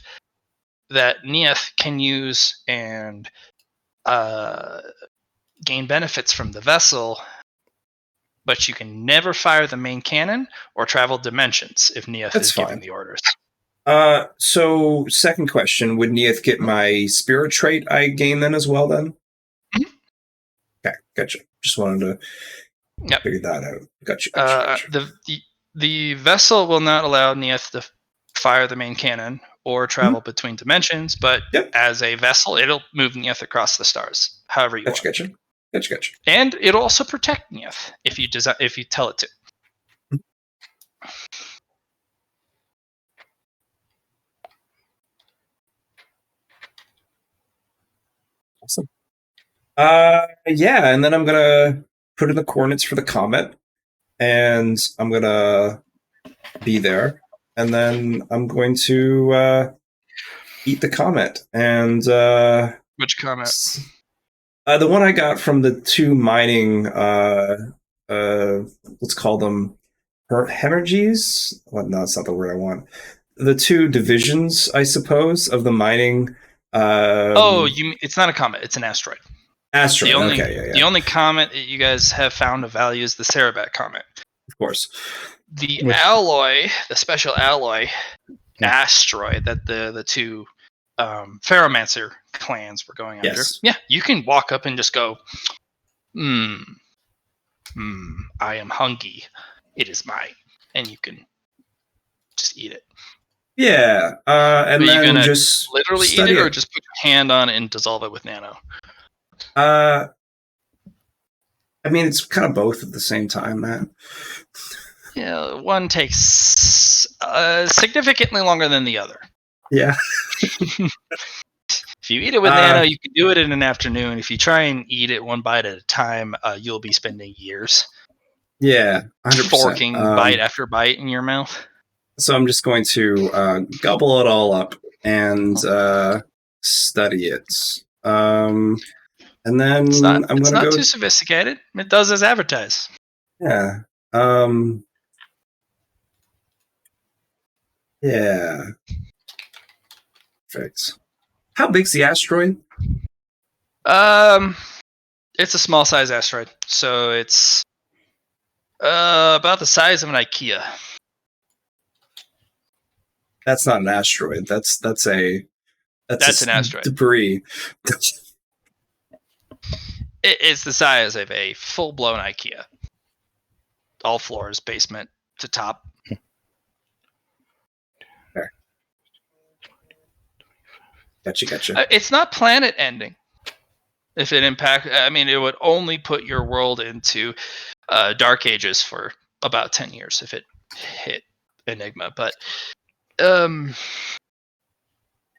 that Neith can use and gain benefits from the vessel, but you can never fire the main cannon or travel dimensions if Neith is giving the orders. So second question, would Neith get my spirit trait I gain then as well then? Mm-hmm. Okay, gotcha. Just wanted to figure that out. Gotcha. The vessel will not allow Neith to fire the main cannon or travel between dimensions, but as a vessel, it'll move Neith across the stars, however you want. Gotcha. And it'll also protect Neith if you tell it to. Awesome. And then I'm gonna put in the coordinates for the comet, and I'm gonna be there, and then I'm going to eat the comet. And which comet? The one I got from the two mining let's call them hemorrhages. Well, no, that's not the word I want. The two divisions, I suppose, of the mining. It's not a comet; it's an asteroid. Asteroid. The only comet that you guys have found of value is the Cerebat comet. Of course. The special alloy asteroid that the two Ferromancer clans were going after. Yeah, you can walk up and just go, I am hungry. It is mine. And you can just eat it. Yeah. And are then you gonna just literally eat it or just put your hand on it and dissolve it with nano? I mean, it's kind of both at the same time, man. Yeah, one takes significantly longer than the other. Yeah. If you eat it with nano, you can do it in an afternoon. If you try and eat it one bite at a time, you'll be spending years. Yeah, 100%. Forking bite after bite in your mouth. So I'm just going to gobble it all up and study it. And then it's not go too sophisticated. It does as advertised. Yeah. Yeah. Perfect. How big's the asteroid? It's a small size asteroid, so it's about the size of an IKEA. That's not an asteroid. That's an asteroid. Debris. It's the size of a full-blown IKEA. All floors, basement to top. Okay. Gotcha. It's not planet ending. If it it would only put your world into Dark Ages for about 10 years if it hit Enigma. But at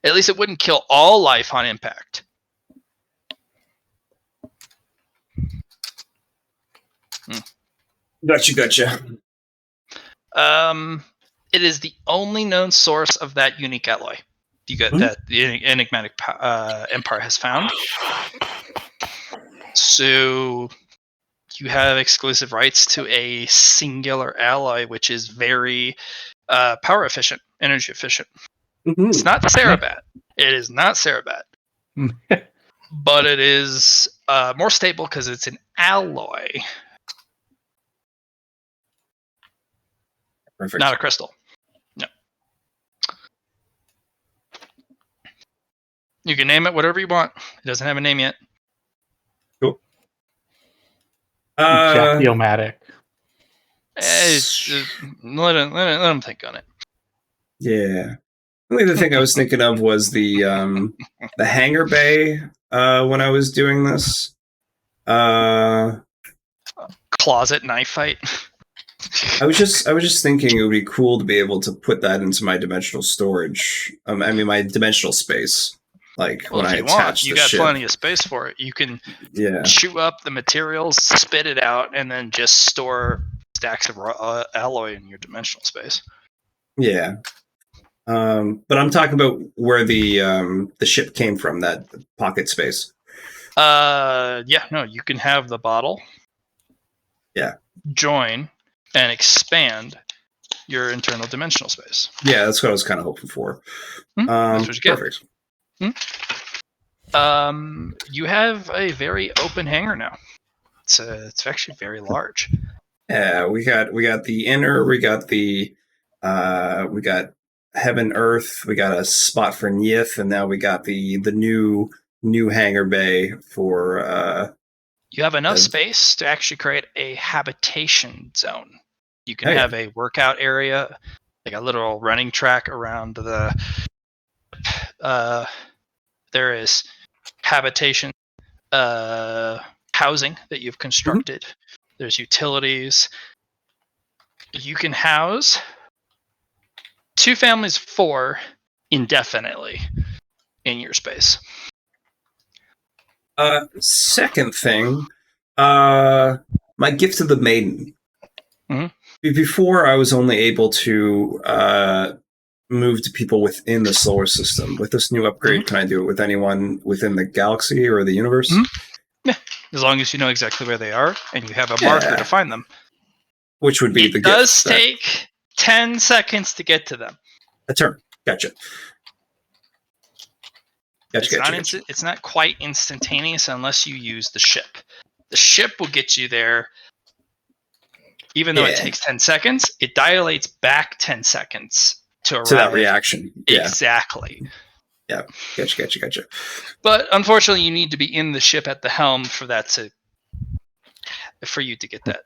least it wouldn't kill all life on impact. Gotcha. It is the only known source of that unique alloy that the enigmatic empire has found. So you have exclusive rights to a singular alloy, which is very power efficient, energy efficient. Mm-hmm. It's not Cerebat. It is not Cerebat. But it is more stable because it's an alloy. Perfect. Not a crystal. No. You can name it whatever you want. It doesn't have a name yet. Cool. Jactiomatic. Let him think on it. Yeah. The only other thing I was thinking of was the hangar bay when I was doing this. Closet knife fight. I was just thinking it would be cool to be able to put that into my dimensional storage. My dimensional space. Like when I attach the ship. You got plenty of space for it. You can chew up the materials, spit it out, and then just store stacks of alloy in your dimensional space. Yeah. But I'm talking about where the ship came from, that pocket space. Yeah, no, you can have the bottle. Yeah. Join and expand your internal dimensional space. Yeah, that's what I was kind of hoping for. That's what you get. Perfect. You have a very open hangar now. It's actually very large. Yeah, we got the inner, we got heaven, earth, we got a spot for Nyith, and now we got the new hangar bay for. You have enough space to actually create a habitation zone. You can have a workout area, like a literal running track around the. There is habitation, housing that you've constructed. There's utilities. You can house 2 families of 4 indefinitely in your space. Second thing, my gift to the maiden. Before, I was only able to move to people within the solar system. With this new upgrade, can I do it with anyone within the galaxy or the universe? Yeah, as long as you know exactly where they are and you have a marker to find them. Which would be the gift. It does take 10 seconds to get to them. A turn. Gotcha. It's not quite instantaneous unless you use the ship. The ship will get you there. Even though it takes 10 seconds, it dilates back 10 seconds to arrive. To that reaction. Yeah. Exactly. Yeah. Gotcha. But unfortunately, you need to be in the ship at the helm for you to get that.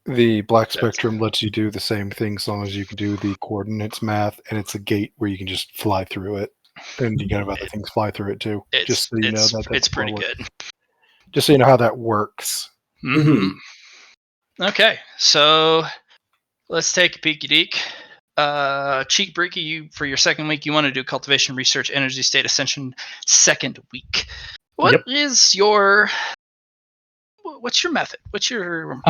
The black spectrum lets you do the same thing as long as you can do the coordinates math, and it's a gate where you can just fly through it. And you got other things fly through it too. Just so you know it's pretty good. Just so you know how that works. Okay, so let's take a peeky deek. Cheek Breaky, you for your second week, you want to do cultivation, research, energy state ascension second week. What's your method? What's your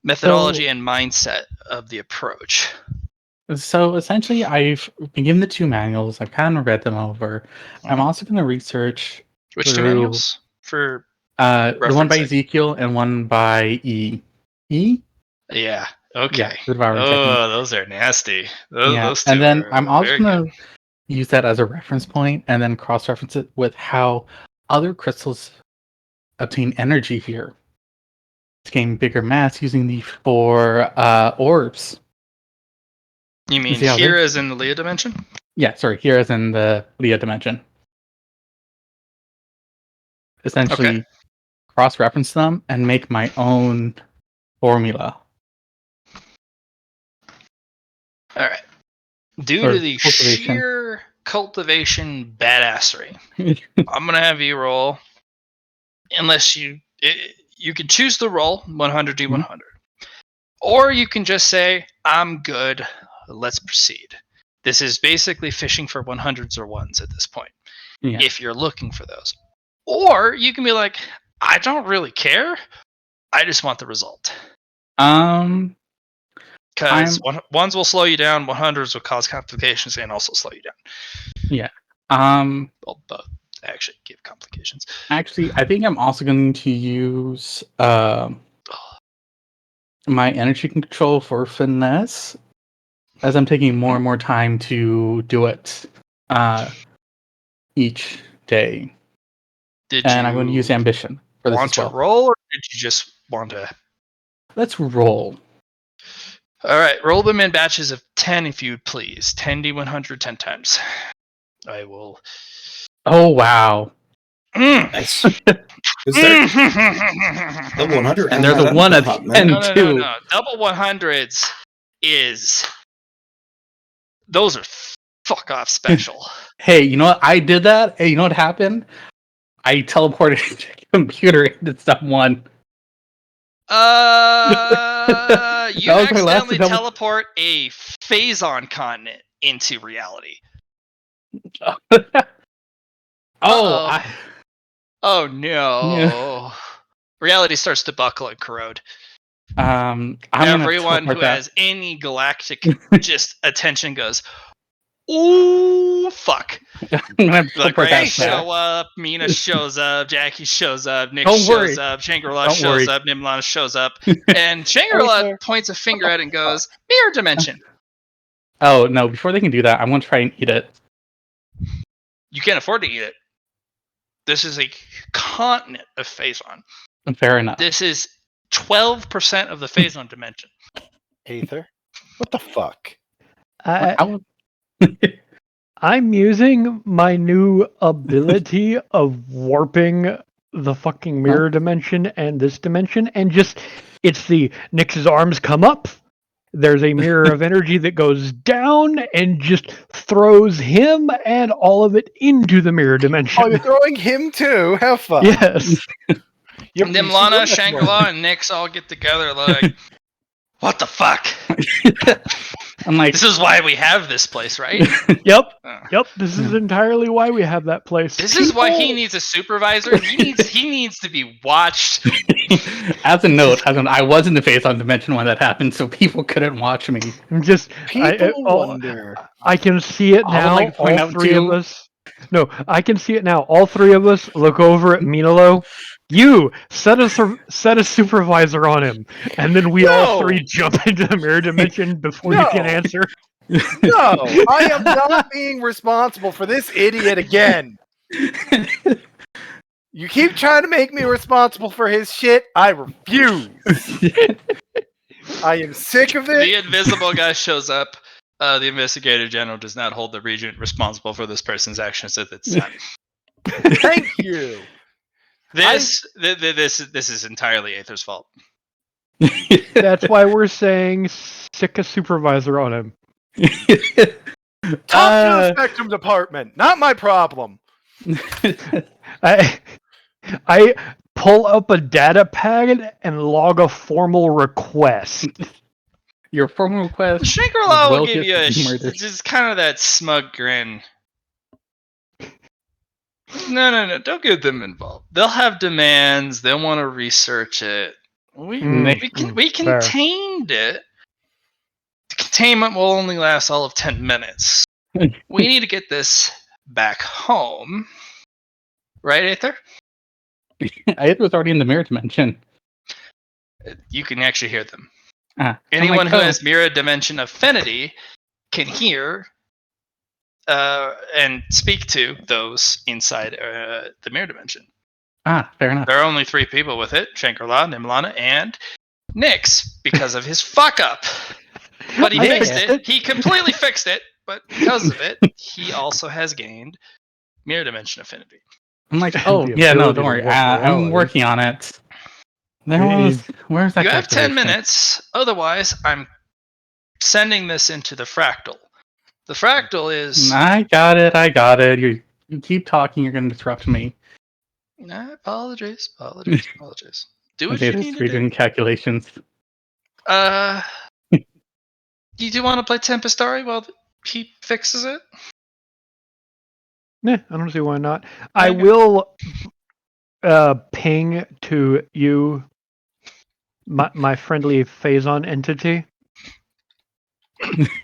methodology and mindset of the approach? So essentially, I've been given the 2 manuals. I've kind of read them over. I'm also going to research which 2 manuals for the one by Ezekiel and one by E. Yeah. Okay. Yeah, those are nasty. Those 2 and then I'm also going to use that as a reference point and then cross-reference it with how other crystals obtain energy here to gain bigger mass using the 4 orbs. You mean here as in the Leah dimension? Yeah, sorry, here as in the Leah dimension. Essentially, cross-reference them and make my own formula. All right. Due to the sheer cultivation badassery, I'm going to have you roll, unless you can choose the roll, 100 D100. Or you can just say, I'm good, let's proceed. This is basically fishing for 100s or 1s at this point, if you're looking for those. Or you can be like, I don't really care, I just want the result. Because 1s will slow you down, 100s will cause complications and also slow you down. Yeah. Well, both actually give complications. Actually, I think I'm also going to use my energy control for finesse, as I'm taking more and more time to do it each day. I'm going to use ambition for this as well. Want to roll, or did you just want to? Let's roll. All right, roll them in batches of 10 if you please. 10 D100 10 times. I will. Oh, wow. Nice. Double 100. And there's a 1 at the end, too. No. Double 100s is. Those are fuck off special. Hey, you know what? I did that. Hey, you know what happened? I teleported the computer into someone. You accidentally teleport a Phazon continent into reality. Oh no. Yeah. Reality starts to buckle and corrode. Everyone who has any galactic just attention goes, ooh, fuck. I'm gonna have to Like teleport Ray that show back. up, Mina shows up, Jackie shows up, Nick Don't shows worry. up, Shangri-La Don't shows worry. up, Nimlana shows up, and Shangri-La Aether, points a finger at it and goes, mirror dimension. Oh no! Before they can do that, I want to try and eat it. You can't afford to eat it. This is a continent of Phazon. Fair enough. This is 12% of the Phazon dimension. Aether, what the fuck? I'm using my new ability of warping the fucking mirror dimension and this dimension, and just it's the Nyx's arms come up. There's a mirror of energy that goes down and just throws him and all of it into the mirror dimension. Oh, you're throwing him too? Have fun. Yes. Nimlana, Shangri-La, and Nyx all get together like, what the fuck? I'm like, This is why we have this place, right? Yep. Uh, Yep. This is entirely why we have that place. This is why he needs a supervisor. He needs to be watched. as a note, I was in the Phazon dimension when that happened, so people couldn't watch me. I'm just People wonder. I can see it I would now. like to point All out, three too- of us. No, I can see it now. All three of us look over at Minalo. You set a supervisor on him, and then we all No. three jump into the mirror dimension before you can No. answer. No, I am not being responsible for this idiot again. You keep trying to make me responsible for his shit. I refuse. I am sick of The it. invisible guy shows up. The investigator general does not hold the regent responsible for this person's actions at this time. Thank you. This is entirely Aether's fault. That's why we're saying sick a supervisor on him. Talk to the Spectrum Department. Not my problem. I pull up a data pad and log a formal request. Your formal request. Shangri-La will Will give you a just be murdered. just kind of that smug grin. No, don't get them involved. They'll have demands. They'll want to research it. We Fair. contained it. The containment will only last all of 10 minutes. We need to get this back home. Right, Aether? It was already in the mirror dimension. You can actually hear them. I'm Anyone like, who oh. has mirror dimension affinity can hear and speak to those inside the mirror dimension. Fair enough. There are only 3 people with it: Shangri-La, Nimlana, and Nyx, because of his fuck up. But he fixed it. He completely fixed it. But because of it, he also has gained mirror dimension affinity. I'm like, The oh yeah, no, ability don't to worry. warp I'm reality. working on it. Where's that? You have 10 calculation? minutes. Otherwise, I'm sending this into the fractal. The fractal is. I got it. You keep talking. You're going to disrupt me. Apologies. Do what Okay, you it's need to do. doing calculations. You do want to play Tempestari while he fixes it? Nah, I don't see why not. I Okay. will ping to you my friendly Phazon entity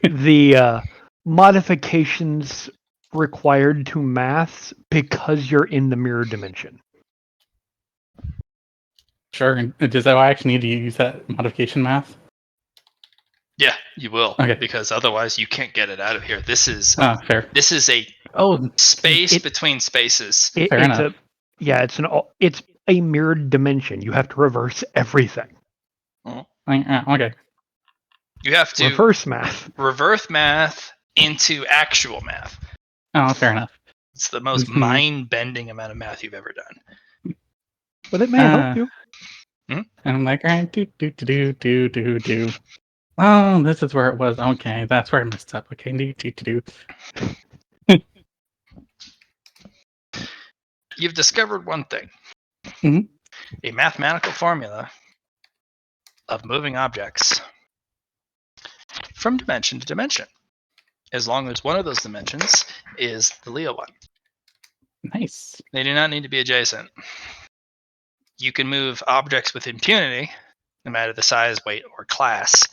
the modifications required to maths because you're in the mirror dimension. Sure. And does that actually need to use that modification math? Yeah, you will. Okay. Because otherwise you can't get it out of here. This is Fair. this is a Oh, space between spaces. Fair It's enough. it's a mirrored dimension. You have to reverse everything. okay. You have to Reverse math. reverse math into actual math. Oh, fair enough. It's the most Mhm. mind-bending amount of math you've ever done. But it may help you. And I'm like, all right, do. Oh, this is where it was. Okay, that's where I messed up. Okay, do. You've discovered one thing. Mhm. A mathematical formula of moving objects from dimension to dimension, as long as one of those dimensions is the Leo one. Nice. They do not need to be adjacent. You can move objects with impunity, no matter the size, weight, or class,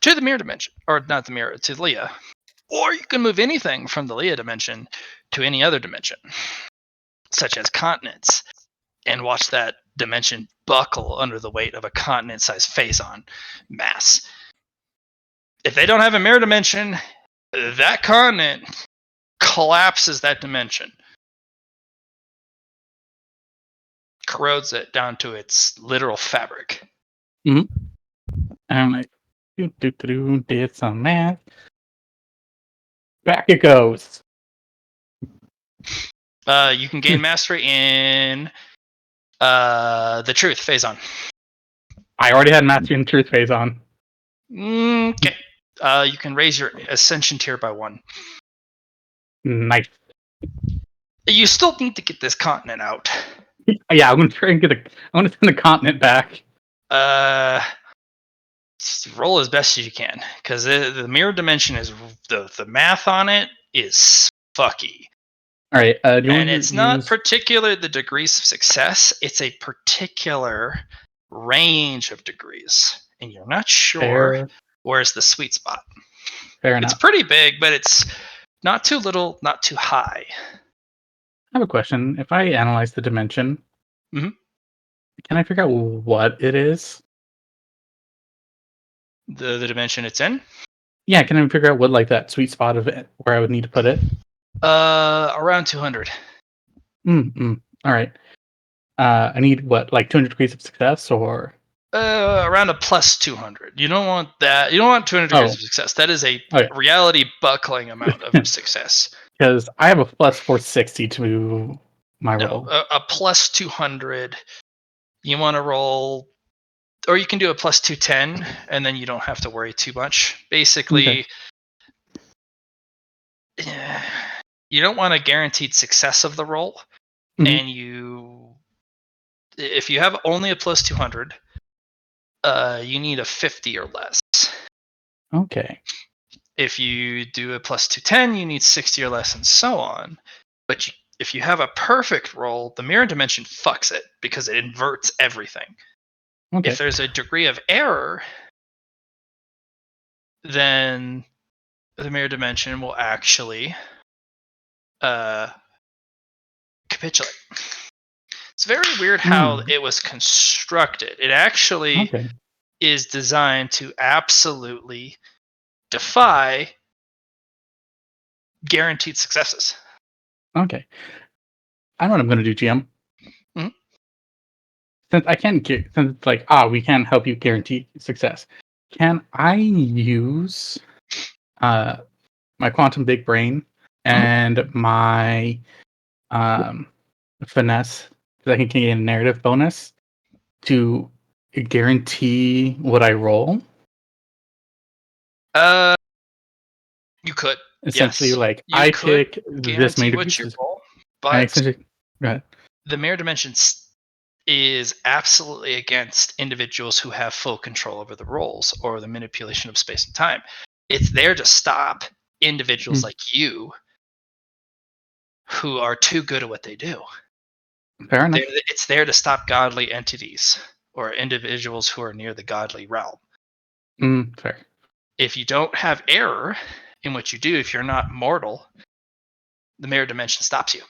to the mirror dimension, or not the mirror, to Leah, Or you can move anything from the Leah dimension to any other dimension, such as continents, and watch that dimension buckle under the weight of a continent-sized phazon mass. If they don't have a mirror dimension, that continent collapses that dimension, corrodes it down to its literal fabric. And I'm like, did some math. Back it goes. You can gain mastery in the truth phazon. I already had mastery in truth phase on. Okay. You can raise your ascension tier by 1. Nice. You still need to get this continent out. Yeah, I'm gonna try and I'm gonna send the continent back. Roll as best as you can, because the mirror dimension is the math on it is fucky. All right. And it's not particular the degrees of success; it's a particular range of degrees, and you're not sure where's the sweet spot. Fair enough. It's pretty big, but it's not too little, not too high. I have a question. If I analyze the dimension, Mhm. Can I figure out what it is? The dimension it's in? Yeah, can I figure out what like that sweet spot of it where I would need to put it? Around 200. All right. I need what, like 200 degrees of success, or around a plus 200. You don't want that. You don't want 200 degrees of success. That is a reality buckling amount of success. Because I have a plus 460 to my roll. A plus 200. You want to roll, or you can do a plus 210, and then you don't have to worry too much. Basically, you don't want a guaranteed success of the roll, and if you have only a plus 200, you need a 50 or less. Okay. If you do a plus 210, you need 60 or less, and so on. But if you have a perfect roll, the mirror dimension fucks it because it inverts everything. Okay. If there's a degree of error, then the mirror dimension will actually capitulate. It's very weird how it was constructed. It actually is designed to absolutely defy guaranteed successes. Okay. I know what I'm going to do, GM. Mm-hmm. Since I can't since it's like, we can't help you guarantee success. Can I use my quantum big brain and my finesse, that I can gain a narrative bonus to guarantee what I roll? You could essentially, yes. I pick this many degrees. But go ahead. The mirror dimension is absolutely against individuals who have full control over the rolls or the manipulation of space and time. It's there to stop individuals like you who are too good at what they do. Fair enough. It's there to stop godly entities or individuals who are near the godly realm. Fair. If you don't have error in what you do, if you're not mortal, the mirror dimension stops you.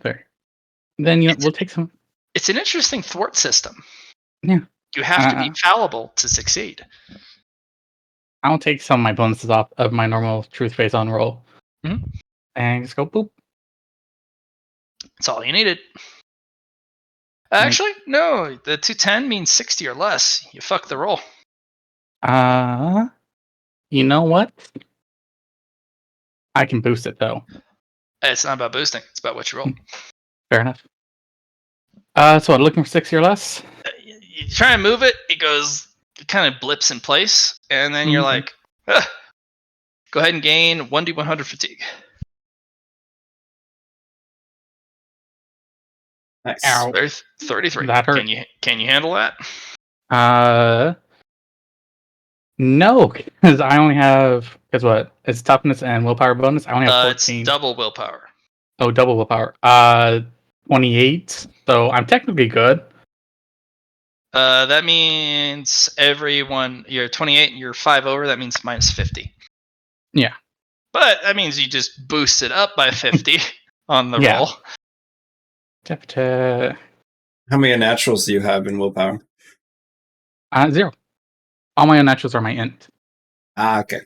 Fair. Then we'll take some. It's an interesting thwart system. Yeah. You have to be fallible to succeed. I'll take some of my bonuses off of my normal truth phase on roll. And just go boop. That's all you needed. Actually, no. The 210 means 60 or less. You fuck the roll. You know what? I can boost it, though. It's not about boosting. It's about what you roll. Fair enough. So I'm looking for 60 or less? You try and move it, it kind of blips in place, and then you're like, go ahead and gain 1d100 fatigue. Nice. Ow. 33. That hurt. Can you handle that? No, because I only have, it's toughness and willpower bonus. I only have 14. It's double willpower. Oh, double willpower. 28. So I'm technically good. That means you're 28 and you're 5 over. That means minus 50. Yeah. But that means you just boost it up by 50 on the Yeah. roll. How many naturals do you have in willpower? 0. All my unnaturals are my int. Okay.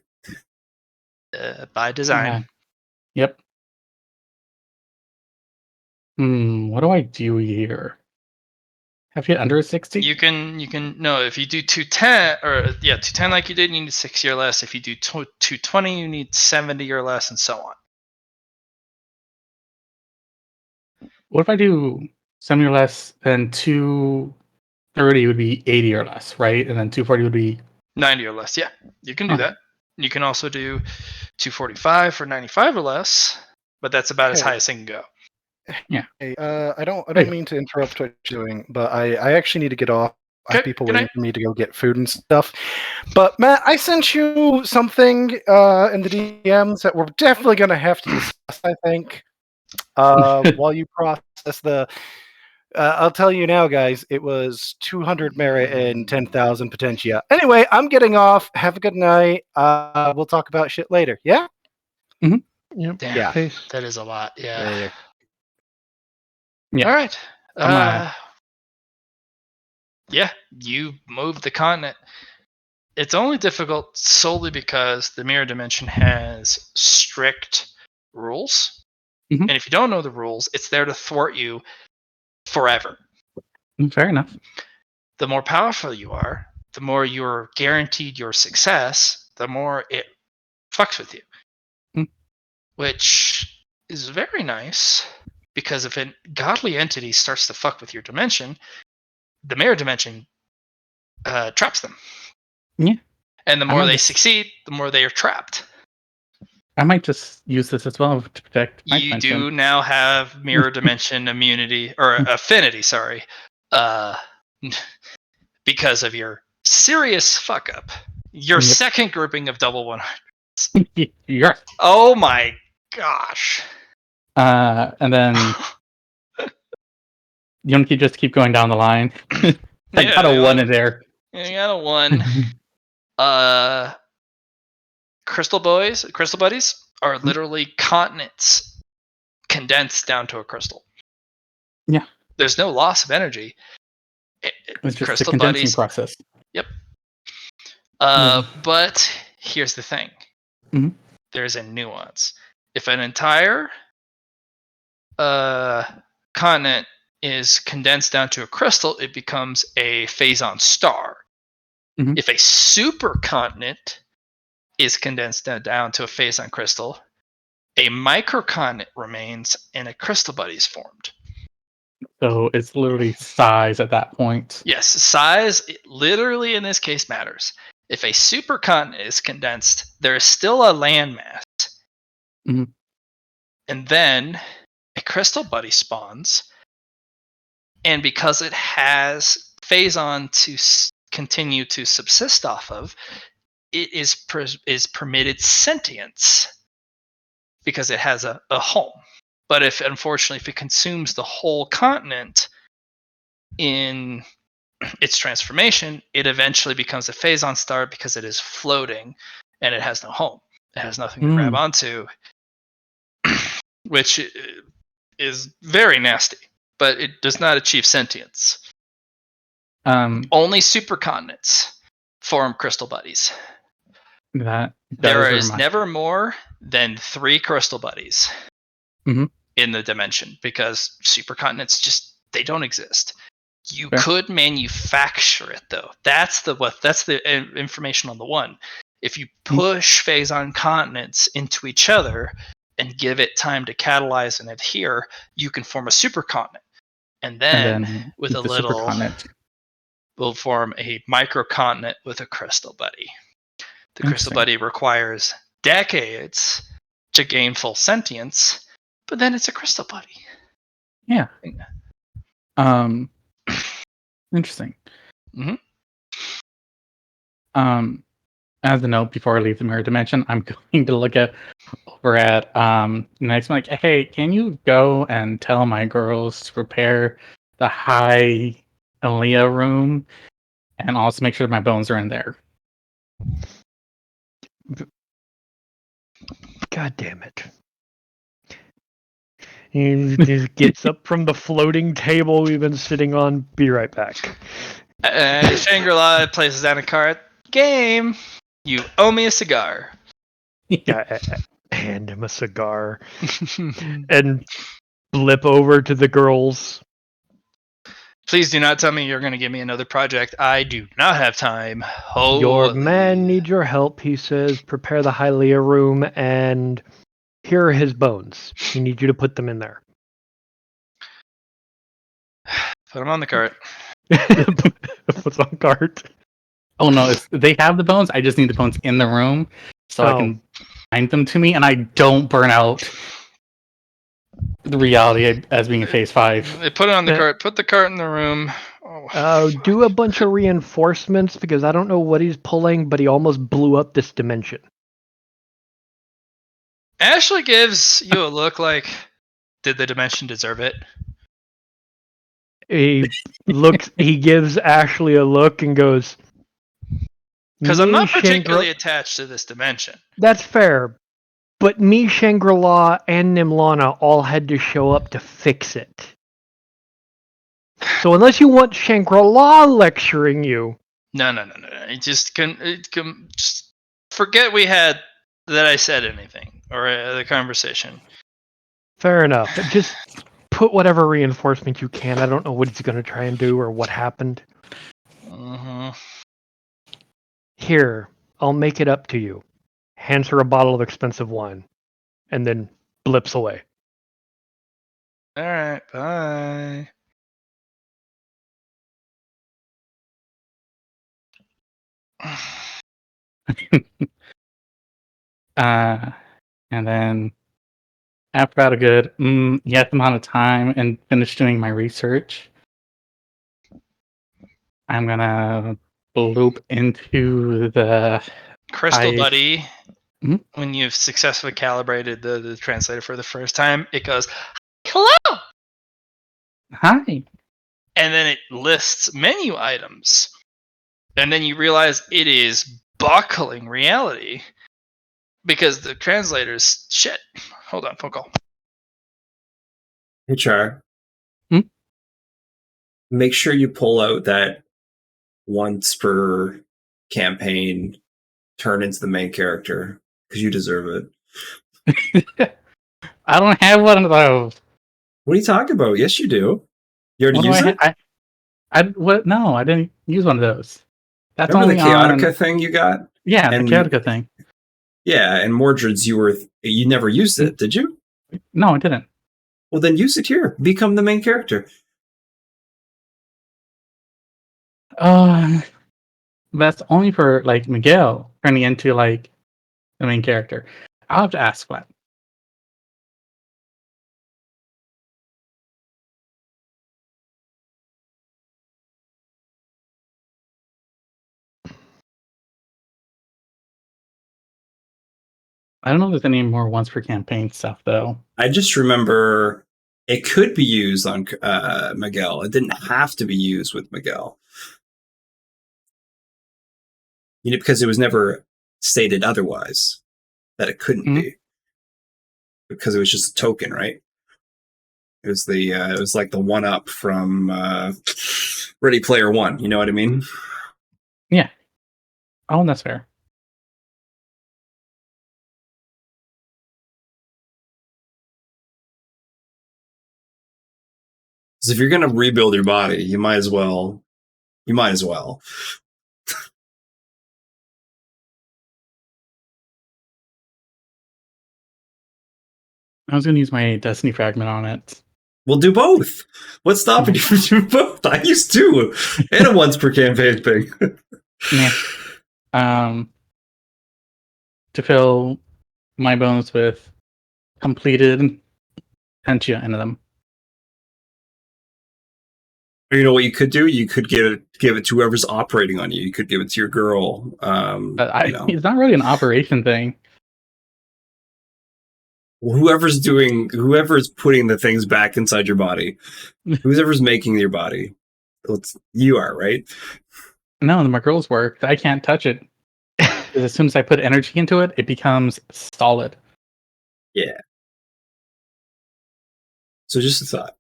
By design. Yep. What do I do here? Have you hit under a 60? You can no, if you do 210 or 210 like you did, you need 60 or less. If you do 220, you need 70 or less, and so on. What if I do 70 or less, then 230 would be 80 or less, right? And then 240 would be 90 or less. Yeah, you can do that. You can also do 245 for 95 or less, but that's about as high as it can go. Yeah. Hey, I don't mean to interrupt what you're doing, but I actually need to get off. I have people waiting for me to go get food and stuff. But Matt, I sent you something in the DMs that we're definitely going to have to discuss, I think, while you process the. I'll tell you now, guys. It was 200 merit and 10,000 potentia. Anyway, I'm getting off. Have a good night. We'll talk about shit later. Yeah. Yep. Damn, Yeah. Peace. that is a lot. Yeah. Later. Yeah. All right. I'm Yeah, you move the continent. It's only difficult solely because the mirror dimension has strict rules. Mhm. And if you don't know the rules, it's there to thwart you forever. fair enough. The more powerful you are, the more you're guaranteed your success, the more it fucks with you. Mm. Which is very nice because if a godly entity starts to fuck with your dimension, the mirror dimension traps them. Yeah. And the more they succeed, the more they are trapped. I might just use this as well to protect my You dimension. do now have mirror dimension immunity, or affinity, sorry, because of your serious fuck up. Your second grouping of double 100s. Yes. Oh my gosh. And then you want to just keep going down the line. I got a 1 in there. You got a 1. Crystal buddies are literally continents condensed down to a crystal. Yeah. There's no loss of energy. It's just crystal the condensing buddies. process. Yep. But here's the thing. Mhm. There's a nuance. If an entire continent is condensed down to a crystal, it becomes a phazon star. Mhm. If a supercontinent is condensed down to a phazon crystal, a microcontinent remains and a crystal buddy is formed. So it's literally size at that point. Yes, size literally in this case matters. If a supercontinent is condensed, there is still a landmass. Mhm. And then a crystal buddy spawns. And because it has phazon to continue to subsist off of, it is permitted sentience because it has a home. But if it consumes the whole continent in its transformation, it eventually becomes a phazon star because it is floating and it has no home. It has nothing to grab onto, which is very nasty, but it does not achieve sentience. Only supercontinents form crystal buddies. There is never more than 3 crystal buddies in the dimension because supercontinents they don't exist. You could manufacture it though. That's the information on the 1. If you push phazon continents into each other and give it time to catalyze and adhere, you can form a supercontinent. And then with a little, we'll form a microcontinent with a crystal buddy. The crystal buddy requires decades to gain full sentience, but then it's a crystal buddy. Yeah. Interesting. Mm-hmm. As a note, before I leave the mirror dimension, I'm going to look over at next. I'm like, hey, can you go and tell my girls to prepare the high Aaliyah room, and also make sure my bones are in there. God damn it. He just gets up from the floating table we've been sitting on. Be right back. Shangri-La places down a card. Game. You owe me a cigar. Hand him a cigar. And blip over to the girls. Please do not tell me you're going to give me another project. I do not have time. Holy. Your man needs your help, he says. Prepare the Hylia room, and here are his bones. He needs you to put them in there. Put them on the cart. What's on cart? Oh no, they have the bones. I just need the bones in the room so I can bind them to me, and I don't burn out the reality as being in phase 5. They put it on the cart. Put the cart in the room. Do a bunch of reinforcements because I don't know what he's pulling, but he almost blew up this dimension. Ashley gives you a look like, did the dimension deserve it? He gives Ashley a look and goes, because I'm not particularly attached to this dimension. That's fair. But me, Shangri-La, and Nimlana all had to show up to fix it. So unless you want Shangri-La lecturing you... No. It just just forget that I said anything, or the conversation. Fair enough. Just put whatever reinforcement you can. I don't know what he's going to try and do or what happened. Uh-huh. Here, I'll make it up to you. Hands her a bottle of expensive wine, and then blips away. All right, bye. And then after about a good yet amount of time and finish doing my research, I'm gonna loop into the Crystal Buddy. When you've successfully calibrated the translator for the first time, it goes, "Hello." Hi. And then it lists menu items. And then you realize it is buckling reality. Because the translator's shit. Hold on, phone call. Hey, Char. Make sure you pull out that once per campaign turn into the main character, because you deserve it. I don't have one of those. What are you talking about? Yes, you do. You already used it? No, I didn't use one of those. That's remember the Chaotica thing you got? Yeah, the Chaotica thing. Yeah, and Mordred's you never used it, did you? No, I didn't. Well, then use it here. Become the main character. That's only for like Miguel turning into like the main character. I'll have to ask that. I don't know if there's any more once per campaign stuff though. I just remember it could be used on Miguel. It didn't have to be used with Miguel. You know, because it was never stated otherwise that it couldn't be. Because it was just a token, right? It was it was like the one up from Ready Player One. You know what I mean? Yeah. Oh, that's fair. Because if you're gonna rebuild your body, you might as well. I was going to use my Destiny fragment on it. We'll do both. What's stopping you from doing both? I used to. And a once per campaign thing. Yeah. To fill my bones with completed Pentia into them. Or you know what you could do? You could give it to whoever's operating on you. You could give it to your girl. It's not really an operation thing. Whoever's putting the things back inside your body, whoever's making your body, you are, right? No, my girl's work. I can't touch it. Because as soon as I put energy into it, it becomes solid. Yeah. So just a thought.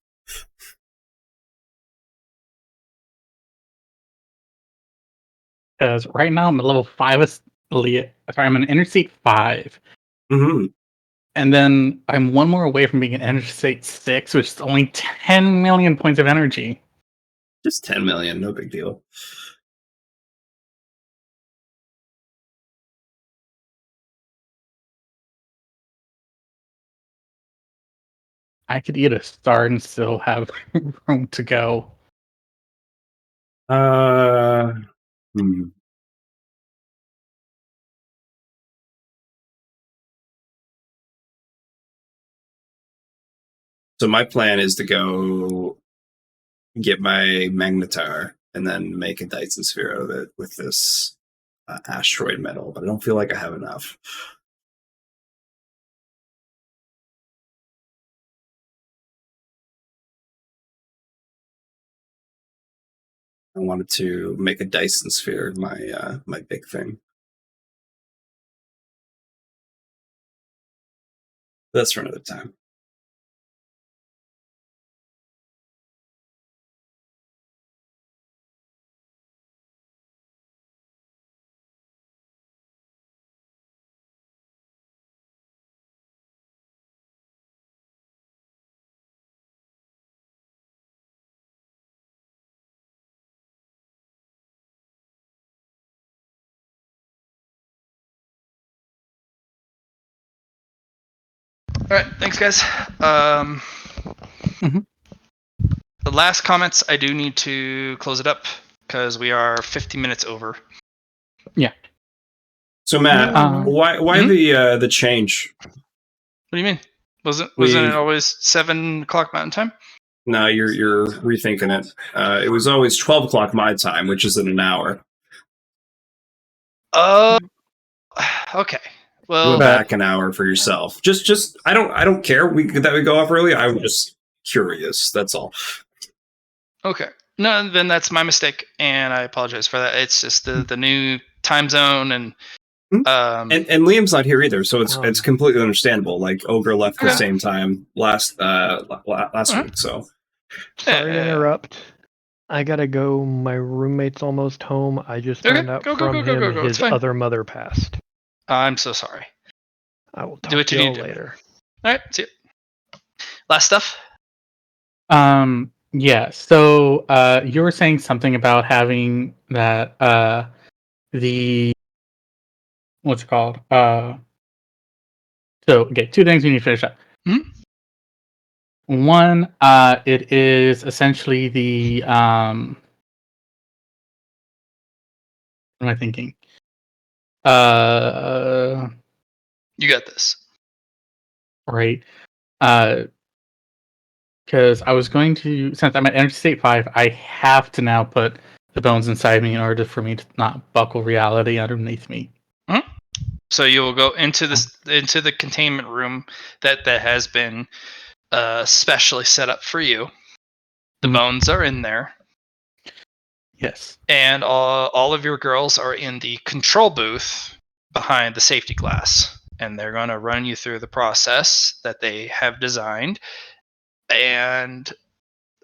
Because right now I'm at level 5 Sorry, I'm an Interstate 5. Mm-hmm. And then I'm one more away from being an Interstate 6, which is only 10 million points of energy. Just 10 million, no big deal. I could eat a star and still have room to go. Hmm. So my plan is to go get my magnetar and then make a Dyson sphere out of it with this asteroid metal, but I don't feel like I have enough. I wanted to make a Dyson sphere my big thing. That's for another time. All right, thanks, guys. Mhm. The last comments, I do need to close it up because we are 50 minutes over. Yeah. So Matt, Um, why the change? What do you mean? Wasn't We- it always 7 o'clock Mountain Time? No, you're rethinking it. It was always 12 o'clock my time, which is in an hour. Oh, okay. You Well, went back an hour for yourself. Just I don't care. We go off early. I'm just curious. That's all. okay. No, then that's my mistake, and I apologize for that. It's just the new time zone, and And Liam's not here either, so it's completely understandable. Like Ogre left the Okay. same time last week, so Sorry to interrupt. I gotta go. My roommate's almost home. I just Okay, found out go, from him It's his fine. other mother passed. I'm so sorry. I will Do talk what to you y'all need to do. later. All right, see you. Last stuff. Yeah. So you were saying something about having that the what's it called? So okay, two things we need to finish up. Mhm. One, it is essentially the what am I thinking? You got this. Right. Because I was going to, since I'm at Energy State 5, I have to now put the bones inside me in order for me to not buckle reality underneath me. So you will go into the containment room that has been specially set up for you. The bones are in there. Yes. And all of your girls are in the control booth behind the safety glass. And they're going to run you through the process that they have designed and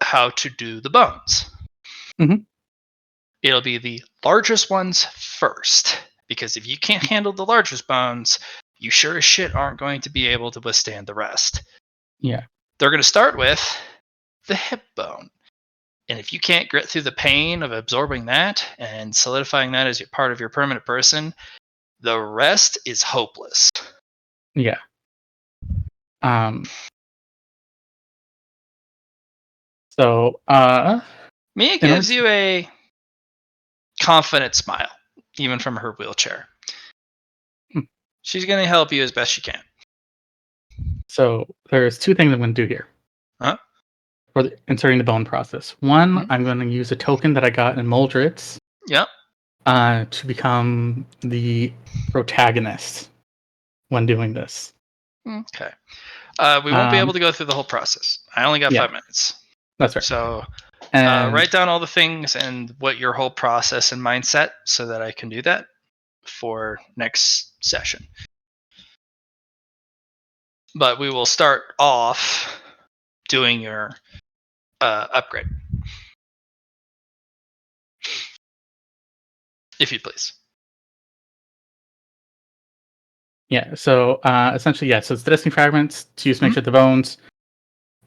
how to do the bones. Mhm. It'll be the largest ones first. Because if you can't handle the largest bones, you sure as shit aren't going to be able to withstand the rest. Yeah. They're going to start with the hip bone. And if you can't grit through the pain of absorbing that and solidifying that as part of your permanent person, the rest is hopeless. Yeah. So, Mia gives you a confident smile, even from her wheelchair. She's going to help you as best she can. So, there's two things I'm going to do here. Huh? For inserting the bone process. One, I'm going to use a token that I got in Moldritz. Yep. To become the protagonist when doing this. Okay. We won't be able to go through the whole process. I only got 5 minutes. That's right. So And write down all the things and what your whole process and mindset so that I can do that for next session. but we will start off doing your upgrade, if you please. Yeah. So essentially, yeah. So it's the Destiny fragments to use to make sure the bones.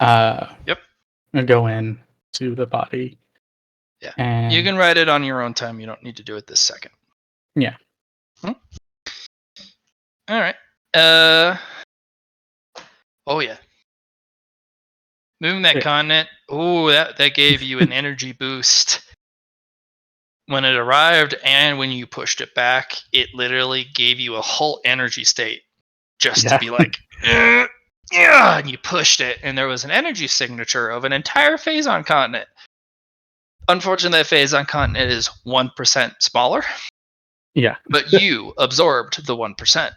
Yep. Go in to the body. Yeah. And you can write it on your own time. You don't need to do it this second. Yeah. All right. Oh yeah. Moving that continent. Oh, that gave you an energy boost. When it arrived and when you pushed it back, it literally gave you a whole energy state just to be like, yeah, and you pushed it, and there was an energy signature of an entire Phazon continent. Unfortunately, that Phazon continent is 1% smaller. Yeah. But you absorbed the 1%.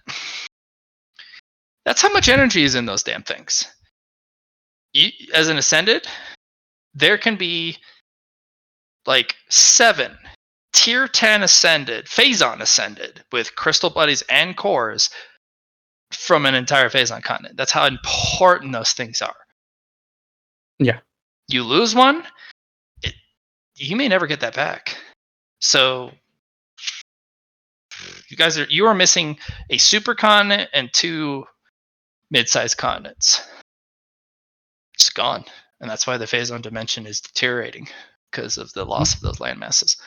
That's how much energy is in those damn things. As an Ascended, there can be like 7 tier 10 Ascended, Phazon Ascended, with crystal buddies and cores from an entire Phazon continent. That's how important those things are. Yeah. You lose one, you may never get that back. So you are missing a super continent and 2 mid-sized continents. It's gone. And that's why the Phazon dimension is deteriorating, because of the loss of those land masses.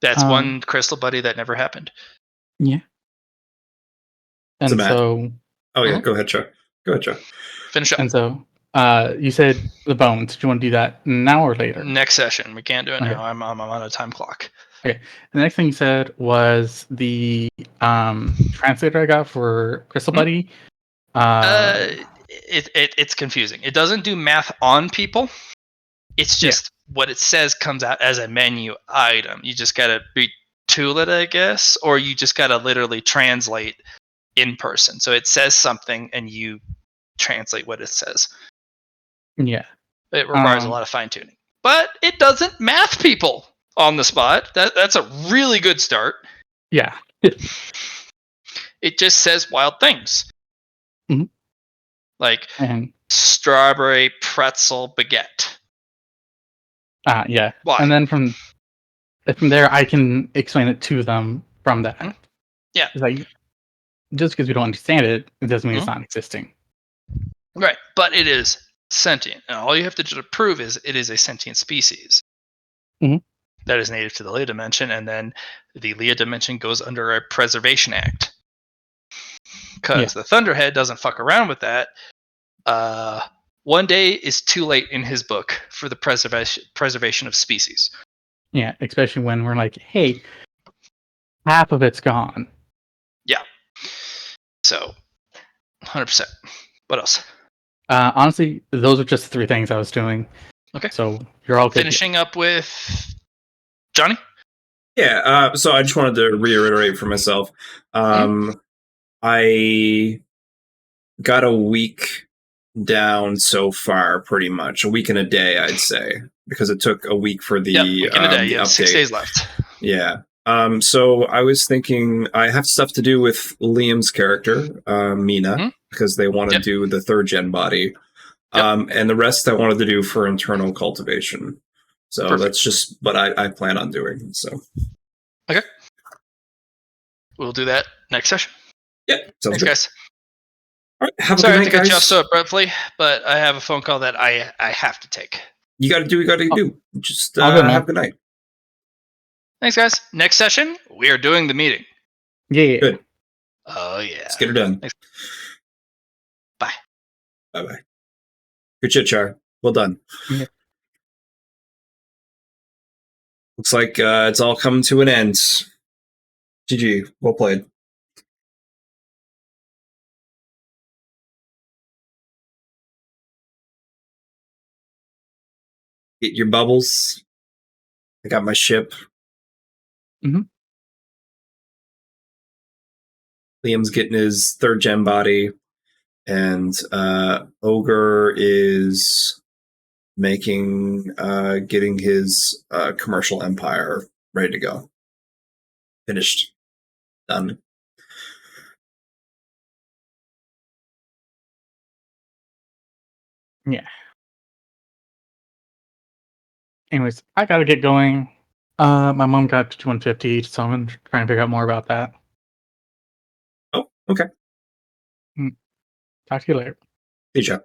That's one crystal buddy that never happened. Yeah. And so... Oh, yeah. Go ahead, Chuck. Finish up. And so you said the bones. Do you want to do that now or later? Next session. We can't do it now. I'm on a time clock. Okay. The next thing you said was the translator I got for Crystal Buddy. It's confusing. It doesn't do math on people. It's just what it says comes out as a menu item. You just gotta retool it, I guess, or you just gotta literally translate in person. So it says something and you translate what it says. Yeah. It requires a lot of fine tuning. But it doesn't math people on the spot. That's a really good start. Yeah. It just says wild things. Mm-hmm. Like strawberry pretzel baguette. Yeah. Why? And then from there, I can explain it to them from that. Mm-hmm. Yeah. It's like, just because we don't understand it, it doesn't mean it's not existing. Right. But it is sentient. And all you have to prove is it is a sentient species. Mm-hmm. That is native to the Leah dimension. And then the Leah dimension goes under a preservation act. Because the Thunderhead doesn't fuck around with that. One day is too late in his book for the preservation of species. Yeah, especially when we're like, hey, half of it's gone. Yeah. So, 100%. What else? Honestly, those are just the 3 things I was doing. Okay. So you're all good. Finishing up with Johnny? Yeah, so I just wanted to reiterate for myself. I got a week down so far, pretty much. A week and a day, I'd say. Because it took a week for the, week and a day. You have update. 6 days left. Yeah. So I was thinking I have stuff to do with Liam's character, Mina, because they want to do the 3rd gen body. And the rest I wanted to do for internal cultivation. So that's just what I plan on doing. So okay. We'll do that next session. Yeah. Thanks, guys. All right. Have Sorry a good night, to cut guys. you off so abruptly, but I have a phone call that I have to take. You got to do what you got to do. Just have a good night. Thanks, guys. Next session, we are doing the meeting. Yeah. Good. Oh, yeah. Let's get her done. Thanks. Bye. Bye-bye. Good shit, Char. Well done. Yeah. Looks like it's all coming to an end. GG. Well played. Get your bubbles. I got my ship. Liam's getting his 3rd gen body. And Ogre is getting his commercial empire ready to go. Finished. Done. Yeah. Anyways, I gotta get going. My mom got to 150, so I'm gonna try and figure out more about that. Oh, okay. Talk to you later. Hey, Jeff.